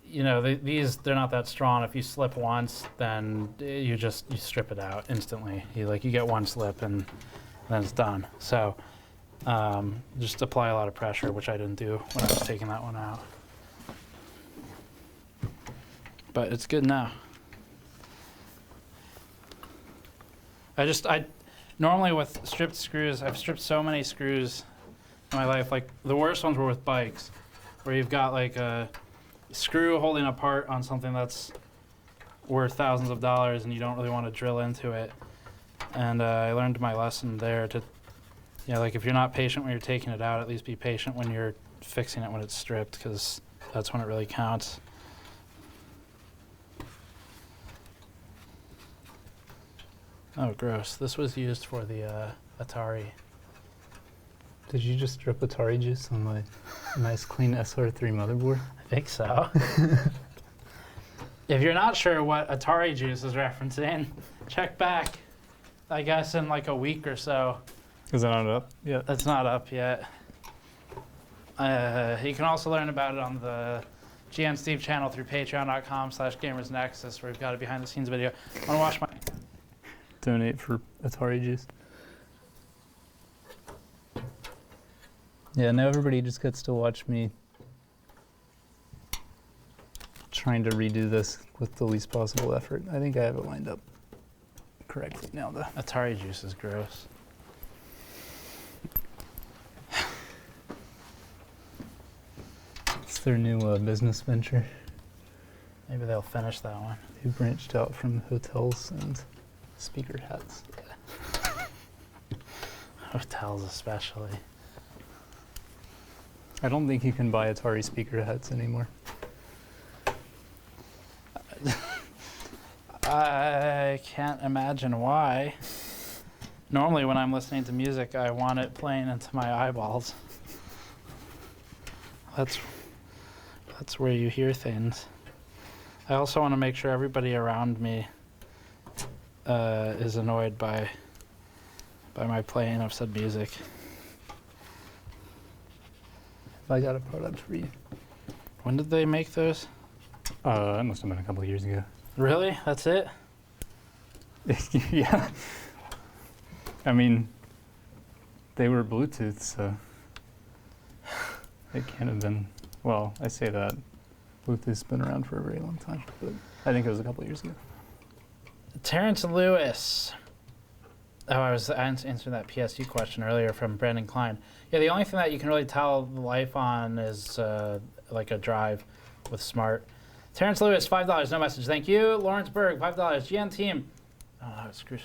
you know, they're not that strong. If you slip once, then you strip it out instantly. You get one slip and then it's done. So just apply a lot of pressure, which I didn't do when I was taking that one out. But it's good now. Normally with stripped screws, I've stripped so many screws in my life. Like the worst ones were with bikes, where you've got like a screw holding a part on something that's worth thousands of dollars and you don't really want to drill into it. And I learned my lesson there to, like if you're not patient when you're taking it out, at least be patient when you're fixing it when it's stripped, because that's when it really counts. Oh, gross. This was used for the Atari. Did you just drip Atari juice on my nice clean SR3 motherboard? I think so. If you're not sure what Atari juice is referencing, check back, I guess, in like a week or so. Is that not up yet? It's not up yet. You can also learn about it on the GN Steve channel through patreon.com/gamersnexus, where we've got a behind the scenes video. I want to wash my... Donate for Atari juice. Yeah, now everybody just gets to watch me trying to redo this with the least possible effort. I think I have it lined up correctly now, though. Atari juice is gross. It's their new business venture. Maybe they'll finish that one. They branched out from hotels and speaker hats. Hotels especially. I don't think you can buy Atari speaker hats anymore. I can't imagine why. Normally when I'm listening to music, I want it playing into my eyeballs. That's where you hear things. I also want to make sure everybody around me is annoyed by my playing of said music. I got a product for you. When did they make those? That must have been a couple of years ago. Really? That's it? Yeah. I mean, they were Bluetooth, so it can't have been. Well, I say that. Bluetooth's been around for a very long time, but I think it was a couple of years ago. Terrence Lewis. Oh, I was answering that PSU question earlier from Brandon Klein. Yeah, the only thing that you can really tell the life on is like a drive with Smart. Terrence Lewis, $5, no message. Thank you. Lawrence Berg, $5. GN Team. Oh, screw.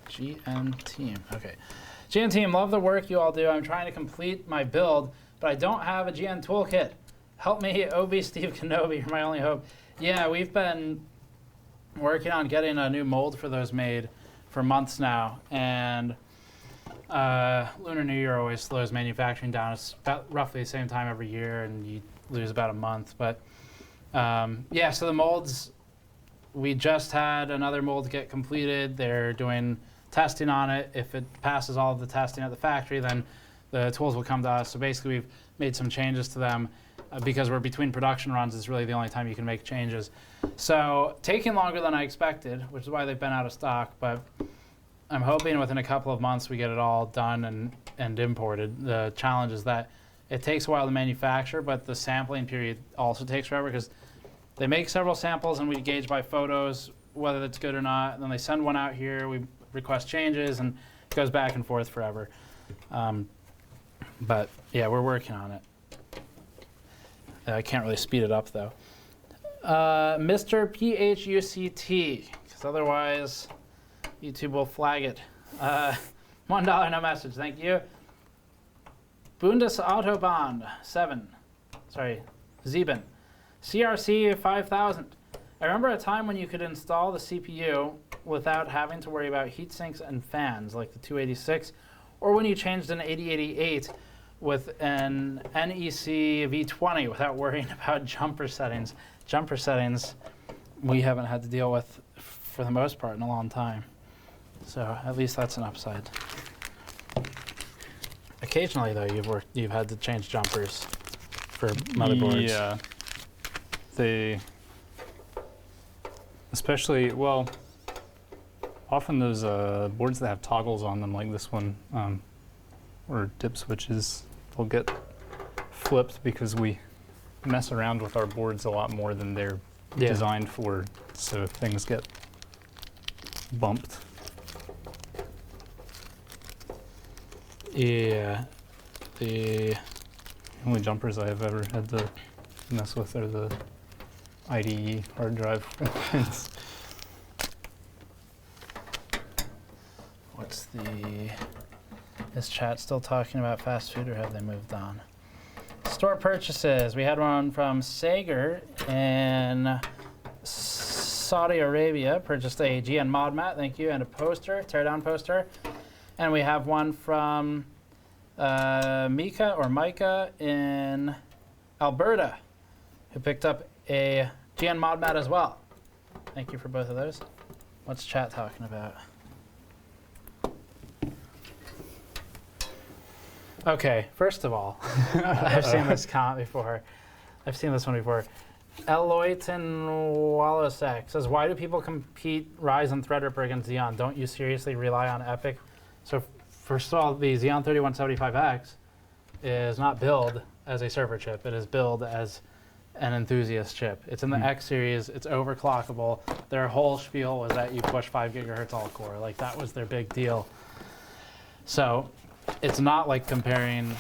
GN Team. Okay. GN Team, love the work you all do. I'm trying to complete my build, but I don't have a GN toolkit. Help me, OB Steve Kenobi. You're my only hope. Yeah, we've been working on getting a new mold for those made for months now, and Lunar New Year always slows manufacturing down. It's about roughly the same time every year, and you lose about a month. But yeah, so the molds, we just had another mold get completed. They're doing testing on it. If it passes all of the testing at the factory, then the tools will come to us. So basically, we've made some changes to them because we're between production runs. It's really the only time you can make changes. So taking longer than I expected, which is why they've been out of stock. But I'm hoping within a couple of months we get it all done and imported. The challenge is that it takes a while to manufacture, but the sampling period also takes forever because they make several samples and we gauge by photos whether that's good or not. And then they send one out here, we request changes, and it goes back and forth forever. But yeah, we're working on it. I can't really speed it up though. Mr. PHUCT, because otherwise YouTube will flag it. $1 no message, thank you. Bundesautobahn 7, sorry, Zeben. CRC 5000. I remember a time when you could install the CPU without having to worry about heat sinks and fans like the 286, or when you changed an 8088 with an NEC V20 without worrying about jumper settings. Jumper settings we haven't had to deal with for the most part in a long time. So at least that's an upside. Occasionally though, you've had to change jumpers for motherboards. Yeah. They, especially, well, often those boards that have toggles on them like this one, or dip switches, will get flipped because we mess around with our boards a lot more than they're designed for, so things get bumped. Yeah. The only jumpers I have ever had to mess with are the IDE hard drive ones. What's the... Is chat still talking about fast food or have they moved on? Store purchases. We had one from Sager in Saudi Arabia. Purchased a GN mod mat, thank you, and a poster, teardown poster. And we have one from Micah in Alberta, who picked up a GN mod mat as well. Thank you for both of those. What's chat talking about? Okay, first of all, I've seen this comment before. I've seen this one before. Eloyton Wallosek says, why do people compete Ryzen Threadripper against Xeon? Don't you seriously rely on Epic? So first of all, the Xeon 3175X is not billed as a server chip. It is billed as an enthusiast chip. It's in the X series. It's overclockable. Their whole spiel was that you push 5 gigahertz all core. Like that was their big deal. So it's not like comparing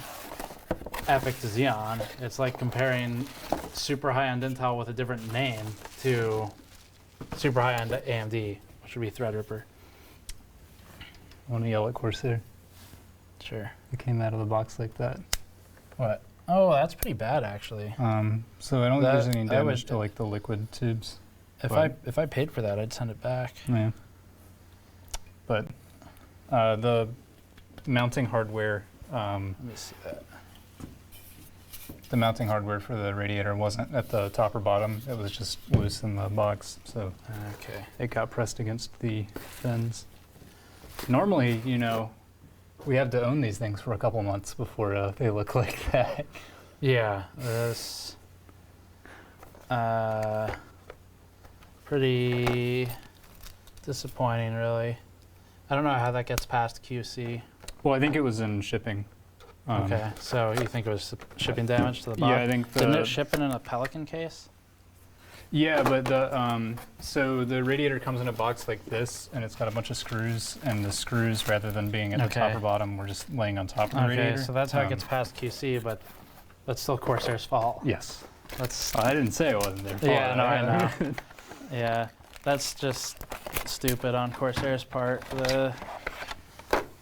Epic to Xeon. It's like comparing super high-end Intel with a different name to super high-end AMD, which would be Threadripper. I want to yell at Corsair. Sure. It came out of the box like that. What? Oh, that's pretty bad, actually. So I don't think there's any damage to like the liquid tubes. If I paid for that, I'd send it back. Yeah. But the mounting hardware. Let me see that. The mounting hardware for the radiator wasn't at the top or bottom. It was just loose in the box, so okay. It got pressed against the fins. Normally, you know, we have to own these things for a couple months before they look like that. Yeah, this pretty disappointing, really. I don't know how that gets past QC. Well, I think it was in shipping. Okay, so you think it was shipping damage to the box? Yeah, I think Didn't it ship in a Pelican case? Yeah, but the so the radiator comes in a box like this, and it's got a bunch of screws, and the screws, rather than being at the top or bottom, were just laying on top of the radiator. Okay, so that's how it gets past QC, but that's still Corsair's fault. Yes. That's. I didn't say it wasn't their fault. Yeah, no, I know. Yeah, that's just stupid on Corsair's part.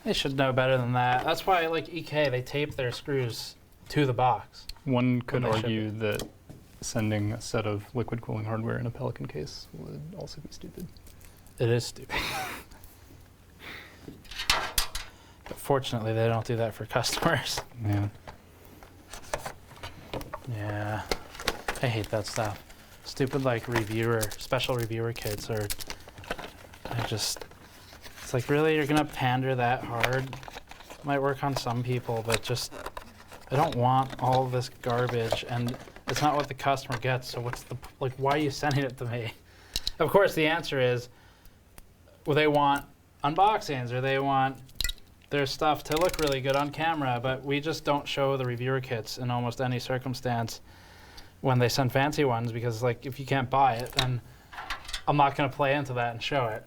They should know better than that. That's why, like EK, they tape their screws to the box. One could argue that sending a set of liquid cooling hardware in a Pelican case would also be stupid. It is stupid. But fortunately, they don't do that for customers. Yeah. Yeah, I hate that stuff. Stupid like special reviewer kits are, it's like, really, you're gonna pander that hard? Might work on some people, but just, I don't want all this garbage, and it's not what the customer gets, so why are you sending it to me? Of course, the answer is, well, they want unboxings, or they want their stuff to look really good on camera, but we just don't show the reviewer kits in almost any circumstance when they send fancy ones, because like, if you can't buy it, then I'm not gonna play into that and show it.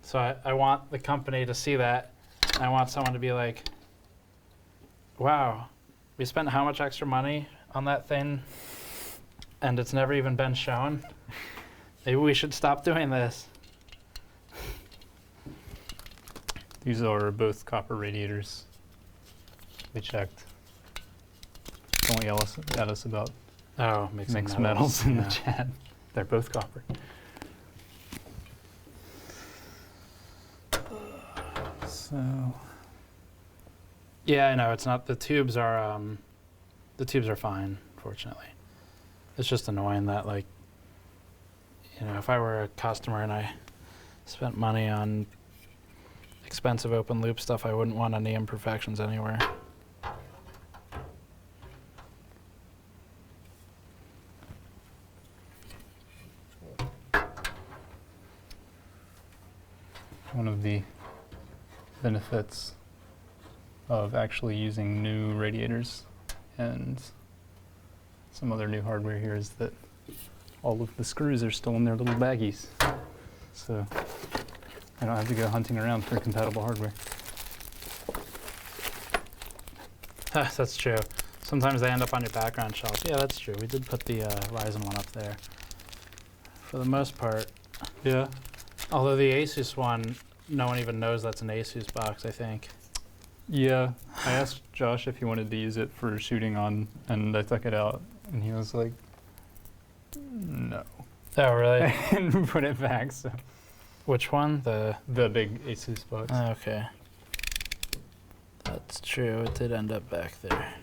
So I want the company to see that. I want someone to be like, wow, we spent how much extra money on that thing and it's never even been shown? Maybe we should stop doing this. These are both copper radiators. We checked. Don't yell at us about mixed metals in the chat. They're both copper. So. Yeah, I know, it's not, the tubes are fine, fortunately. It's just annoying that, like, you know, if I were a customer and I spent money on expensive open loop stuff, I wouldn't want any imperfections anywhere. One of the benefits of actually using new radiators and some other new hardware here is that all of the screws are still in their little baggies. So I don't have to go hunting around for compatible hardware. That's true. Sometimes they end up on your background shelf. Yeah, that's true. We did put the Ryzen one up there. For the most part. Yeah. Although the Asus one, no one even knows that's an Asus box, I think. Yeah. I asked Josh if he wanted to use it for shooting on, and I took it out, and he was like, no. Oh, really? And put it back, so. Which one? The big Asus box. Okay. That's true. It did end up back there.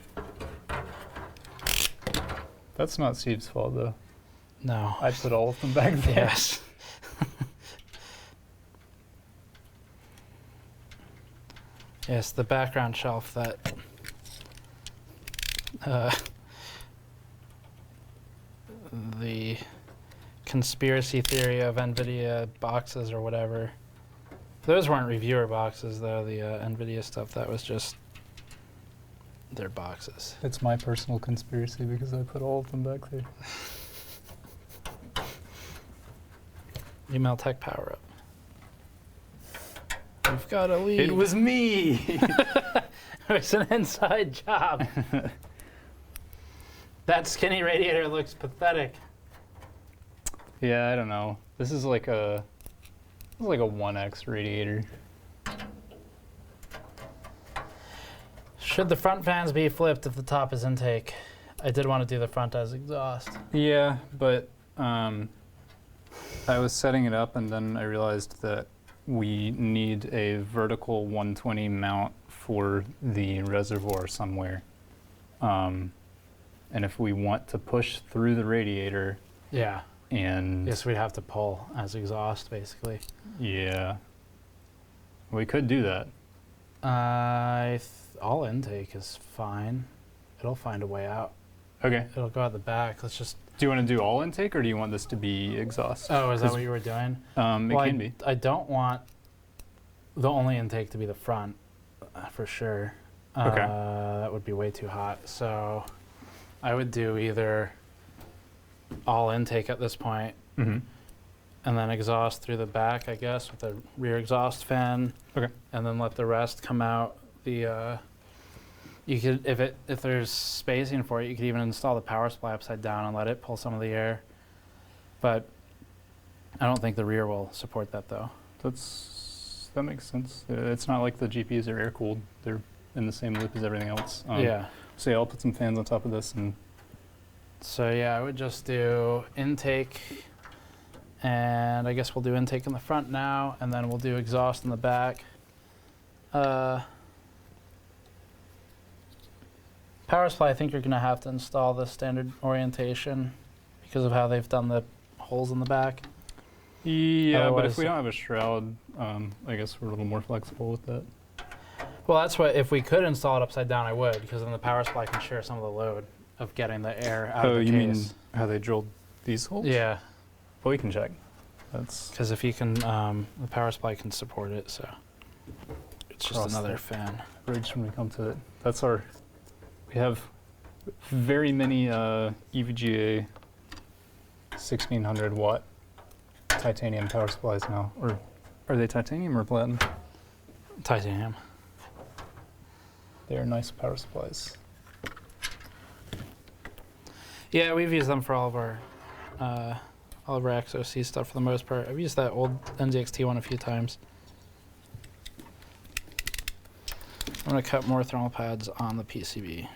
That's not Steve's fault, though. No. I put all of them back there. Yes. Yes, the background shelf that the conspiracy theory of NVIDIA boxes or whatever. Those weren't reviewer boxes, though, the NVIDIA stuff. That was just their boxes. It's my personal conspiracy because I put all of them back there. Email tech power up. You've got to leave. It was me! It was an inside job. That skinny radiator looks pathetic. Yeah, I don't know. This is like a 1X radiator. Should the front fans be flipped if the top is intake? I did want to do the front as exhaust. Yeah, but I was setting it up and then I realized that we need a vertical 120 mount for the reservoir somewhere. And if we want to push through the radiator, Yeah. and Yes, we'd have to pull as exhaust, basically. yeah, we could do that. All intake is fine. It'll find a way out. Okay. It'll go out the back. Let's just. Do you want to do all intake, or do you want this to be exhaust? Oh, is that what you were doing? It can be. I don't want the only intake to be the front, for sure. Okay. That would be way too hot. So I would do either all intake at this point, Mm-hmm. and then exhaust through the back, I guess, with the rear exhaust fan. Okay. And then let the rest come out. You could, if there's spacing for it, you could even install the power supply upside down and let it pull some of the air. But I don't think the rear will support that, though. That makes sense. It's not like the GPUs are air cooled; they're in the same loop as everything else. Yeah. So yeah, I'll put some fans on top of this and So yeah, I would just do intake, and I guess we'll do intake in the front now, and then we'll do exhaust in the back. Power supply, I think you're gonna have to install the standard orientation because of how they've done the holes in the back. Yeah, but if Otherwise- we don't have a shroud, I guess we're a little more flexible with that. Well, that's what, if we could install it upside down, I would, because then the power supply can share some of the load of getting the air out of the you mean case. how they drilled these holes? Yeah, Well, we can check. That's because if you can, the power supply can support it, so it's just Cross another that fan. bridge when we come to it. That's our. We have very many EVGA 1600 watt titanium power supplies now. Or are they titanium or platinum? Titanium. They are nice power supplies. Yeah, we've used them for all of our XOC stuff for the most part. I've used that old NZXT one a few times. I'm gonna cut more thermal pads on the PCB.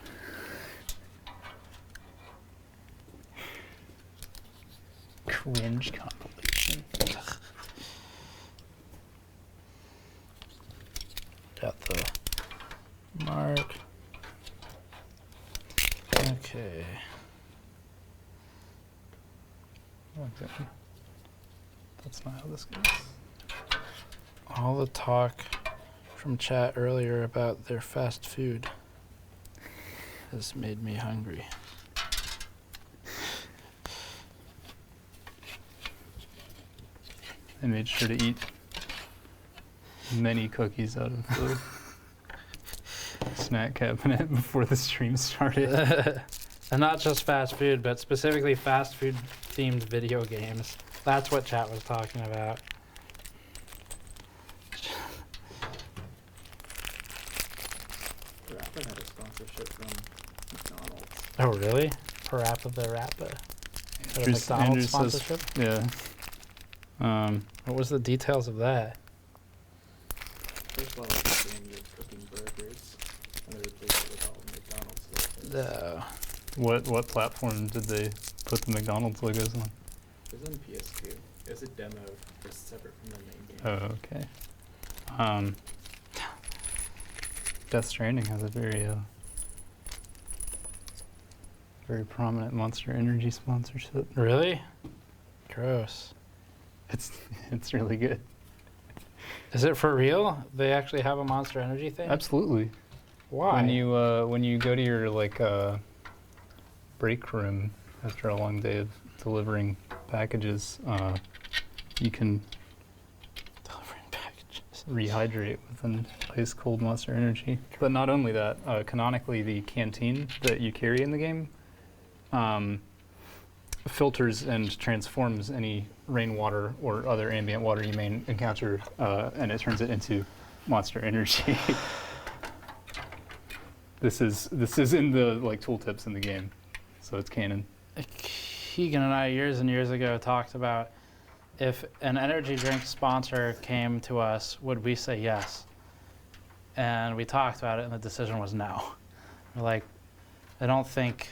Cringe compilation. Got the mark. Okay. Okay. That's not how this goes. All the talk from chat earlier about their fast food has made me hungry. I made sure to eat many cookies out of the snack cabinet before the stream started. And not just fast food, but specifically fast food themed video games. That's what chat was talking about. Rapper had a sponsorship from McDonald's. Oh, really? Parappa the Rappa? Is that a Andrews McDonald's says- sponsorship? Yeah. What was the details of that? First of all, like the game was cooking burgers, and they replaced it with all the McDonald's logos. What platform did they put the McDonald's logos on? It was on PS2. It was a demo just separate from the main game. Oh, okay. Death Stranding has a very prominent Monster Energy sponsorship. Really? Gross. It's really good. Is it for real? They actually have a Monster Energy thing? Absolutely. Why? When you go to your break room after a long day of delivering packages, you can Delivering packages. rehydrate with an ice cold Monster Energy. But not only that, canonically the canteen that you carry in the game filters and transforms any rainwater or other ambient water you may encounter, and it turns it into Monster Energy. This is in the tooltips in the game, so it's canon. Keegan and I years and years ago talked about if an energy drink sponsor came to us, would we say yes? And we talked about it, and the decision was no. We're like, I don't think,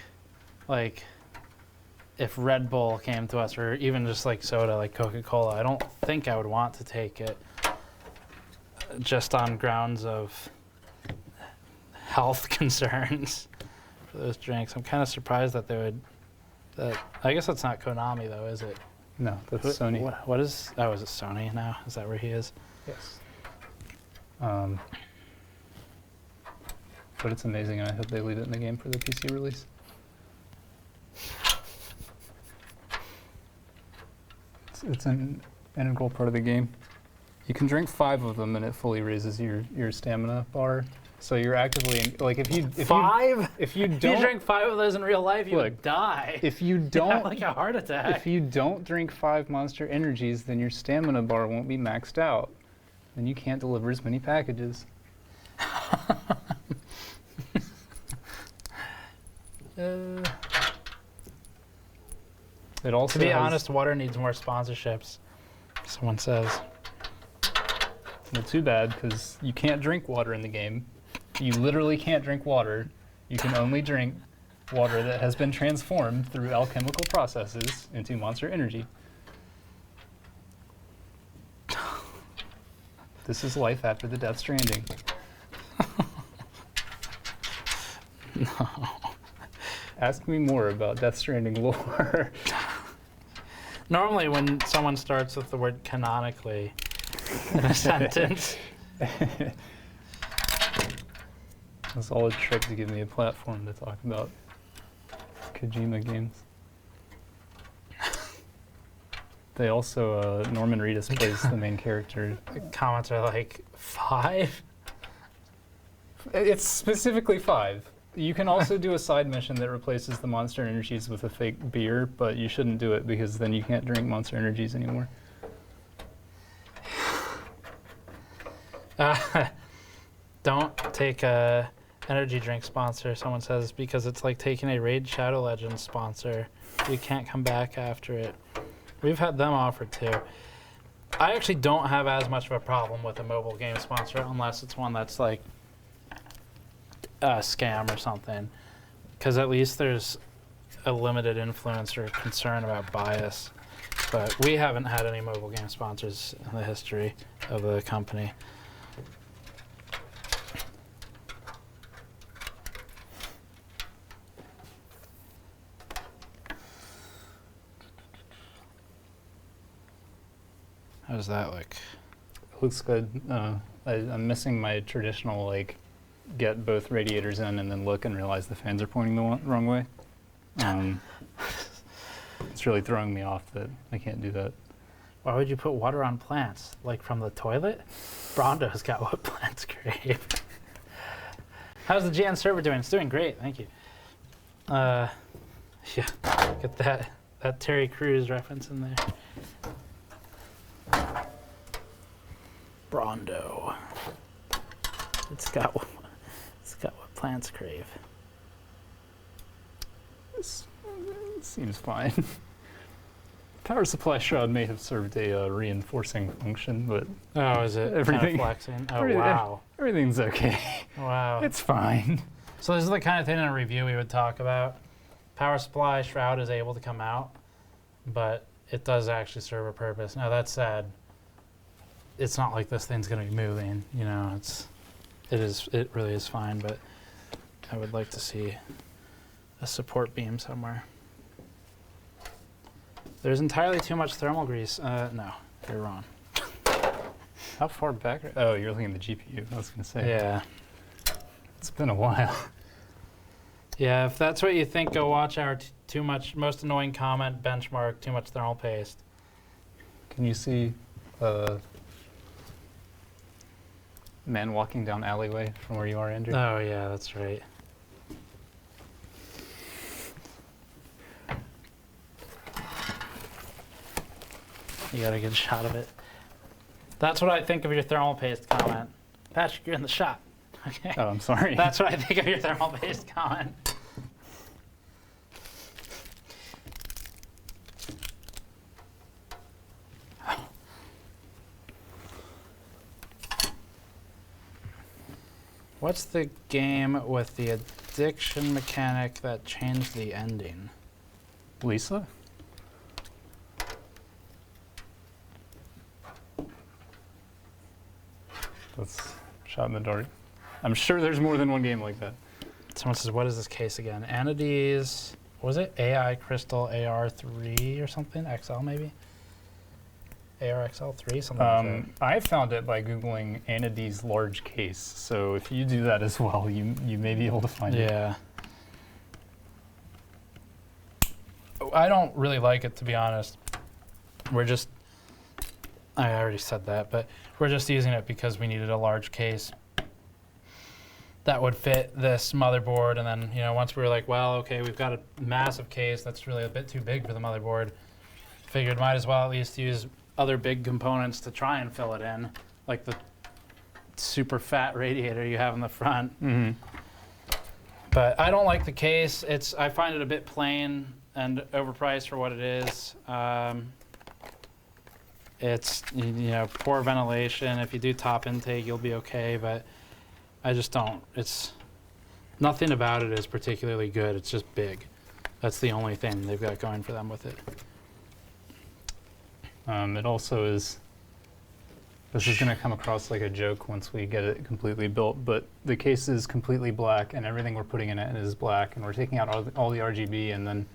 if Red Bull came to us, or even just soda, like Coca-Cola, I don't think I would want to take it just on grounds of health concerns for those drinks. I'm kind of surprised that they would. I guess that's not Konami though, is it? No, that's Sony. What is? Oh, is it Sony now? Is that where he is? Yes. But it's amazing, and I hope they leave it in the game for the PC release. It's an integral part of the game. You can drink 5 of them, and it fully raises your stamina bar. So you're actively if you don't drink 5 of those in real life, you would die. if you You'd don't have a heart attack. if you don't drink 5 Monster Energies, then your stamina bar won't be maxed out, and you can't deliver as many packages. It also To be has- honest, water needs more sponsorships. Someone says. Well, too bad, because you can't drink water in the game. You literally can't drink water. You can only drink water that has been transformed through alchemical processes into monster energy. This is life after the Death Stranding. No. Ask me more about Death Stranding lore. Normally when someone starts with the word canonically in a sentence. That's all a trick to give me a platform to talk about Kojima games. They also, Norman Reedus plays the main character. The comments are like 5? It's specifically 5. You can also do a side mission that replaces the monster energies with a fake beer, but you shouldn't do it because then you can't drink monster energies anymore. Don't take a energy drink sponsor, someone says, because it's like taking a Raid Shadow Legends sponsor. You can't come back after it. We've had them offered too. I actually don't have as much of a problem with a mobile game sponsor unless it's one that's like a scam or something, because at least there's a limited influence or concern about bias. But we haven't had any mobile game sponsors in the history of the company. How does that look? It looks good. I'm missing my traditional, like, get both radiators in and then look and realize the fans are pointing the wrong way. It's really throwing me off that I can't do that. Why would you put water on plants? Like from the toilet? Brondo's got what plants crave. How's the GN server doing? It's doing great, thank you. Yeah, get that Terry Crews reference in there. Brondo. It's got what plants crave. This seems fine. Power supply shroud may have served a reinforcing function, but oh, is it everything flexing? Oh, wow. Everything's okay. Wow. It's fine. So this is the kind of thing in a review we would talk about. Power supply shroud is able to come out, but it does actually serve a purpose. Now that said, it's not like this thing's going to be moving. You know, it really is fine, but I would like to see a support beam somewhere. There's entirely too much thermal grease. No, you're wrong. How far back? Oh, you're looking at the GPU. I was going to say. Yeah. It's been a while. Yeah, if that's what you think, go watch our most annoying comment benchmark, too much thermal paste. Can you see man walking down alleyway from where you are, Andrew? Oh, yeah, that's right. You got a good shot of it. That's what I think of your thermal paste comment. Patrick, you're in the shot. Okay. Oh, I'm sorry. That's what I think of your thermal paste comment. What's the game with the addiction mechanic that changed the ending? Lisa? That's shot in the dark. I'm sure there's more than one game like that. Someone says, what is this case again? Anides, what was it? AI Crystal AR3 or something? XL maybe? ARXL3, something like that. I found it by Googling Anides large case. So if you do that as well, you may be able to find it. Yeah. I don't really like it, to be honest. I already said that, but we're just using it because we needed a large case that would fit this motherboard. And then, once we were like, well, okay, we've got a massive case that's really a bit too big for the motherboard. Figured might as well at least use other big components to try and fill it in, like the super fat radiator you have in the front. Mm-hmm. But I don't like the case. I find it a bit plain and overpriced for what it is. It's poor ventilation. If you do top intake, you'll be okay, but I just don't. Nothing about it is particularly good. It's just big. That's the only thing they've got going for them with it. It also is, this is going to come across like a joke once we get it completely built, but the case is completely black and everything we're putting in it is black, and we're taking out all the RGB, and then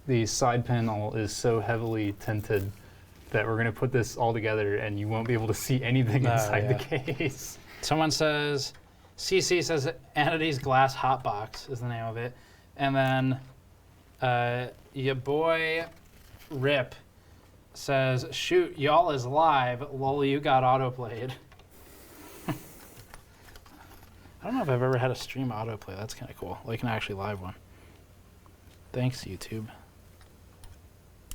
the side panel is so heavily tinted that we're going to put this all together and you won't be able to see anything inside the case. Someone says, CC says Anity's Glass Hotbox is the name of it. And then your boy Rip says, shoot, y'all is live. Lol, you got autoplayed. I don't know if I've ever had a stream autoplay. That's kind of cool. Like an actually live one. Thanks, YouTube.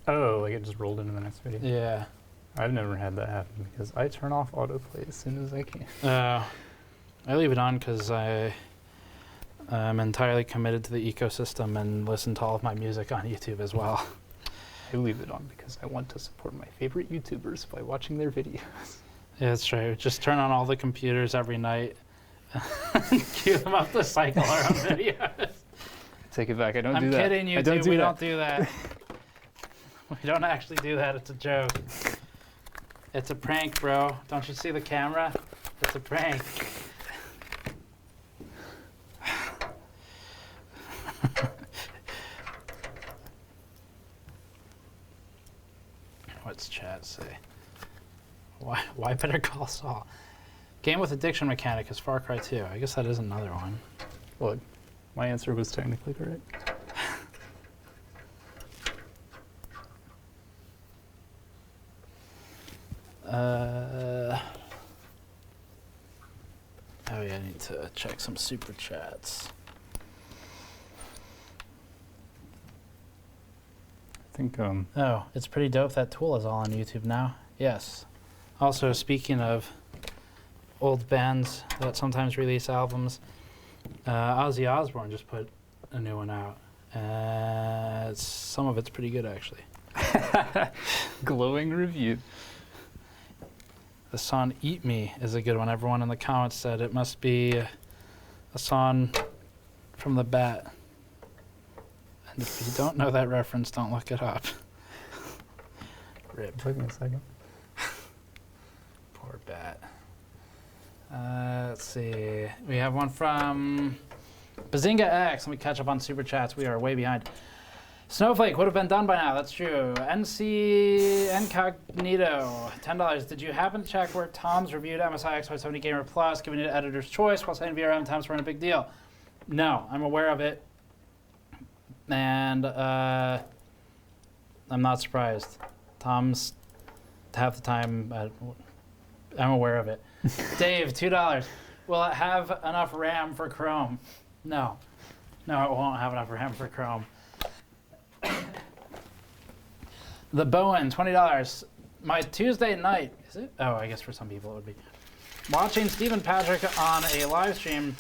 Oh, like it just rolled into the next video? Yeah. I've never had that happen because I turn off autoplay as soon as I can. I leave it on because I'm entirely committed to the ecosystem and listen to all of my music on YouTube as well. I leave it on because I want to support my favorite YouTubers by watching their videos. Yeah, that's right. Just turn on all the computers every night and cue them up to cycle our own videos. Take it back. I don't I'm do that. kidding you, dude. We don't do that. We don't actually do that. It's a joke. It's a prank, bro. Don't you see the camera? It's a prank. What's chat say? Why Better Call Saul? Game with addiction mechanic is Far Cry 2. I guess that is another one. Look, my answer was technically correct. Oh yeah, I need to check some super chats. I think, Oh, it's pretty dope that Tool is all on YouTube now. Yes. Also, speaking of old bands that sometimes release albums, Ozzy Osbourne just put a new one out. Some of it's pretty good, actually. glowing review. The song Eat Me is a good one. Everyone in the comments said it must be a song from The Bat. And if you don't know that reference, don't look it up. Rip. It took me a second. Poor Bat. Let's see. We have one from Bazinga X. Let me catch up on super chats. We are way behind. Snowflake would have been done by now. That's true. NC Incognito, $10. Did you happen to check where Tom's reviewed MSI XY70 Gamer Plus, giving it editor's choice while saying VRM times weren't a big deal? No, I'm aware of it, and I'm not surprised. Tom's half the time. I'm aware of it. Dave, $2. Will it have enough RAM for Chrome? No. No, it won't have enough RAM for Chrome. The Bowen, $20. My Tuesday night, is it? Oh, I guess for some people it would be. Watching Stephen Patrick on a live stream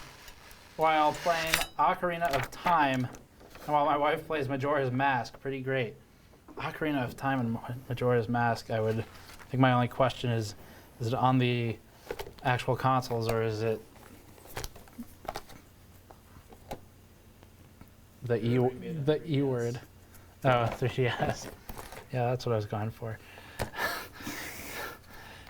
while playing Ocarina of Time, and while my wife plays Majora's Mask. Pretty great. Ocarina of Time and Majora's Mask, I think my only question is it on the actual consoles or is it the E word? Oh, 3DS. Yeah, that's what I was going for.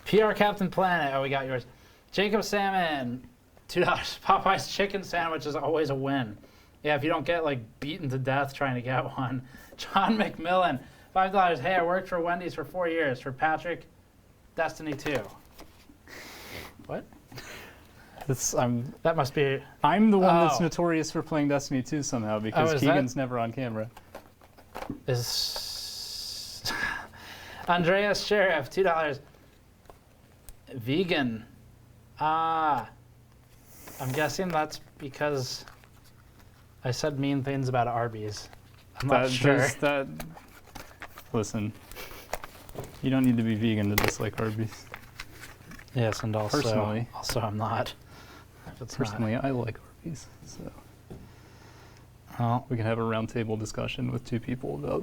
PR Captain Planet. Oh, we got yours. Jacob Salmon, $2. Popeye's chicken sandwich is always a win. Yeah, if you don't get like beaten to death trying to get one. John McMillan, $5. Hey, I worked for Wendy's for 4 years. For Patrick, Destiny 2. What? That must be. I'm the one that's notorious for playing Destiny 2 somehow because Keegan's never on camera. Is Andreas Sheriff, $2. Vegan. I'm guessing that's because I said mean things about Arby's. I'm not sure. Listen, you don't need to be vegan to dislike Arby's. Yes, and also I'm not. Personally, I like Arby's, so well, we can have a roundtable discussion with two people about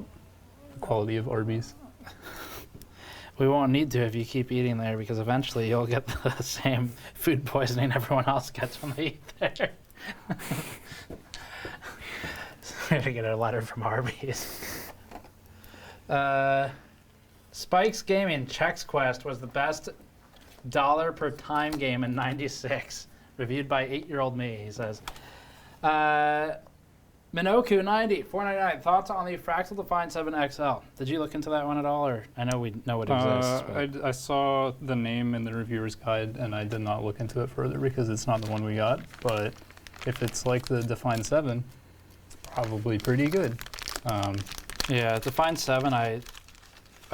the quality of Arby's. We won't need to if you keep eating there because eventually you'll get the same food poisoning everyone else gets when they eat there. We're gonna get a letter from Arby's. Spike's Gaming Chex Quest was the best dollar per time game in '96. Reviewed by 8-year-old me, he says. Minoku 90, $4.99. Thoughts on the Fractal Define 7XL? Did you look into that one at all, or I know we know it exists. I saw the name in the reviewer's guide, and I did not look into it further because it's not the one we got. But if it's like the Define 7, it's probably pretty good. Yeah, Define 7, I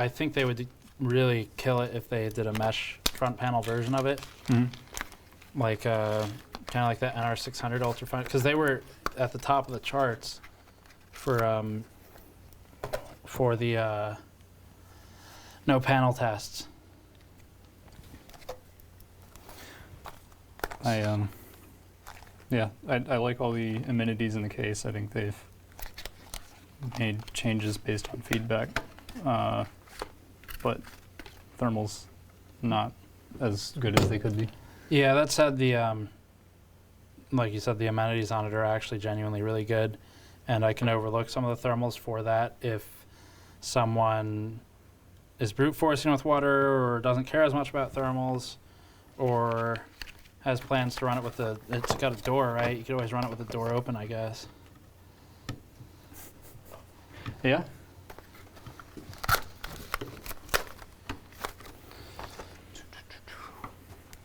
think they would really kill it if they did a mesh front panel version of it. Like kind of like that NR600 Ultrafine, because they were at the top of the charts for the no panel tests. I like all the amenities in the case. I think they've made changes based on feedback, but thermal's not as good as they could be. Yeah, that said, the like you said, the amenities on it are actually genuinely really good, and I can overlook some of the thermals for that if someone is brute forcing with water or doesn't care as much about thermals, or has plans to run it with it's got a door, right? You could always run it with the door open, I guess. Yeah.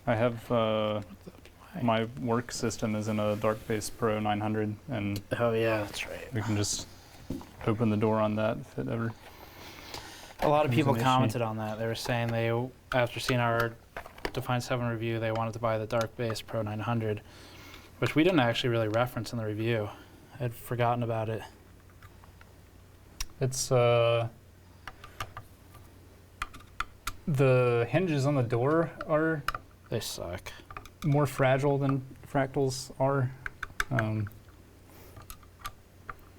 I have my work system is in a Darkbase Pro 900, and Oh yeah, that's right. we can just open the door on that if it ever. A lot of There's people an issue. commented on that. They were saying they, after seeing our Define 7 review, they wanted to buy the Darkbase Pro 900, which we didn't actually really reference in the review. I'd forgotten about it. It's the hinges on the door are They suck. more fragile than fractals are.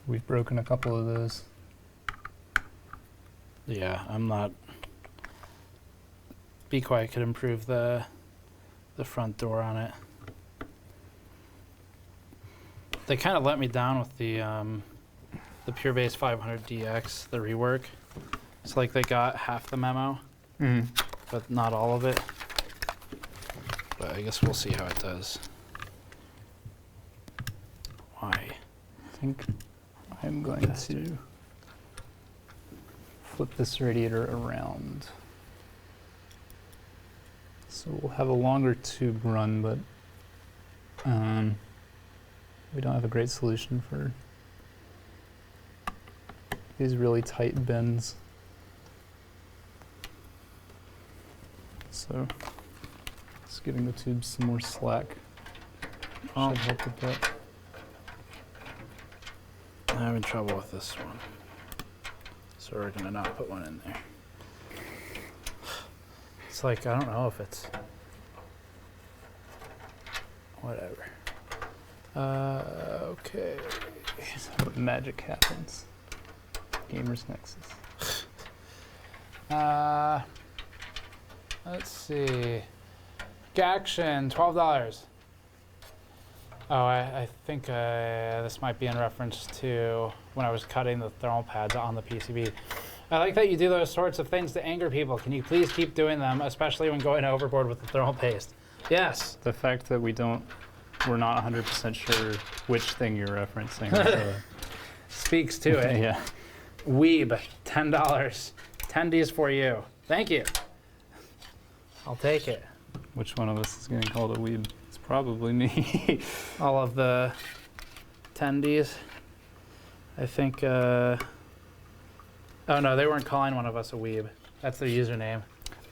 We've broken a couple of those. Yeah, I'm not. Be Quiet could improve the front door on it. They kind of let me down with the Pure Base 500 DX, the rework. It's like they got half the memo, but not all of it. But I guess we'll see how it does. Why? I think I'm going to flip this radiator around. So we'll have a longer tube run, but we don't have a great solution for these really tight bends. So just giving the tubes some more slack Oh. should help with that. I'm having trouble with this one. So we're gonna not put one in there. It's like, I don't know if it's... Whatever. Okay. This is how magic happens. Gamers Nexus. Let's see. Gaction, $12. Oh, I think this might be in reference to when I was cutting the thermal pads on the PCB. I like that you do those sorts of things to anger people. Can you please keep doing them, especially when going overboard with the thermal paste? Yes. The fact that we're not 100% sure which thing you're referencing. Speaks to it. Yeah. Weeb, $10. 10 Ds for you. Thank you. I'll take it. Which one of us is getting called a weeb? It's probably me. All of the 10 Ds. I think, oh no, they weren't calling one of us a weeb. That's their username.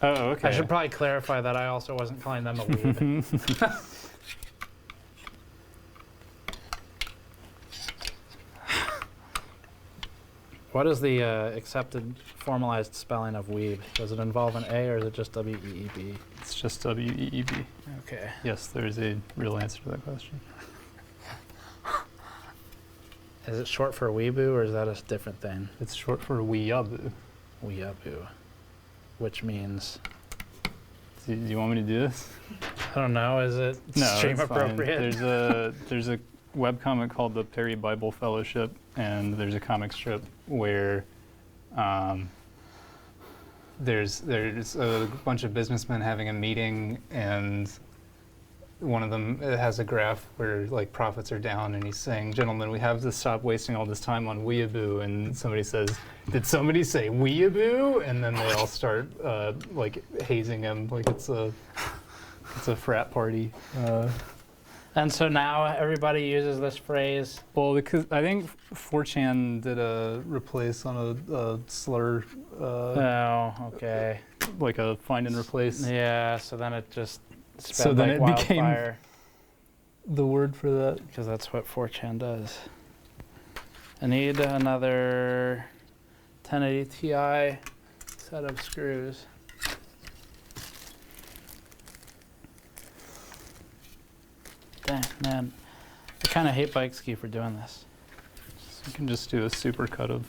Oh, okay. I should probably clarify that I also wasn't calling them a weeb. What is the accepted formalized spelling of weeb? Does it involve an A or is it just W-E-E-B? It's just W-E-E-B. Okay. Yes, there is a real answer to that question. Is it short for weeboo or is that a different thing? It's short for weeaboo. Weeaboo. Which means... Do you want me to do this? I don't know, is it No, stream it's fine. appropriate? There's a webcomic called the Perry Bible Fellowship and there's a comic strip where there's a bunch of businessmen having a meeting, and one of them has a graph where like profits are down, and he's saying, "Gentlemen, we have to stop wasting all this time on weeaboo." And somebody says, "Did somebody say weeaboo?" And then they all start like hazing him like it's a frat party. And so now everybody uses this phrase. Well, because I think 4chan did a replace on a slur. Oh, okay. Like a find and replace. Yeah, so then it just spread So then like it became wildfire. The word for that. Because that's what 4chan does. I need another 1080 Ti set of screws. Dang, man. I kind of hate Bikeski for doing this. You can just do a super cut of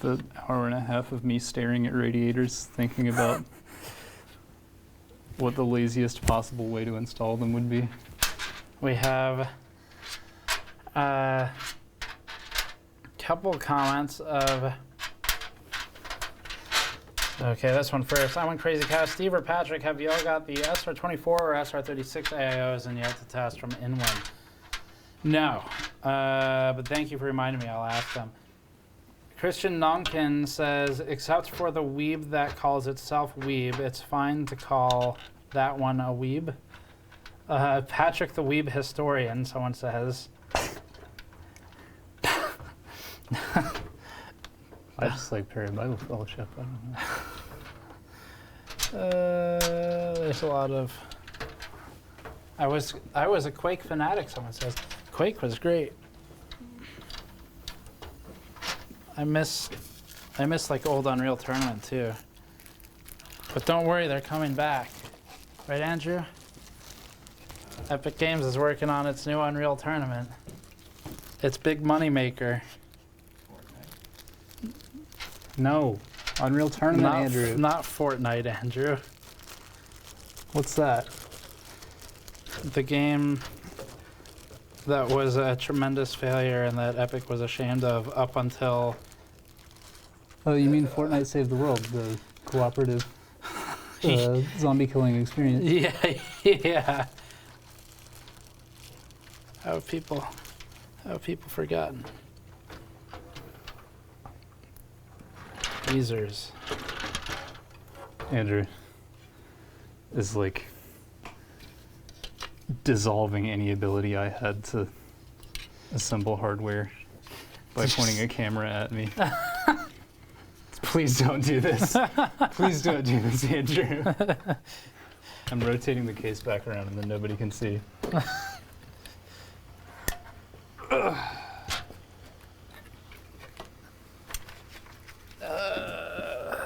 the hour and a half of me staring at radiators, thinking about what the laziest possible way to install them would be. We have a couple comments of... Okay, this one first. I went crazy cow. Steve or Patrick, have you all got the SR24 or SR36 AIOs and yet to test from Inwind? No, but thank you for reminding me. I'll ask them. Christian Nonkin says, except for the weeb that calls itself weeb, it's fine to call that one a weeb. Patrick the Weeb Historian, someone says. I just like Perry Bible Fellowship. I don't know. There's a lot of... I was a Quake fanatic, someone says. Quake was great. I miss like old Unreal Tournament too. But don't worry, they're coming back. Right, Andrew? Epic Games is working on its new Unreal Tournament. Its big money maker. No, Unreal Tournament, Andrew. Not Fortnite, Andrew. What's that? The game that was a tremendous failure and that Epic was ashamed of up until... Oh, you mean Fortnite Saved the World, the cooperative zombie killing experience? Yeah, yeah. How have people forgotten? Teasers. Andrew is like dissolving any ability I had to assemble hardware by pointing a camera at me. Please don't do this. Please don't do this, Andrew. I'm rotating the case back around and then nobody can see.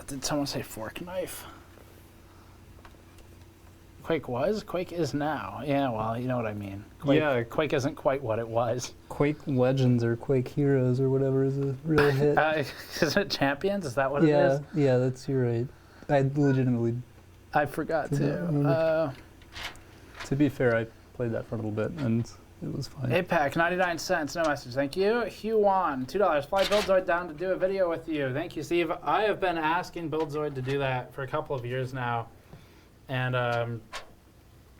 Did someone say fork knife? Quake was? Quake is now. Yeah, well, you know what I mean. Quake, Yeah. Quake isn't quite what it was. Quake Legends or Quake Heroes or whatever is a real hit. Isn't it Champions? Is that what it is? Yeah, you're right. I legitimately, I forgot Did not to. remember. To be fair, I played that for a little bit and it was fine. APAC, 99 cents, no message, thank you. Hugh Wan, $2. Fly Buildzoid down to do a video with you. Thank you, Steve. I have been asking Buildzoid to do that for a couple of years now. And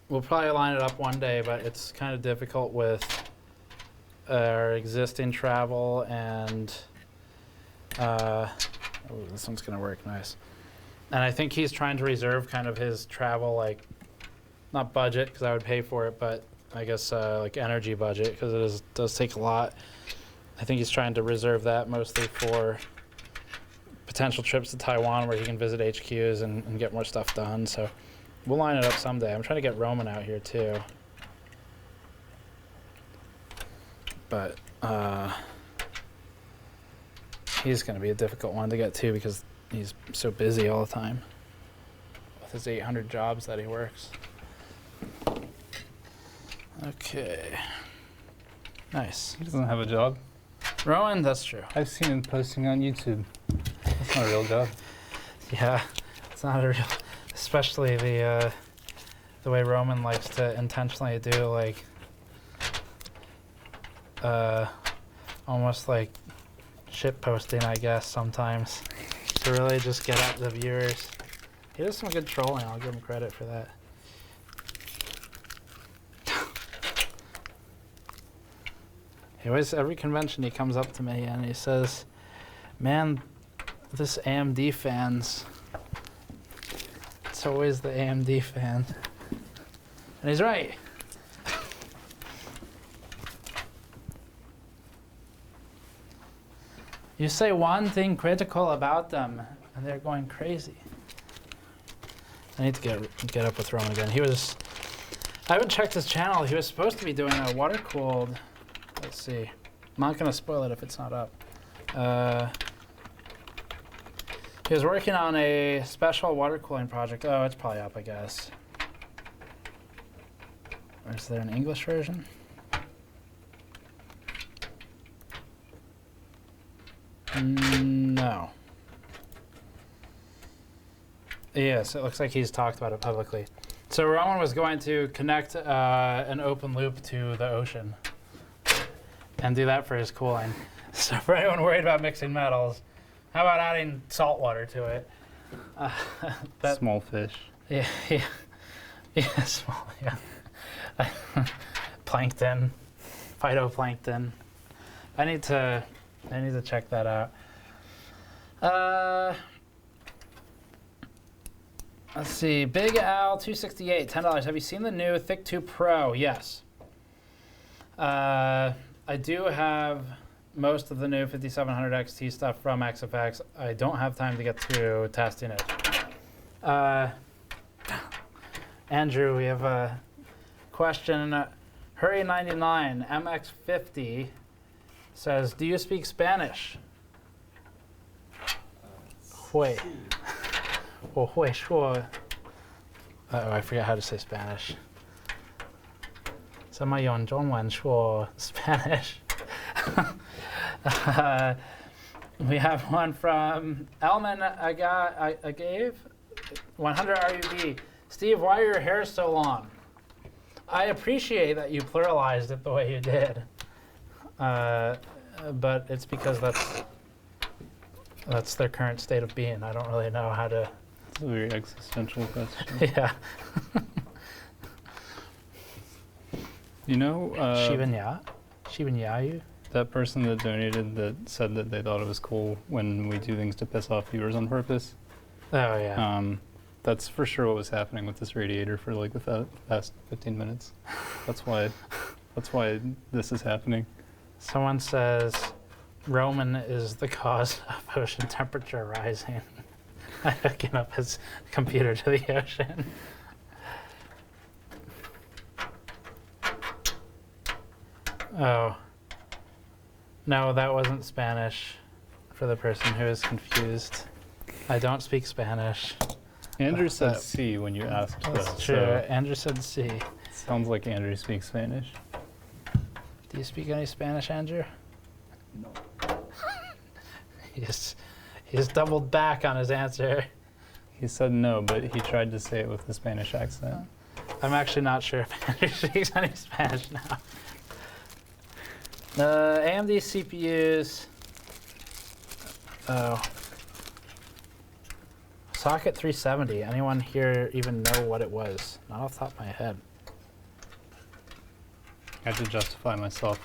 we'll probably line it up one day, but it's kind of difficult with our existing travel and oh, this one's gonna work nice. And I think he's trying to reserve kind of his travel, like, not budget, because I would pay for it, but I guess like energy budget, because it does take a lot. I think he's trying to reserve that mostly for potential trips to Taiwan where he can visit HQs and get more stuff done. So we'll line it up someday. I'm trying to get Roman out here too. But he's going to be a difficult one to get to because he's so busy all the time with his 800 jobs that he works. Okay. Nice. He doesn't have a job. Rowan, that's true. I've seen him posting on YouTube. That's not a real job. Yeah, it's not a real, especially the way Roman likes to intentionally do like almost like shit posting, I guess, sometimes, to really just get at the viewers. He does some good trolling. I'll give him credit for that. He always, every convention, he comes up to me and he says, "Man, this AMD fans. It's always the AMD fan." And he's right. You say one thing critical about them, and they're going crazy. I need to get up with Rowan again. I haven't checked his channel. He was supposed to be doing a water-cooled. Let's see. I'm not going to spoil it if it's not up. He was working on a special water cooling project. Oh, it's probably up, I guess. Or is there an English version? No. Yes, it looks like he's talked about it publicly. So Rowan was going to connect an open loop to the ocean and do that for his cooling. So for anyone worried about mixing metals, how about adding salt water to it? Small fish. Yeah, small, yeah. Plankton, phytoplankton. I need to check that out. Let's see, Big Al 268, $10. Have you seen the new Thick 2 Pro? Yes. I do have most of the new 5700 XT stuff from XFX. I don't have time to get to testing it. Andrew, we have a question. Hurry99 MX50 says, "Do you speak Spanish?" Hui. 我会说 Uh-oh, I forget how to say Spanish. 怎么用中文说 Spanish? We have one from Elman Agave, 100 RUB. Steve, why are your hairs so long? I appreciate that you pluralized it the way you did. But it's because that's their current state of being. I don't really know how to... It's a very existential question. Yeah. You know... Shibanyayu? That person that donated that said that they thought it was cool when we do things to piss off viewers on purpose. Oh, yeah. That's for sure what was happening with this radiator for like the past 15 minutes. That's why this is happening. Someone says Roman is the cause of ocean temperature rising. Hooking up his computer to the ocean. Oh. No, that wasn't Spanish for the person who is confused. I don't speak Spanish. Andrew said C when you asked. That's true. So Andrew said C. Sounds like Andrew speaks Spanish. Do you speak any Spanish, Andrew? No. He just doubled back on his answer. He said no, but he tried to say it with a Spanish accent. I'm actually not sure if Andrew speaks any Spanish now. AMD CPUs. Oh. Socket 370. Anyone here even know what it was? Not off the top of my head. I have to justify myself.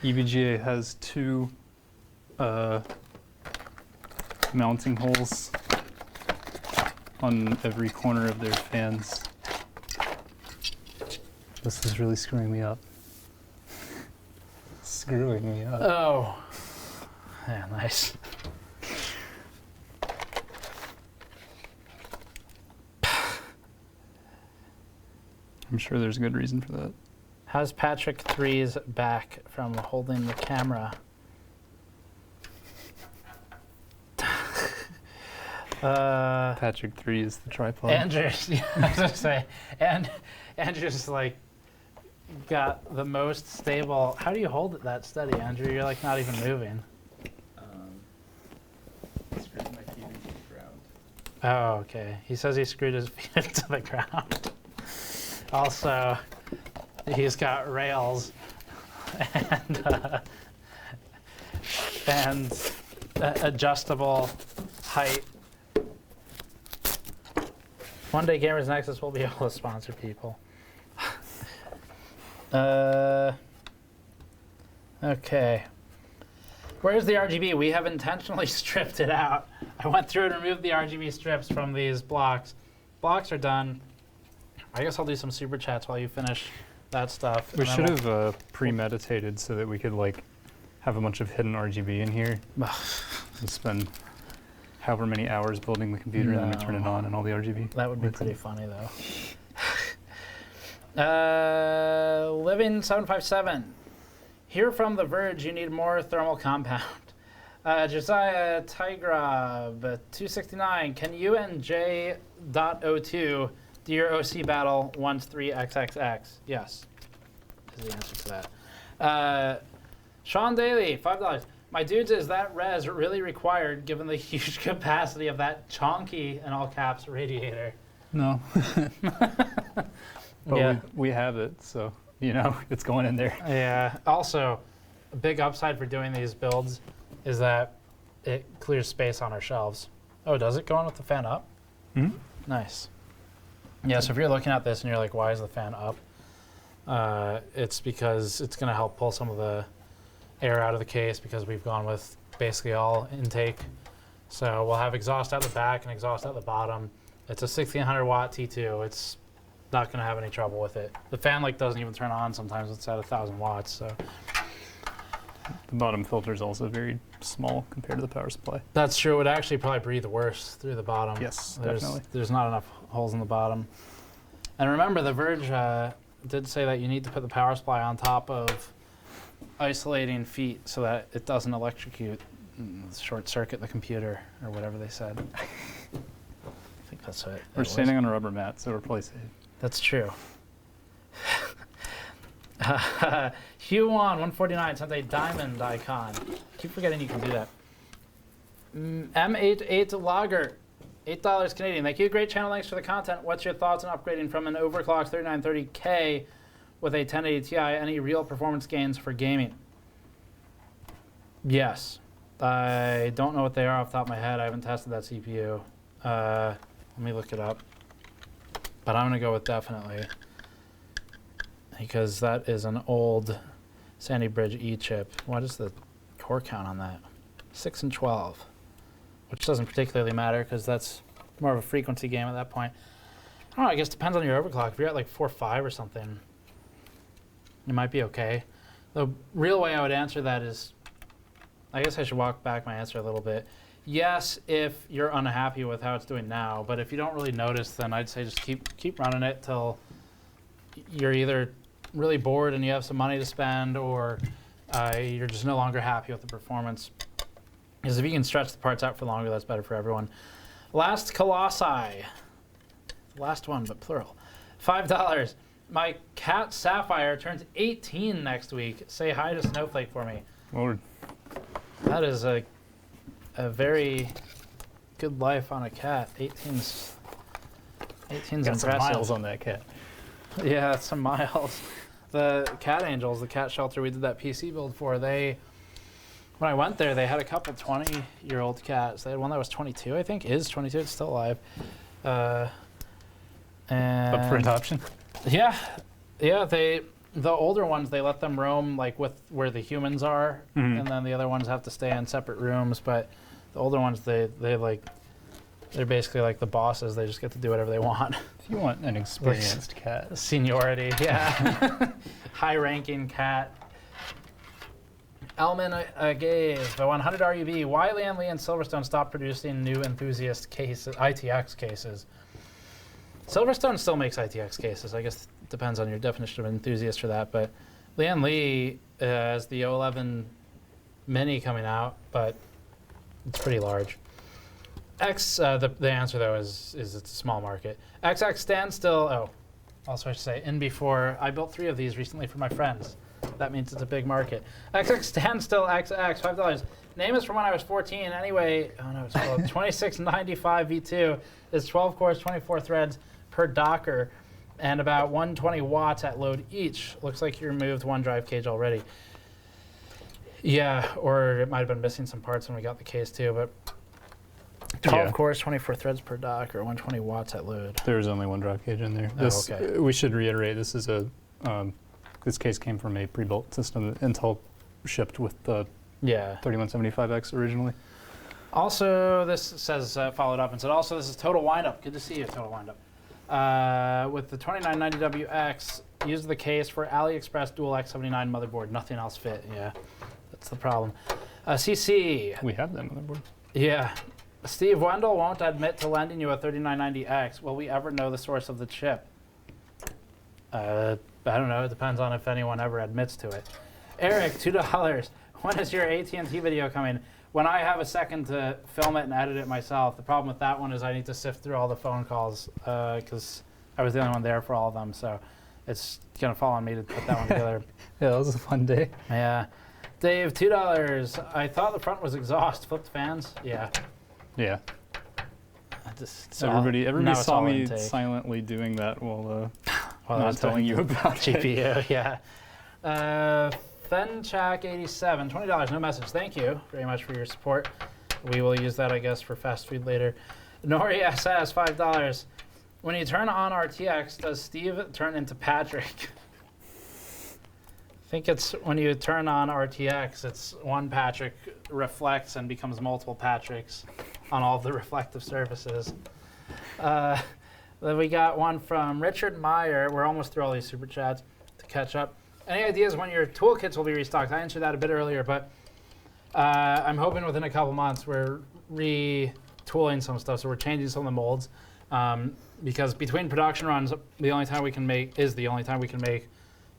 EVGA has two mounting holes on every corner of their fans. This is really screwing me up. Screwing me up. Oh. Yeah, nice. I'm sure there's a good reason for that. How's Patrick 3's back from holding the camera? Patrick 3 is the tripod. Andrew's, yeah, I was gonna say, and Andrew's like got the most stable. How do you hold it that steady, Andrew? You're like not even moving. Screwed my feet into the ground. Oh, okay. He says he screwed his feet into the ground. Also, he's got rails, and and adjustable height. One day Gamers Nexus will be able to sponsor people. Okay. Where's the RGB? We have intentionally stripped it out. I went through and removed the RGB strips from these blocks. Blocks are done. I guess I'll do some super chats while you finish that stuff. We should have premeditated so that we could like have a bunch of hidden RGB in here and spend however many hours building the computer and then we turn it on and all the RGB. That would be pretty funny though. Living 757. Hear from The Verge you need more thermal compound. Josiah Tigrab 269. Can you and J.02 do your OC battle once 3XXX? Yes. Is the answer to that. Sean Daly, $5. My dudes, is that res really required given the huge capacity of that chonky, in all caps, radiator? No. But Yeah. we have it, so, you know, it's going in there. Yeah. Also, a big upside for doing these builds is that it clears space on our shelves. Oh, does it go on with the fan up? Mm-hmm. Nice. Yeah, so if you're looking at this and you're like, why is the fan up? It's because it's going to help pull some of the air out of the case because we've gone with basically all intake. So we'll have exhaust out the back and exhaust out the bottom. It's a 1600 watt T2. It's not going to have any trouble with it. The fan like doesn't even turn on sometimes. It's at 1000 watts. So The bottom filter is also very small compared to the power supply. that's true. It would actually probably breathe worse through the bottom. Yes, There's definitely. not enough holes in the bottom. And remember, The Verge did say that you need to put the power supply on top of isolating feet so that it doesn't electrocute, short circuit the computer, or whatever they said. I think that's what We're standing on a rubber mat, so we're probably safe. That's true. Hugh Wan, 149, sent a diamond icon. Keep forgetting you can do that. M88 Lager, $8 Canadian. Thank you. Great channel. Thanks for the content. What's your thoughts on upgrading from an overclocked 3930K with a 1080 Ti? Any real performance gains for gaming? Yes. I don't know what they are off the top of my head. I haven't tested that CPU. Let me look it up. But I'm going to go with definitely, because that is an old Sandy Bridge E chip. What is the core count on that? 6 and 12, which doesn't particularly matter because that's more of a frequency game at that point. I don't know, I guess it depends on your overclock. If you're at like 4.5 or something, it might be okay. The real way I would answer that is, I guess I should walk back my answer a little bit. Yes, if you're unhappy with how it's doing now, but if you don't really notice, then I'd say just keep running it till you're either really bored and you have some money to spend, or you're just no longer happy with the performance. Because if you can stretch the parts out for longer, that's better for everyone. Last Colossi. Last one, but plural. $5. My cat Sapphire turns 18 next week. Say hi to Snowflake for me. Lord. That is a very good life on a cat. 18's Got impressive. some miles on that cat. Yeah, that's some miles. The Cat Angels, the cat shelter we did that PC build for, when I went there, they had a couple 20-year-old cats. They had one that was 22, I think, is 22, it's still alive. And Up for adoption? Yeah, the older ones, they let them roam like with where the humans are, and then the other ones have to stay in separate rooms. But the older ones, they're basically like the bosses. They just get to do whatever they want. If you want an experienced cat. Seniority, yeah. High-ranking cat. Elman gave 100 RUB. Why Lian Lee and Silverstone stopped producing new enthusiast cases, ITX cases? Silverstone still makes ITX cases. I guess it depends on your definition of enthusiast for that. But Lian Lee has the 011 Mini coming out, but it's pretty large. The answer, though, is it's a small market. XX Standstill. Oh, also I should say, in before. I built 3 of these recently for my friends. That means it's a big market. XX Standstill XX, $5. Name is from when I was 14. Anyway, oh no, it's 2695 V2 is 12 cores, 24 threads per Docker, and about 120 watts at load each. Looks like you removed one drive cage already. Yeah, or it might have been missing some parts when we got the case too, but 12 cores, 24 threads per dock, or 120 watts at load. There's only one drop gauge in there. Okay. We should reiterate, this is this case came from a pre-built system that Intel shipped with the 3175X originally. Also, this says, followed up and said, also, this is Total Windup. Good to see you, Total Windup. With the 2990WX, use the case for AliExpress Dual X79 motherboard. Nothing else fit. Yeah, that's the problem. CC. We have that motherboard. Yeah. Steve Wendell won't admit to lending you a 3990X. Will we ever know the source of the chip? I don't know. It depends on if anyone ever admits to it. Eric, $2. When is your AT&T video coming? When I have a second to film it and edit it myself. The problem with that one is I need to sift through all the phone calls because I was the only one there for all of them. So it's going to fall on me to put that one together. Yeah, that was a fun day. Yeah. Dave, $2. I thought the front was exhaust. Flipped fans? Yeah. Yeah. So everybody saw me silently doing that while not telling you about GPU. Yeah. Fenchak87, $20, no message. Thank you very much for your support. We will use that, I guess, for fast food later. Nori SS, $5. When you turn on RTX, does Steve turn into Patrick? I think it's when you turn on RTX, it's one Patrick reflects and becomes multiple Patricks on all of the reflective surfaces. Then we got one from Richard Meyer. We're almost through all these super chats to catch up. Any ideas when your toolkits will be restocked? I answered that a bit earlier, but I'm hoping within a couple months we're retooling some stuff. So we're changing some of the molds because between production runs, the only time we can make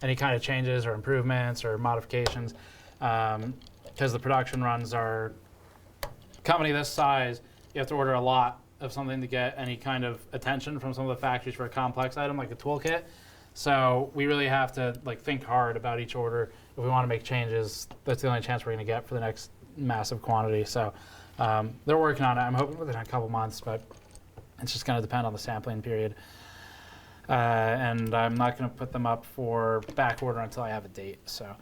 any kind of changes or improvements or modifications because the production runs are company this size. You have to order a lot of something to get any kind of attention from some of the factories for a complex item like a toolkit. So we really have to think hard about each order. If we want to make changes, that's the only chance we're going to get for the next massive quantity. So they're working on it. I'm hoping within a couple months, but it's just going to depend on the sampling period. And I'm not going to put them up for back order until I have a date. So,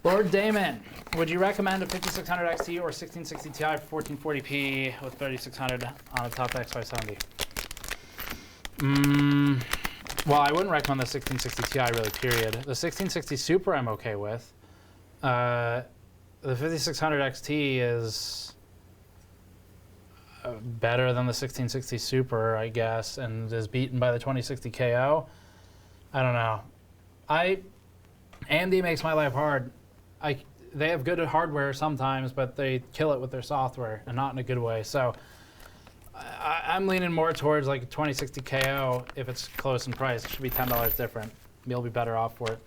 Lord Damon, would you recommend a 5600 XT or 1660 Ti for 1440p with 3600 on a top X570? Well, I wouldn't recommend the 1660 Ti really, period. The 1660 Super I'm okay with. The 5600 XT is better than the 1660 Super, I guess, and is beaten by the 2060 KO. I don't know. AMD makes my life hard. They have good hardware sometimes, but they kill it with their software, and not in a good way. So I'm leaning more towards like 2060 KO if it's close in price. It should be $10 different. You'll be better off for it.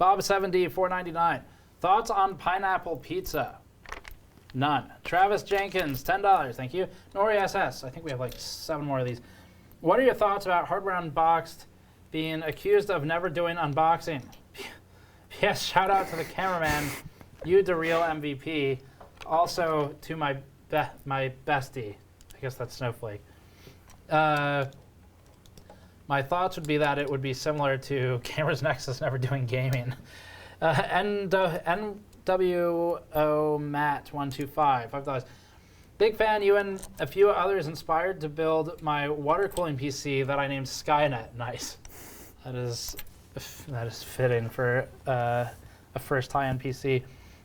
Bob7D, $4.99. Thoughts on pineapple pizza? None. Travis Jenkins, $10. Thank you. Nori SS. I think we have like 7 more of these. What are your thoughts about Hardware Unboxed being accused of never doing unboxing? Yes, shout out to the cameraman. You the real MVP. Also to my bestie. I guess that's Snowflake. My thoughts would be that it would be similar to Gamers Nexus never doing gaming. NWO Matt 125, $5. Big fan. You and a few others inspired to build my water cooling PC that I named Skynet. Nice. That is fitting for a first high-end PC.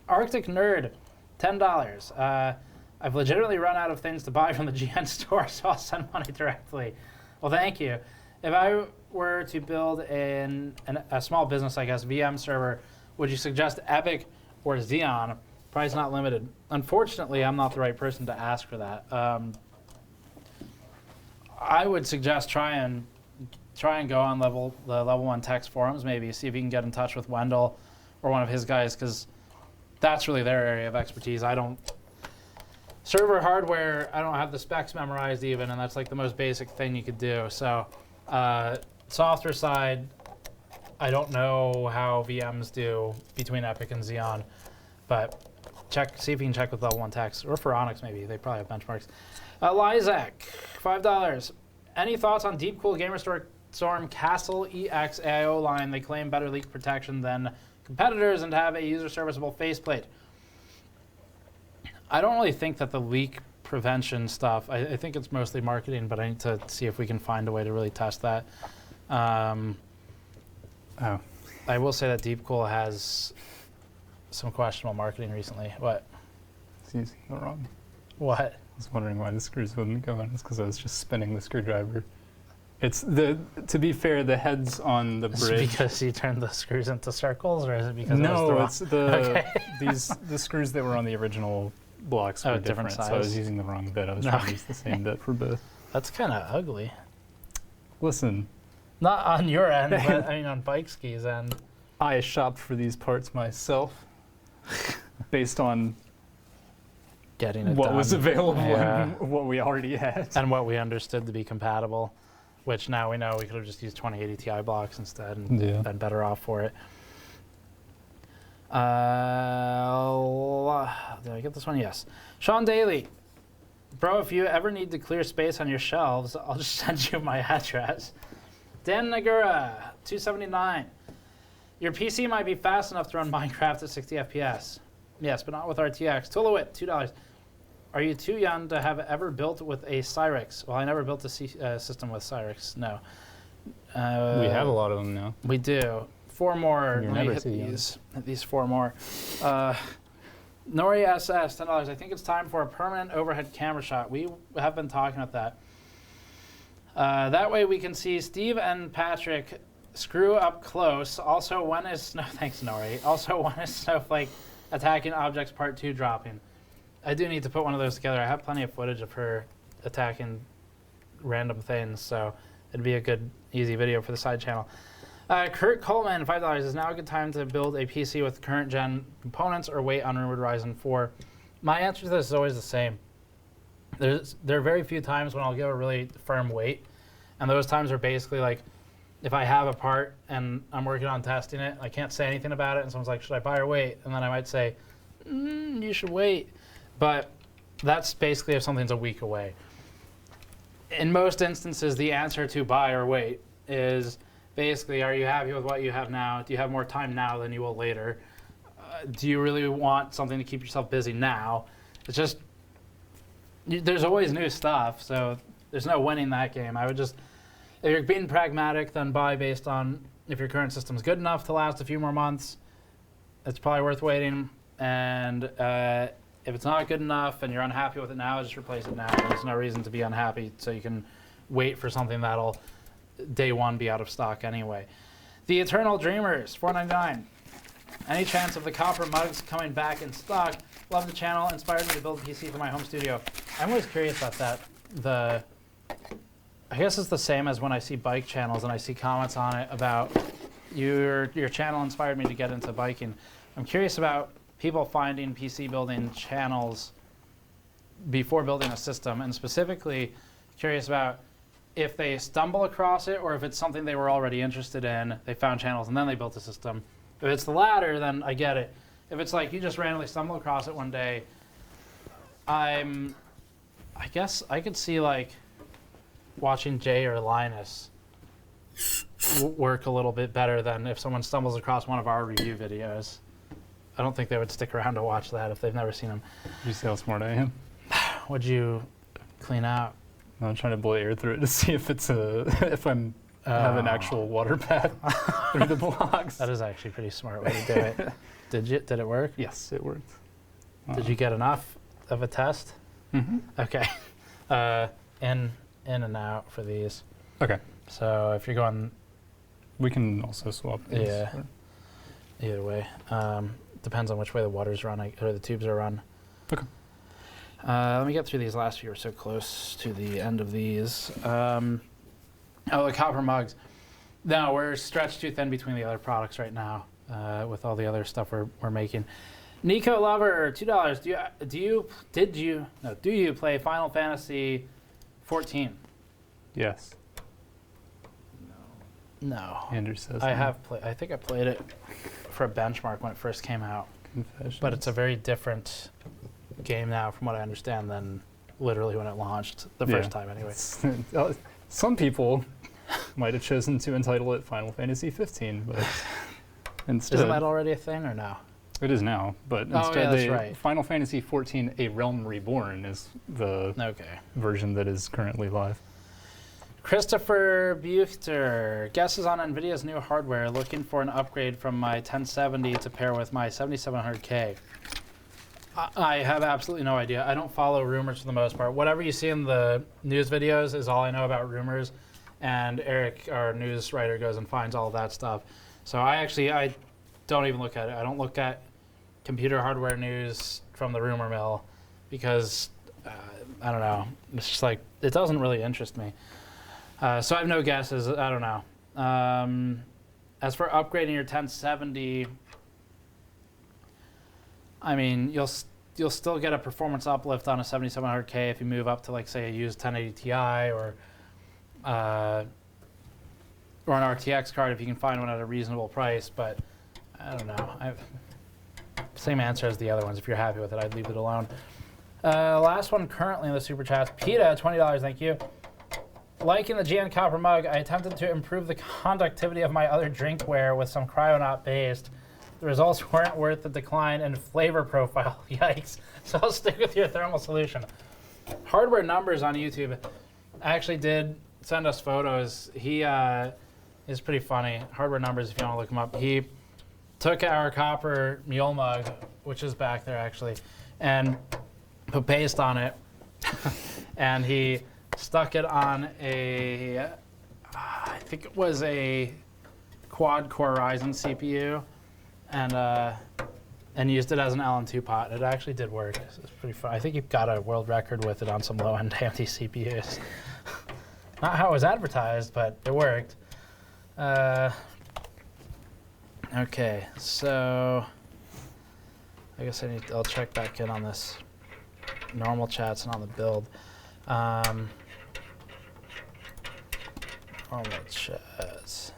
Arctic Nerd, $10. I've legitimately run out of things to buy from the GN store, so I'll send money directly. Well, thank you. If I were to build a small business, I guess, VM server, would you suggest Epic or Xeon? Price not limited. Unfortunately, I'm not the right person to ask for that. I would suggest try and go on the level 1 text forums, maybe see if you can get in touch with Wendell or one of his guys, because that's really their area of expertise. Server hardware, I don't have the specs memorized even, and that's like the most basic thing you could do. So software side, I don't know how VMs do between Epic and Xeon, but see if you can check with level 1 techs, or for Onyx maybe. They probably have benchmarks. Lyzak, $5. Any thoughts on Deepcool GamerStorm Castle EX AIO line? They claim better leak protection than competitors and have a user serviceable faceplate. I don't really think that the leak prevention stuff, I think it's mostly marketing, but I need to see if we can find a way to really test that. I will say that Deepcool has some questionable marketing recently. What? It's using the wrong. What? I was wondering why the screws wouldn't go in. It's because I was just spinning the screwdriver. It's the. To be fair, the heads on the Is bridge. it because you turned the screws into circles, or is it because No, it's the Okay. the screws that were on the original blocks were different different. So I was size. using the wrong bit. I was trying to use the same bit for both. That's kind of ugly. Listen, Not on your end, but I mean on Bike Ski's end. I shopped for these parts myself, based on Getting it what done. was available Yeah. and what we already had. And what we understood to be compatible, which now we know we could have just used 2080 Ti blocks instead and Yeah. been better off for it. Did I get this one? Yes. Sean Daly. Bro, if you ever need to clear space on your shelves, I'll just send you my address. Dan Nagura, 279. Your PC might be fast enough to run Minecraft at 60 FPS. Yes, but not with RTX. Tulawit, $2. Are you too young to have ever built with a Cyrix? Well, I never built a system with Cyrix, no. We have a lot of them now. We do. 4 more. You're Let me never hit too young. these. Hit these 4 more. Nori SS, $10. I think it's time for a permanent overhead camera shot. We have been talking about that. That way we can see Steve and Patrick screw up close. Also, when is thanks Nori. Also, when is Snowflake attacking objects part 2 dropping? I do need to put one of those together. I have plenty of footage of her attacking random things, so it'd be a good, easy video for the side channel. Kurt Coleman, $5. Is now a good time to build a PC with current gen components or wait on rumored Ryzen 4? My answer to this is always the same. There are very few times when I'll give a really firm wait, and those times are basically like if I have a part and I'm working on testing it, I can't say anything about it, and someone's like, should I buy or wait? And then I might say, you should wait. But that's basically if something's a week away. In most instances, the answer to buy or wait is basically, are you happy with what you have now? Do you have more time now than you will later? Do you really want something to keep yourself busy now? It's just, there's always new stuff, so there's no winning that game. I would just, if you're being pragmatic, then buy based on if your current system's good enough to last a few more months. It's probably worth waiting. And if it's not good enough and you're unhappy with it now, just replace it now. There's no reason to be unhappy, so you can wait for something that'll day one be out of stock anyway. The Eternal Dreamers, $4.99. Any chance of the copper mugs coming back in stock? Love the channel. Inspired me to build a PC for my home studio. I'm always curious about that. I guess it's the same as when I see bike channels and I see comments on it about your channel inspired me to get into biking. I'm curious about people finding PC building channels before building a system, and specifically curious about if they stumble across it or if it's something they were already interested in, they found channels and then they built a system. If it's the latter, then I get it. If it's like you just randomly stumble across it one day, I guess I could see like watching Jay or Linus work a little bit better than if someone stumbles across one of our review videos. I don't think they would stick around to watch that if they've never seen them. Did you see how smart I am? What'd you clean out? I'm trying to blow air through it to see if it's if I'm have an actual water path through the blocks. That is actually a pretty smart way to do it. Did it work? Yes, it worked. Did you get enough of a test? Mm-hmm. Okay. In and out for these. Okay. So if you're going, We can also swap these. Yeah. Either way, depends on which way the water's run or the tubes are run. Okay. Let me get through these last few. We're so close to the end of these. The copper mugs. No, we're stretched too thin between the other products right now with all the other stuff we're making. Nico Lover, $2. Do you play Final Fantasy 14? Yes. No. Andrew says I no. have played. I think I played it for a benchmark when it first came out. Confessions. But it's a very different game now, from what I understand, than literally when it launched the first time. Anyway. Some people might have chosen to entitle it Final Fantasy 15, but instead, Isn't that already a thing or no? It is now, but Oh, instead yeah, that's right. Final Fantasy XIV: A Realm Reborn is the version that is currently live. Christopher Buchter, guesses on NVIDIA's new hardware, looking for an upgrade from my 1070 to pair with my 7700K. I have absolutely no idea. I don't follow rumors for the most part. Whatever you see in the news videos is all I know about rumors, and Eric, our news writer, goes and finds all of that stuff. So I don't even look at it. I don't look at computer hardware news from the rumor mill because, I don't know, it's just like, it doesn't really interest me. So I have no guesses. I don't know. As for upgrading your 1070, I mean, you'll still get a performance uplift on a 7700K if you move up to, like, say, a used 1080 Ti or an RTX card if you can find one at a reasonable price. But I don't know. Same answer as the other ones. If you're happy with it, I'd leave it alone. Last one currently in the super chats. PETA, $20. Thank you. Liking the GN Copper mug, I attempted to improve the conductivity of my other drinkware with some cryonaut paste. The results weren't worth the decline in flavor profile. Yikes. So I'll stick with your thermal solution. Hardware Numbers on YouTube actually did send us photos. He is pretty funny. Hardware Numbers, if you want to look him up. He took our copper mule mug, which is back there actually, and put paste on it. And he stuck it on a, I think it was a quad-core Ryzen CPU, and used it as an LN2 pot. It actually did work. It's pretty fun. I think he got a world record with it on some low-end AMD CPUs. Not how it was advertised, but it worked. Okay, so I guess I'll check back in on this normal chats and on the build. Normal chats.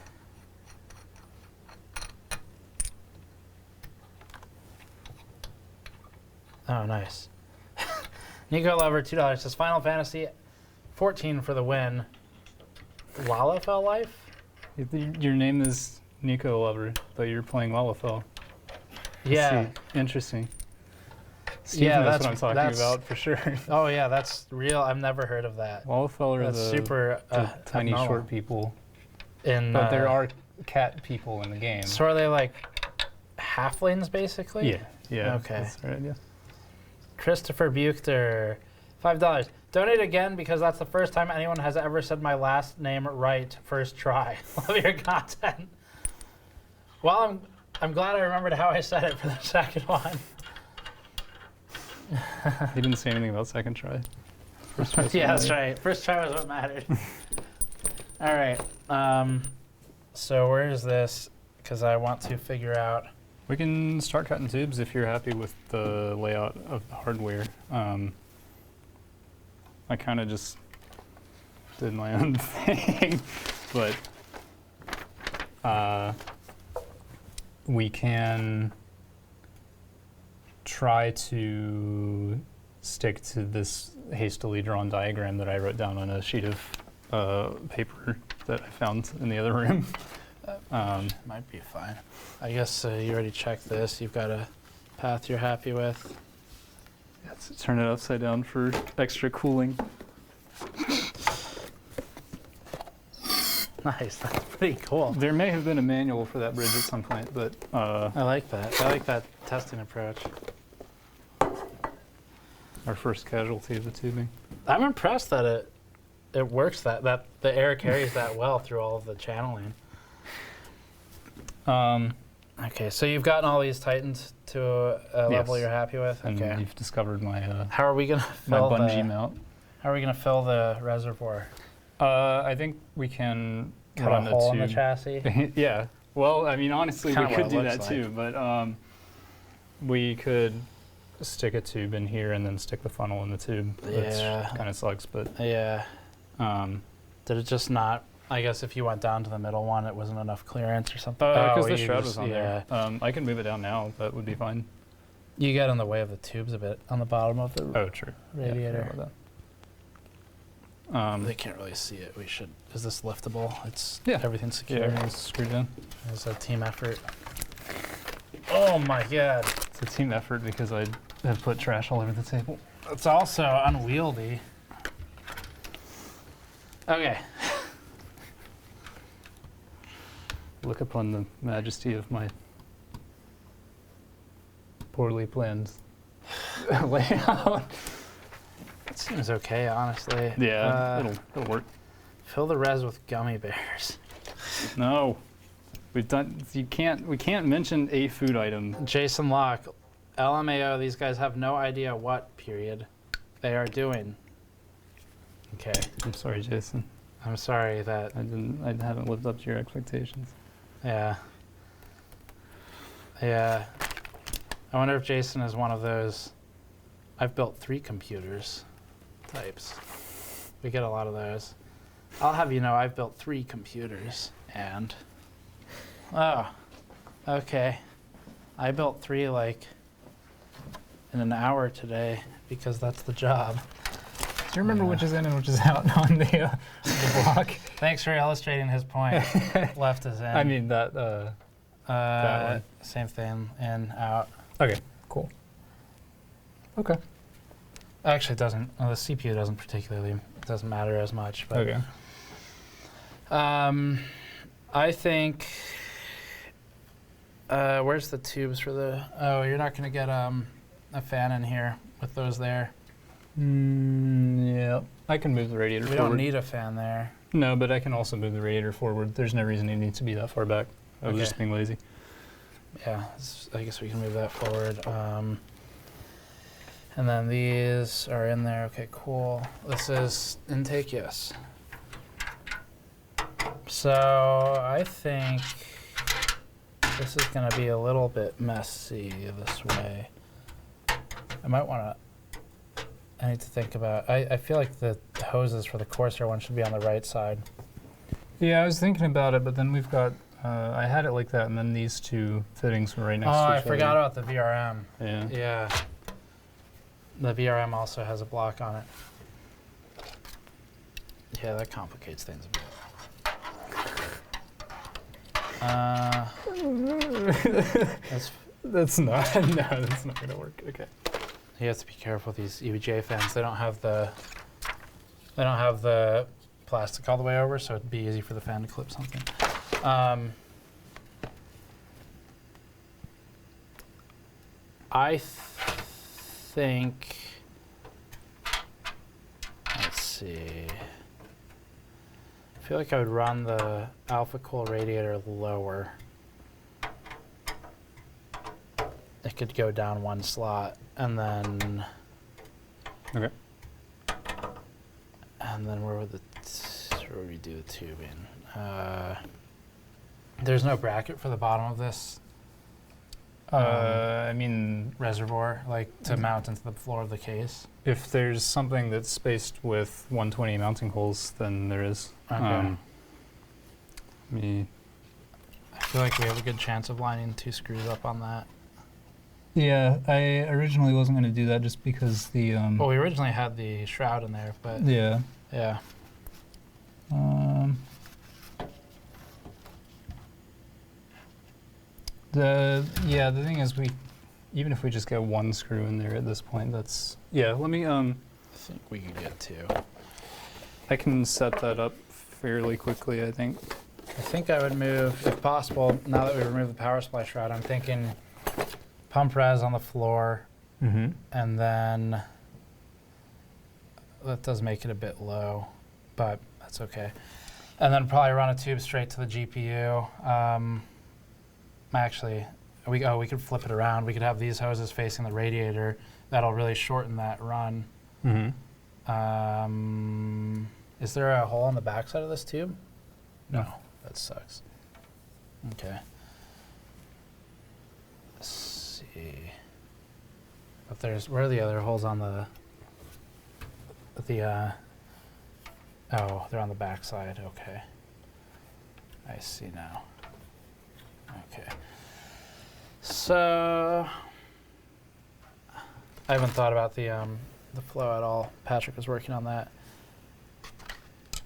Oh, nice. Nico Lover, $2 says Final Fantasy 14 for the win. Lalafell Life? Your name is Nico Lover, but you're playing Lalafell. Yeah. Interesting. Steve Yeah, knows what I'm talking about for sure. Oh yeah, that's real. I've never heard of that. Lalafell are That's super the tiny abnormal. short people. But there are cat people in the game. So are they like halflings basically? Yeah. Okay. That's right, yeah. Christopher Buchter, $5. Donate again because that's the first time anyone has ever said my last name right first try. Love your content. Well, I'm glad I remembered how I said it for the second one. He didn't say anything about second try. First try. Yeah, that's right. First try was what mattered. All right. So where is this? Because I want to figure out. We can start cutting tubes if you're happy with the layout of the hardware. I kind of just did my own thing, but we can try to stick to this hastily drawn diagram that I wrote down on a sheet of paper that I found in the other room. Might be fine. I guess you already checked this. You've got a path you're happy with. Let's turn it upside down for extra cooling. Nice. That's pretty cool. There may have been a manual for that bridge at some point, but I like that. I like that testing approach. our first casualty of the tubing. I'm impressed that it works that the air carries that well through all of the channeling. Okay, so you've gotten all these tightened to a level you're happy with. And okay. you've discovered my how are we gonna my fill bungee mount. How are we gonna fill the reservoir? I think we can Cut run a hole in the tube. chassis. Yeah. Well, I mean, honestly, we could do that like. too, but we could stick a tube in here and then stick the funnel in the tube. Yeah. Which kind of sucks, but Yeah. Did it just not? I guess if you went down to the middle one, it wasn't enough clearance or something. because the you shroud just- was on there. I can move it down now. That would be fine. You get in the way of the tubes a bit on the bottom of the Oh, true. radiator. Yeah, They can't really see it. We should. Is this liftable? It's Yeah. everything's secure. yeah, everything's screwed in. It's a team effort. Oh my god. It's a team effort because I have put trash all over the table. It's also unwieldy. Okay. Look upon the majesty of my poorly planned layout. That seems okay, honestly. Yeah, it'll work. Fill the res with gummy bears. No, we can't mention a food item. Jason Locke, LMAO. These guys have no idea what period they are doing. Okay. I'm sorry, Jason. I'm sorry that. I haven't lived up to your expectations. Yeah. Yeah. I wonder if Jason is one of those I've built 3 computers types. We get a lot of those. I'll have you know I've built 3 computers and oh, okay. I built 3 like in an hour today because that's the job. Do you remember which is in and which is out on the block? Thanks for illustrating his point. Left is in. I mean that one. Same thing, in, out. Okay, cool. Okay. Actually, it doesn't. Well, the CPU doesn't particularly. It doesn't matter as much. But, Okay. I think. Where's the tubes for the? Oh, you're not gonna get a fan in here with those there. Yeah. I can move the radiator We forward. don't need a fan there. No, but I can also move the radiator forward. There's no reason it needs to be that far back. I was Okay. just being lazy. Yeah, I guess we can move that forward. And then these are in there. Okay, cool. This is intake, yes. So I think this is going to be a little bit messy this way. I might want to. I need to think about. I feel like the hoses for the Corsair one should be on the right side. Yeah, I was thinking about it, but then we've got. I had it like that, and then these 2 fittings were right next to each other. Oh, I forgot about the VRM. Yeah. Yeah. The VRM also has a block on it. Yeah, that complicates things a bit. That's not. No, that's not gonna work. Okay. You have to be careful with these EVGA fans. They don't have the plastic all the way over, so it'd be easy for the fan to clip something. I think. Let's see. I feel like I would run the Alpha Cool radiator lower. It could go down 1 slot, and then. Okay. And then where would we do the tubing? There's no bracket for the bottom of this I mean, reservoir, like to mount into the floor of the case. if there's something that's spaced with 120 mounting holes, then there is. Okay. Me. I feel like we have a good chance of lining 2 screws up on that. Yeah, I originally wasn't going to do that just because the. Well, we originally had the shroud in there, but Yeah. yeah. The thing is, even if we just get 1 screw in there at this point, that's let me I think we can get 2. I can set that up fairly quickly, I think. I think I would move, if possible, now that we removed the power supply shroud, I'm thinking pump res on the floor, and then that does make it a bit low, but that's okay. And then probably run a tube straight to the GPU. Actually, we could flip it around. We could have these hoses facing the radiator. That'll really shorten that run. Is there a hole on the back side of this tube? No, that sucks. Okay. Let's see. If there's, where are the other holes on the oh, they're on the back side. Okay. I see now. Okay. So I haven't thought about the flow at all. Patrick was working on that,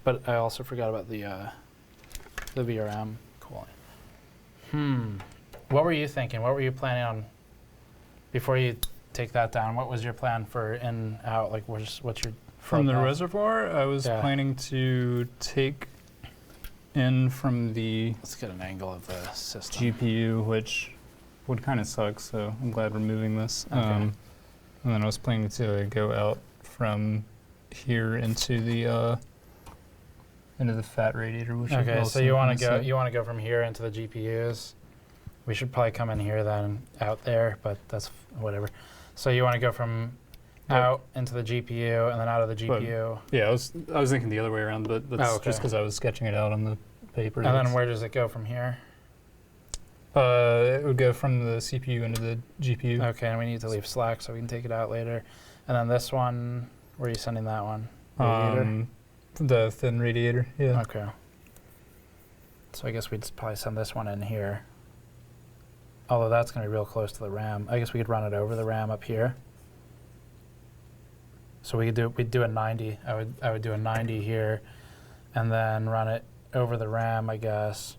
but I also forgot about the VRM cooling. What were you thinking? What were you planning on before you take that down? What was your plan for in, out? Like, what's your... From the reservoir, I was Yeah. planning to take in from the Let's get an angle of the system. GPU, which would kind of suck, so I'm glad we're moving this. Okay. And then I was planning to go out from here into the fat radiator, which Okay, also so you want kinda to go? suck. You want to go from here into the GPUs? We should probably come in here then, out there, but that's whatever. So you want to go from Yep. out into the GPU and then out of the GPU, Yeah, I was thinking the other way around, but that's Oh, okay. just because I was sketching it out on the paper. and then where does it go from here? It would go from the CPU into the GPU. Okay, and we need to leave slack so we can take it out later. And then this one, where are you sending that one? Radiator? The thin radiator, yeah. Okay. So I guess we'd probably send this one in here. Although that's going to be real close to the RAM. I guess we could run it over the RAM up here. So we'd do a 90. I would do a 90 here, and then run it over the RAM, I guess.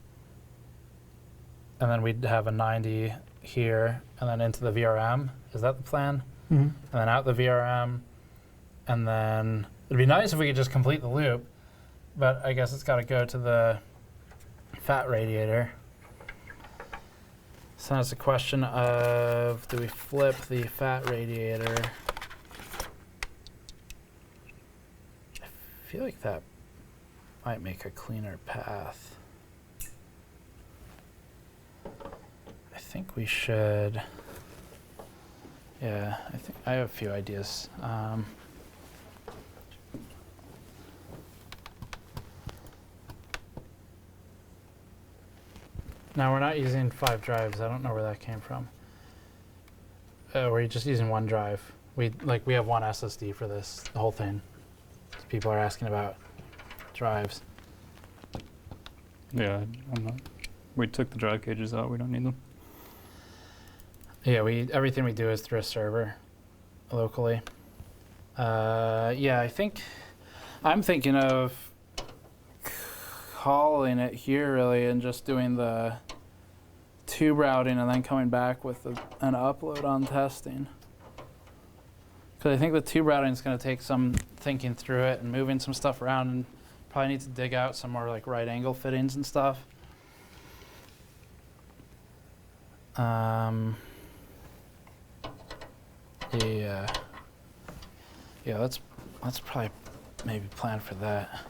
And then we'd have a 90 here, and then into the VRM. Is that the plan? Mm-hmm. And then out the VRM, and then it'd be nice if we could just complete the loop, but I guess it's got to go to the fat radiator. So now it's a question of, do we flip the fat radiator? I feel like that might make a cleaner path. I think we should. Yeah, I think I have a few ideas. Now we're not using 5 drives. I don't know where that came from. We're just using 1 drive. We have 1 SSD for this, the whole thing. So people are asking about drives. Yeah, we took the drive cages out. We don't need them. Yeah, everything we do is through a server locally. Yeah, I'm thinking of calling it here really and just doing the tube routing and then coming back with an upload on testing. Because I think the tube routing is going to take some thinking through it and moving some stuff around, and probably need to dig out some more like right angle fittings and stuff. Yeah, let's probably maybe plan for that.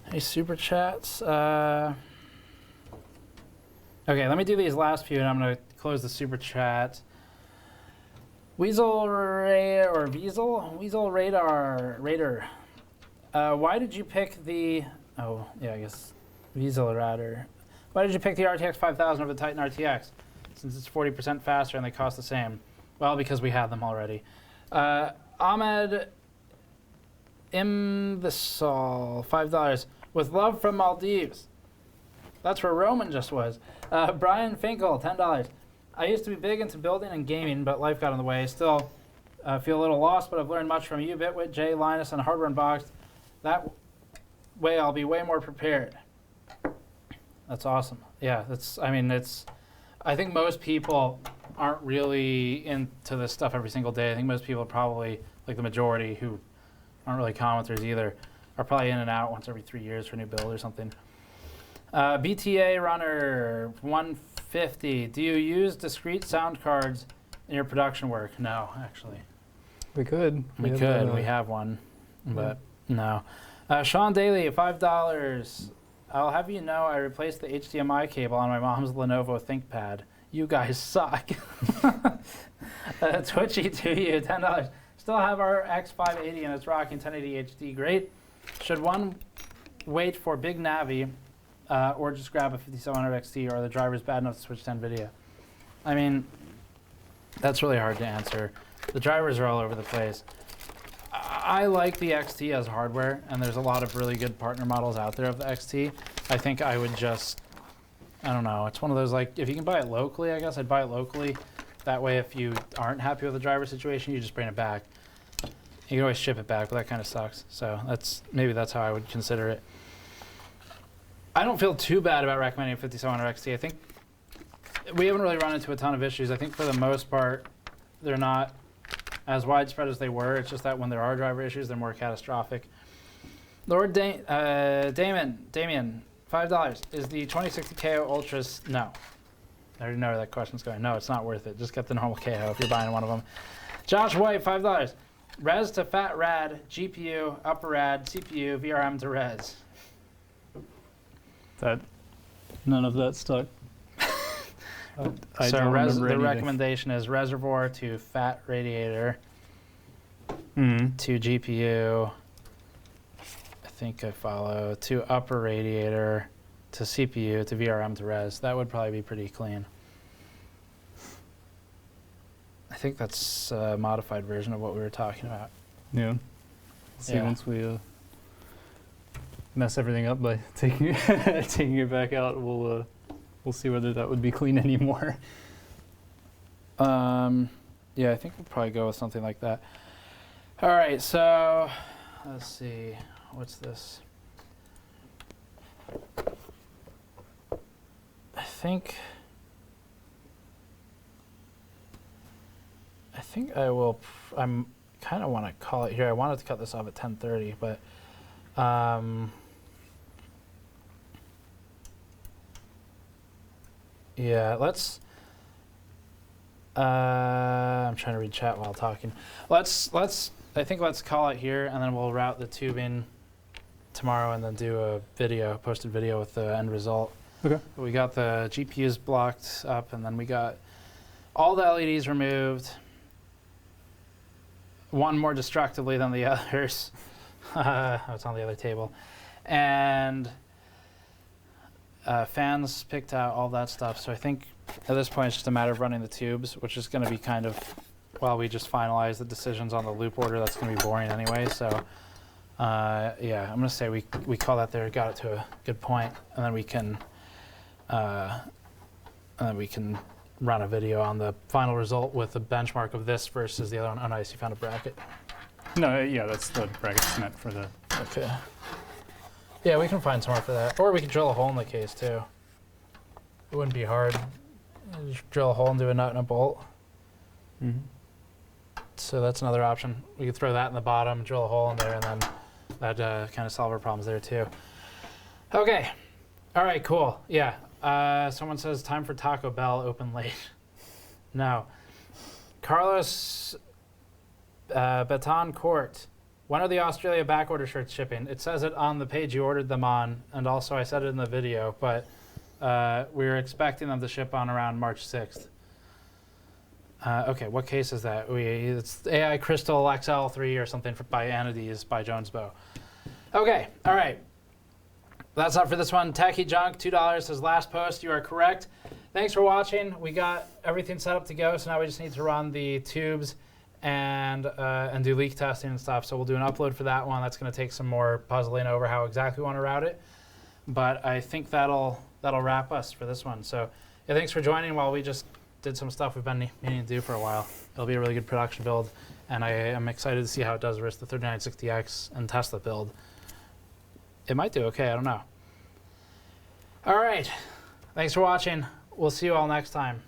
Any super chats? Okay, let me do these last few, and I'm gonna close the super chat. Weasel Radar. Why did you pick the? Oh, yeah, I guess Weasel Radar. Why did you pick the RTX 5000 over the Titan RTX? Since it's 40% faster and they cost the same. Well, because we had them already. Ahmed Imbasal, $5. With love from Maldives. That's where Roman just was. Brian Finkel, $10. I used to be big into building and gaming, but life got in the way. Still feel a little lost, but I've learned much from you, Bitwit, Jay, Linus, and Hardware Unboxed. That way I'll be way more prepared. That's awesome. Yeah, I think most people aren't really into this stuff every single day. I think most people probably, like the majority who aren't really commenters either, are probably in and out once every 3 years for a new build or something. BTA Runner 150. Do you use discrete sound cards in your production work? No, actually. We could. We have one, but no. Sean Daly, $5. I'll have you know I replaced the HDMI cable on my mom's Lenovo ThinkPad. You guys suck. Twitchy to you, $10. Still have our X580 and it's rocking 1080 HD. Great. Should one wait for Big Navi or just grab a 5700 XT, or are the drivers bad enough to switch to NVIDIA? I mean, that's really hard to answer. The drivers are all over the place. I like the XT as hardware, and there's a lot of really good partner models out there of the XT. I think I would just, I don't know, it's one of those, like, if you can buy it locally, I guess I'd buy it locally. That way, if you aren't happy with the driver situation, you just bring it back. You can always ship it back, but that kind of sucks. So maybe that's how I would consider it. I don't feel too bad about recommending 5700 XT. I think we haven't really run into a ton of issues. I think for the most part, they're not as widespread as they were. It's just that when there are driver issues, they're more catastrophic. Lord Damien, $5. Is the 2060 KO Ultras? No. I already know where that question's going. No, it's not worth it. Just get the normal KO if you're buying one of them. Josh White, $5. Res to fat rad, GPU, upper rad, CPU, VRM to res. None of that stuck. So the recommendation is Reservoir to fat radiator to GPU. I think I follow to upper radiator to CPU to VRM to res. That would probably be pretty clean. I think that's a modified version of what we were talking about. Yeah. See, once we mess everything up by taking it back out, we'll see whether that would be clean anymore. Yeah, I think we'll probably go with something like that. All right, so let's see. What's this? I think I will. I'm kind of want to call it here. I wanted to cut this off at 10:30, but yeah, let's. I'm trying to read chat while talking. I think let's call it here, and then we'll route the tubing tomorrow, and then do a posted video with the end result. Okay. We got the GPUs blocked up, and then we got all the LEDs removed. One more destructively than the others. It's on the other table. And fans picked out, all that stuff. So I think at this point it's just a matter of running the tubes, which is going to be kind of, while we just finalize the decisions on the loop order, that's going to be boring anyway. So yeah, I'm going to say we call that there, got it to a good point, and then we can run a video on the final result with the benchmark of this versus the other one. Oh, nice, you found a bracket. No, yeah, that's the bracket's meant for the. Okay. Yeah, we can find somewhere for that. Or we can drill a hole in the case, too. It wouldn't be hard. Just drill a hole and do a nut and a bolt. Mm-hmm. So that's another option. We could throw that in the bottom, drill a hole in there, and then that kind of solve our problems there, too. Okay. All right, cool. Yeah. Someone says, time for Taco Bell, open late. No. Carlos Betancourt. When are the Australia backorder shirts shipping? It says it on the page you ordered them on, and also I said it in the video, but we're expecting them to ship on around March 6th. Okay, what case is that? It's AI Crystal XL3 or something by Anides by Jones Bow. Okay, all right. That's all for this one. Tacky Junk, $2 says last post. You are correct. Thanks for watching. We got everything set up to go, so now we just need to run the tubes and do leak testing and stuff. So we'll do an upload for that one. That's going to take some more puzzling over how exactly we want to route it. But I think that'll wrap us for this one. So yeah, thanks for joining while we just did some stuff we've been meaning to do for a while. It'll be a really good production build, and I am excited to see how it does versus the 3960X and Tesla build. It might do okay, I don't know. All right, thanks for watching. We'll see you all next time.